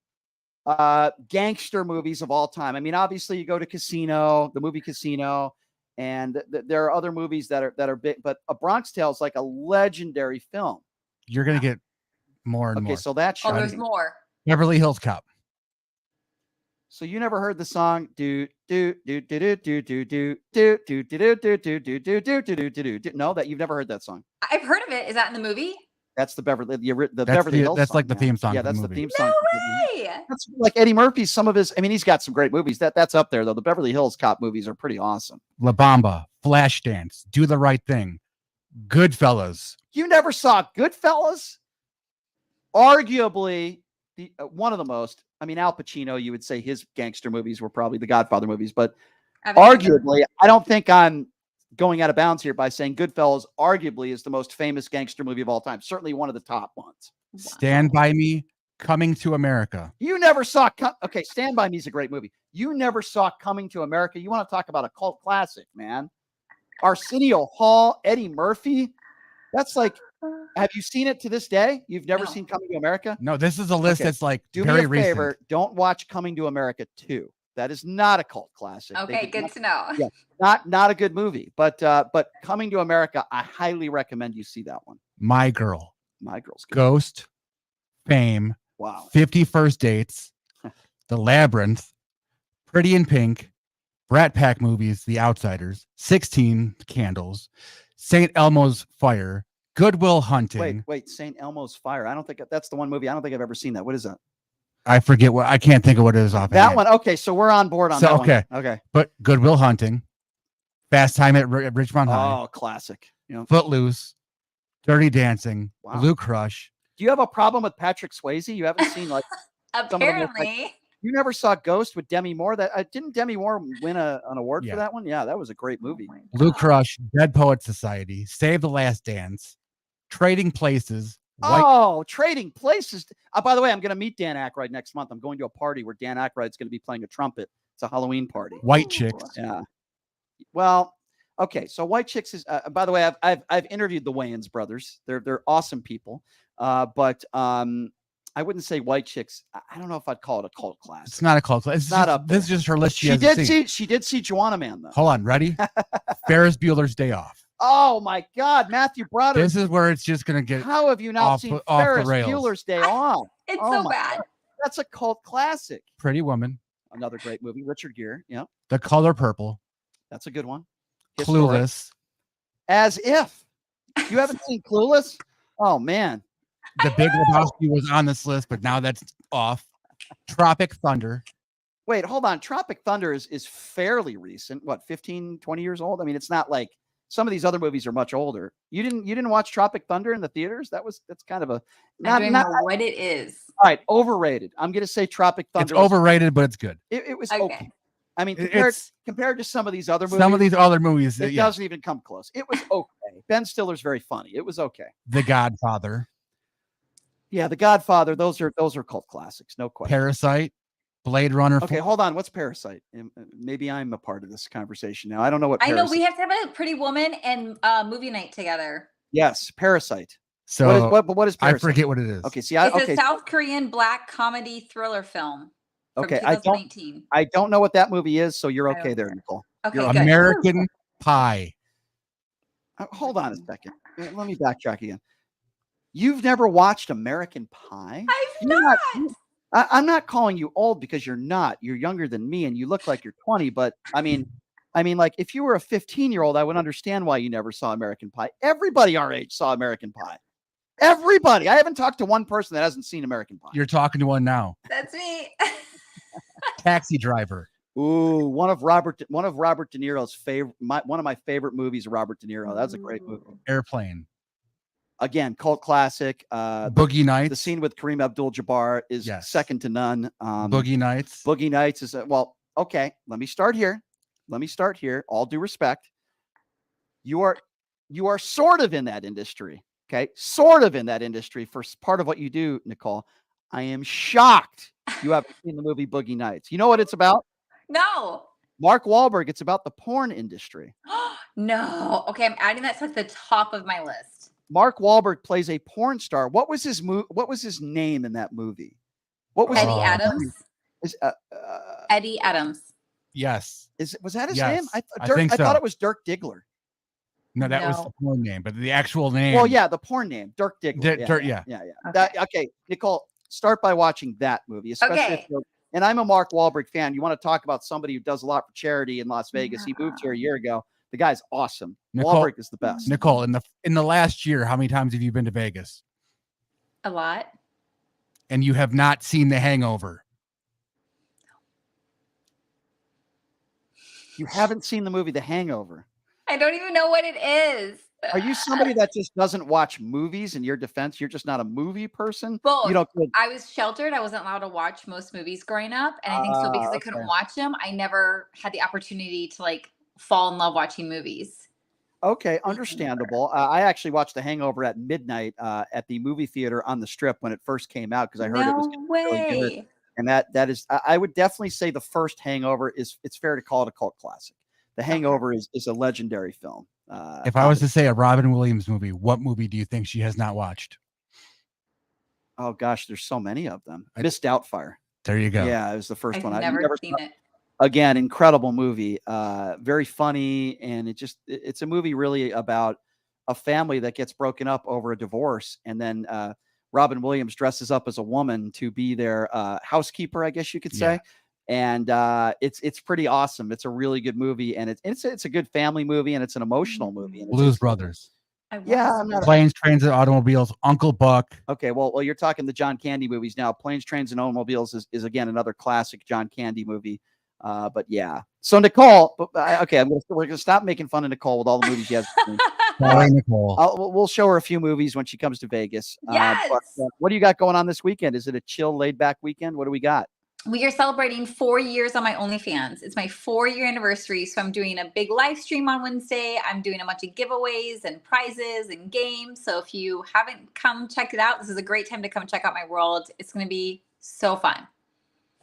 Speaker 4: gangster movies of all time. I mean, obviously you go to Casino, the movie Casino, and there are other movies that are big, but A Bronx Tale is like a legendary film.
Speaker 19: You're going to get more and more.
Speaker 4: Okay, so that's shocking.
Speaker 18: there's more.
Speaker 19: Beverly Hills Cop.
Speaker 4: So you never heard the song do do do do do do do do do do do do do do do do do do? No, that you've never heard that song.
Speaker 18: I've heard of it. Is that in the movie?
Speaker 4: That's the Beverly Hills.
Speaker 19: That's
Speaker 4: song,
Speaker 19: like the theme song.
Speaker 4: Yeah,
Speaker 19: for
Speaker 4: that's
Speaker 19: the
Speaker 4: the
Speaker 19: movie.
Speaker 4: theme song.
Speaker 18: No way.
Speaker 4: That's like Eddie Murphy's. Some of his. I mean, he's got some great movies. That's up there though. The Beverly Hills Cop movies are pretty awesome.
Speaker 19: La Bamba, Flashdance, Do the Right Thing, Goodfellas.
Speaker 4: You never saw Goodfellas? Arguably the one of the most. I mean, Al Pacino. You would say his gangster movies were probably the Godfather movies, but arguably, I don't think I'm going out of bounds here by saying Goodfellas arguably is the most famous gangster movie of all time. Certainly one of the top ones.
Speaker 19: Stand By Me, Coming to America.
Speaker 4: You never saw. Okay, Stand By Me is a great movie. You never saw Coming to America. You want to talk about a cult classic, man? Arsenio Hall, Eddie Murphy. That's like. Have you seen it to this day? You've never seen Coming to America?
Speaker 19: No, this is a list that's like
Speaker 4: do
Speaker 19: very
Speaker 4: me a favor.
Speaker 19: recent.
Speaker 4: Don't watch Coming to America 2. That is not a cult classic.
Speaker 18: Okay, good to know.
Speaker 4: Yeah, not a good movie. But Coming to America, I highly recommend you see that one.
Speaker 19: My Girl.
Speaker 4: My Girl's good.
Speaker 19: Ghost. Fame.
Speaker 4: Wow.
Speaker 19: 50 First Dates. The Labyrinth. Pretty in Pink. Brat Pack movies, The Outsiders. 16 Candles. St. Elmo's Fire. Goodwill Hunting.
Speaker 4: Wait, St. Elmo's Fire. I don't think that's the one movie. I don't think I've ever seen that. What is that?
Speaker 19: I forget what. I can't think of what it is off.
Speaker 4: That one. Okay, so we're on board on that one. Okay.
Speaker 19: But Goodwill Hunting. Fast Time at Ridgemont High.
Speaker 4: Oh, classic.
Speaker 19: Footloose. Dirty Dancing.
Speaker 4: Wow.
Speaker 19: Blue Crush.
Speaker 4: Do you have a problem with Patrick Swayze? You haven't seen like
Speaker 18: apparently.
Speaker 4: You never saw Ghost with Demi Moore? That didn't Demi Moore win an award
Speaker 19: Yeah.
Speaker 4: for that one? Yeah, that was a great movie.
Speaker 19: Blue Crush, Dead Poet Society, Save the Last Dance, Trading Places.
Speaker 4: Trading Places. By the way, I'm going to meet Dan Aykroyd next month. I'm going to a party where Dan Aykroyd's going to be playing a trumpet. It's a Halloween party.
Speaker 19: White Chicks.
Speaker 4: Yeah. Well, okay. So White Chicks is. By the way, I've interviewed the Wayans brothers. They're awesome people. But I wouldn't say White Chicks. I don't know if I'd call it a cult classic.
Speaker 19: It's not a cult classic.
Speaker 4: It's not up.
Speaker 19: This is just her list.
Speaker 4: She did see Joanna Man though.
Speaker 19: Hold on, ready? Ferris Bueller's Day Off.
Speaker 4: Oh my God, Matthew Broderick.
Speaker 19: This is where it's just going to get.
Speaker 4: How have you not seen Ferris Bueller's Day Off?
Speaker 18: It's so bad.
Speaker 4: God. That's a cult classic.
Speaker 19: Pretty Woman.
Speaker 4: Another great movie. Richard Gere. Yeah.
Speaker 19: The Color Purple.
Speaker 4: That's a good one.
Speaker 19: Clueless.
Speaker 4: As if you haven't seen Clueless. Oh man.
Speaker 19: The Big Lebowski was on this list, but now that's off. Tropic Thunder.
Speaker 4: Wait, hold on. Tropic Thunder is fairly recent. What, 15, 20 years old? I mean, it's not like some of these other movies are much older. You didn't watch Tropic Thunder in the theaters? That's kind of a
Speaker 18: I don't know what it is.
Speaker 4: All right, overrated. I'm going to say Tropic Thunder.
Speaker 19: It's overrated, but it's good.
Speaker 4: It was
Speaker 18: Okay.
Speaker 4: okay. I mean,
Speaker 19: It's-
Speaker 4: compared to some of these other movies.
Speaker 19: Some of these other movies,
Speaker 4: it
Speaker 19: yeah.
Speaker 4: doesn't even come close. It was okay. Ben Stiller's very funny. It was okay.
Speaker 19: The Godfather.
Speaker 4: Yeah, The Godfather. Those are cult classics. No question.
Speaker 19: Parasite. Blade Runner.
Speaker 4: Okay, hold on. What's Parasite? Maybe I'm a part of this conversation now. I don't know what.
Speaker 18: I know
Speaker 4: Parasite.
Speaker 18: we have to have a Pretty Woman and movie night together.
Speaker 4: Yes, Parasite.
Speaker 19: So
Speaker 4: what is Parasite?
Speaker 19: I forget what it is.
Speaker 4: Okay, see,
Speaker 18: It's a South Korean black comedy thriller film. From
Speaker 4: Okay,
Speaker 18: 2019.
Speaker 4: I don't know what that movie is, so you're okay there, Nicole.
Speaker 18: Okay,
Speaker 4: You're
Speaker 18: good.
Speaker 19: American Pie.
Speaker 4: Hold on a second. Let me backtrack again. You've never watched American Pie?
Speaker 18: I've not.
Speaker 4: I'm not calling you old because you're not. You're younger than me, and you look like you're 20. But I mean, like if you were a 15-year-old, I would understand why you never saw American Pie. Everybody our age saw American Pie. Everybody. I haven't talked to one person that hasn't seen American Pie.
Speaker 19: You're talking to one now.
Speaker 18: That's me.
Speaker 19: Taxi Driver.
Speaker 4: Ooh, one of Robert De Niro's one of my favorite movies of Robert De Niro. That's a great movie.
Speaker 19: Airplane.
Speaker 4: Again, cult classic.
Speaker 19: Boogie Nights.
Speaker 4: The scene with Kareem Abdul-Jabbar is second to none.
Speaker 19: Boogie Nights.
Speaker 4: Boogie Nights is okay. Let me start here. All due respect. You are sort of in that industry. Okay, sort of in that industry for part of what you do, Nicole. I am shocked you haven't seen the movie Boogie Nights. You know what it's about?
Speaker 18: No.
Speaker 4: Mark Wahlberg. It's about the porn industry.
Speaker 18: No. Okay, I'm adding that to like the top of my list.
Speaker 4: Mark Wahlberg plays a porn star. What was his name in that movie? What was
Speaker 18: Eddie Adams? Eddie Adams.
Speaker 19: Yes.
Speaker 4: Was that his
Speaker 19: Yes,
Speaker 4: name? I
Speaker 19: think so.
Speaker 4: thought it was Dirk Diggler.
Speaker 19: No, that was the porn name, but the actual name.
Speaker 4: Well, yeah, the porn name, Dirk Diggler.
Speaker 19: Yeah.
Speaker 4: Okay, Nicole, start by watching that movie, especially if you're. And I'm a Mark Wahlberg fan. You want to talk about somebody who does a lot for charity in Las Vegas? He moved here a year ago. The guy's awesome. Wahlberg is the best.
Speaker 19: Nicole, in the last year, how many times have you been to Vegas?
Speaker 18: A lot.
Speaker 19: And you have not seen The Hangover.
Speaker 4: You haven't seen the movie The Hangover.
Speaker 18: I don't even know what it is.
Speaker 4: Are you somebody that just doesn't watch movies? In your defense, you're just not a movie person.
Speaker 18: Both.
Speaker 4: You don't.
Speaker 18: I was sheltered. I wasn't allowed to watch most movies growing up, and I think so because I couldn't watch them. I never had the opportunity to like fall in love watching movies.
Speaker 4: Okay, understandable. I actually watched The Hangover at midnight at the movie theater on the Strip when it first came out because I heard it was really good. And that is, I would definitely say the first Hangover it's fair to call it a cult classic. The Hangover is a legendary film.
Speaker 19: If I was to say a Robin Williams movie, what movie do you think she has not watched?
Speaker 4: Oh gosh, there's so many of them. Miss Doubtfire.
Speaker 19: There you go.
Speaker 4: Yeah, it was the first one.
Speaker 18: I've never seen it.
Speaker 4: Again, incredible movie. Very funny, and it's a movie really about a family that gets broken up over a divorce, and then Robin Williams dresses up as a woman to be their housekeeper, I guess you could say. And it's pretty awesome. It's a really good movie, and it's a good family movie, and it's an emotional movie. And
Speaker 19: Blues Brothers.
Speaker 4: Yeah, I'm not
Speaker 19: Planes, Trains, and Automobiles. Uncle Buck.
Speaker 4: Okay, well, you're talking the John Candy movies now. Planes, Trains, and Automobiles is again another classic John Candy movie. But yeah, so Nicole. Okay, we're gonna stop making fun of Nicole with all the movies she has.
Speaker 19: Sorry, Nicole.
Speaker 4: We'll show her a few movies when she comes to Vegas.
Speaker 18: Yes.
Speaker 4: But, what do you got going on this weekend? Is it a chill, laid back weekend? What do we got?
Speaker 18: we are celebrating 4 years on my OnlyFans. It's my 4-year anniversary. So I'm doing a big live stream on Wednesday. I'm doing a bunch of giveaways and prizes and games. So if you haven't come check it out, this is a great time to come check out my world. It's going to be so fun.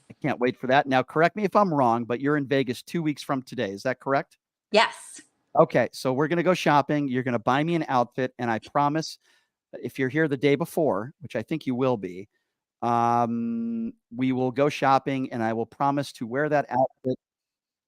Speaker 4: I can't wait for that. Now, correct me if I'm wrong, but you're in Vegas 2 weeks from today. Is that correct?
Speaker 18: Yes.
Speaker 4: Okay. So we're going to go shopping. You're going to buy me an outfit. And I promise if you're here the day before, which I think you will be, we will go shopping and I will promise to wear that outfit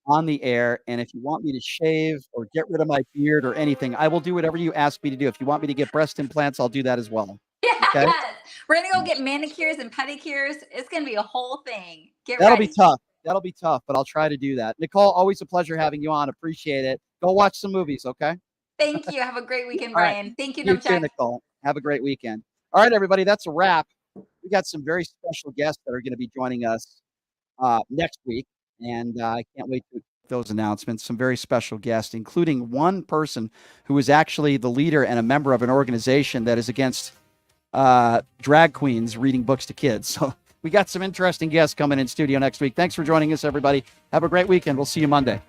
Speaker 4: on the air. And if you want me to shave or get rid of my beard or anything, I will do whatever you ask me to do. If you want me to get breast implants, I'll do that as well. Okay?
Speaker 18: Yes. We're going to go get manicures and pedicures. It's going to be a whole thing.
Speaker 4: That'll
Speaker 18: ready.
Speaker 4: be tough. That'll be tough, but I'll try to do that. Nicole, always a pleasure having you on. Appreciate it. Go watch some movies, okay?
Speaker 18: Thank you. Have a great weekend,
Speaker 4: All right.
Speaker 18: Brian. Thank you,
Speaker 4: You too,
Speaker 18: Numcheck.
Speaker 4: Nicole. Have a great weekend. All right, everybody, that's a wrap. We got some very special guests that are going to be joining us next week, and I can't wait to make those announcements. Some very special guests, including one person who is actually the leader and a member of an organization that is against drag queens reading books to kids. So we got some interesting guests coming in studio next week. Thanks for joining us, everybody. Have a great weekend. We'll see you Monday.